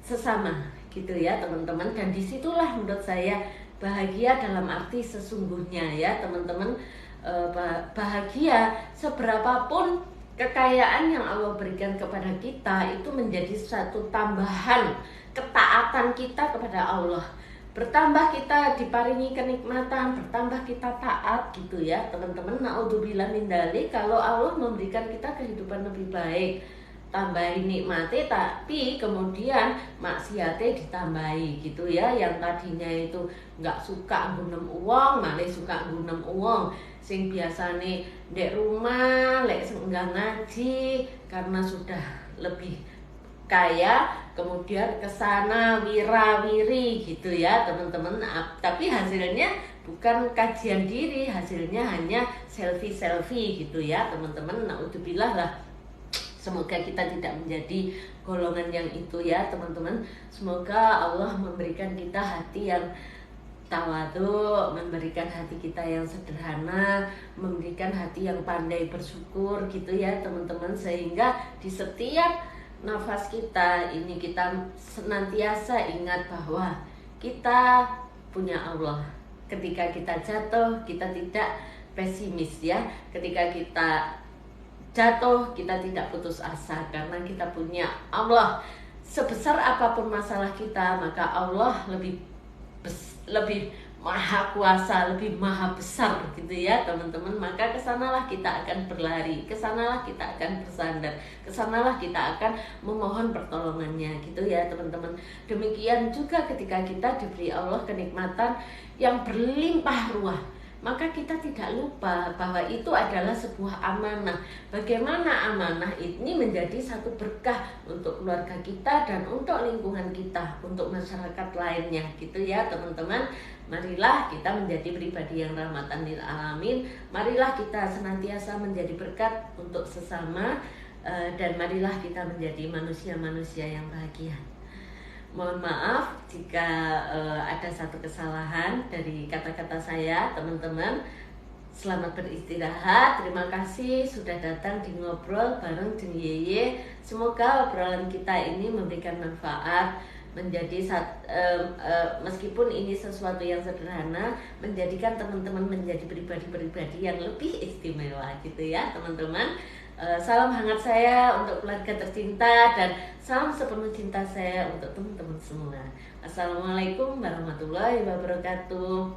sesama gitu ya teman-teman. Dan disitulah menurut saya bahagia dalam arti sesungguhnya ya teman-teman. Bahagia seberapapun kekayaan yang Allah berikan kepada kita itu menjadi satu tambahan ketaatan kita kepada Allah. Bertambah kita diparingi kenikmatan, bertambah kita taat gitu ya teman-teman. Naudzubillah min dzalik, kalau Allah memberikan kita kehidupan lebih baik, tambahin nikmati, tapi kemudian maksiatnya ditambahi gitu ya. Yang tadinya itu nggak suka gunem uang, malah suka gunem uang. Sing biasane dek rumah, lek enggak ngaji karena sudah lebih kaya, kemudian kesana wirawiri gitu ya teman-teman. Tapi hasilnya bukan kajian diri, hasilnya hanya selfie gitu ya teman-teman. Naudzubillah lah. Semoga kita tidak menjadi golongan yang itu ya teman-teman. Semoga Allah memberikan kita hati yang tawadhu, memberikan hati kita yang sederhana, memberikan hati yang pandai bersyukur gitu ya teman-teman. Sehingga di setiap nafas kita ini kita senantiasa ingat bahwa kita punya Allah. Ketika kita jatuh, kita tidak pesimis ya. Ketika kita jatuh, kita tidak putus asa karena kita punya Allah. Sebesar apapun masalah kita, maka Allah lebih maha kuasa, lebih maha besar gitu ya teman-teman. Maka kesanalah kita akan berlari, kesanalah kita akan bersandar, kesanalah kita akan memohon pertolongannya gitu ya teman-teman. Demikian juga ketika kita diberi Allah kenikmatan yang berlimpah ruah, maka kita tidak lupa bahwa itu adalah sebuah amanah. Bagaimana amanah ini menjadi satu berkah untuk keluarga kita dan untuk lingkungan kita, untuk masyarakat lainnya gitu ya teman-teman. Marilah kita menjadi pribadi yang rahmatan lil alamin. Marilah kita senantiasa menjadi berkat untuk sesama, dan marilah kita menjadi manusia-manusia yang bahagia. Mohon maaf jika ada satu kesalahan dari kata-kata saya teman-teman. Selamat beristirahat. Terima kasih sudah datang di Ngobrol bareng Jeng Yeye. Semoga obrolan kita ini memberikan manfaat, menjadi meskipun ini sesuatu yang sederhana, menjadikan teman-teman menjadi pribadi-pribadi yang lebih istimewa gitu ya teman-teman. Salam hangat saya untuk keluarga tercinta dan salam sepenuh cinta saya untuk teman-teman semua. Assalamualaikum warahmatullahi wabarakatuh.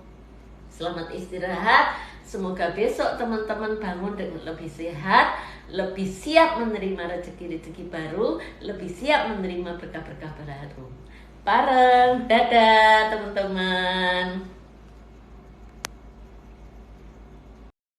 Selamat istirahat. Semoga besok teman-teman bangun dengan lebih sehat, lebih siap menerima rezeki-rezeki baru, lebih siap menerima berkah-berkah baru. Bareng, dadah teman-teman.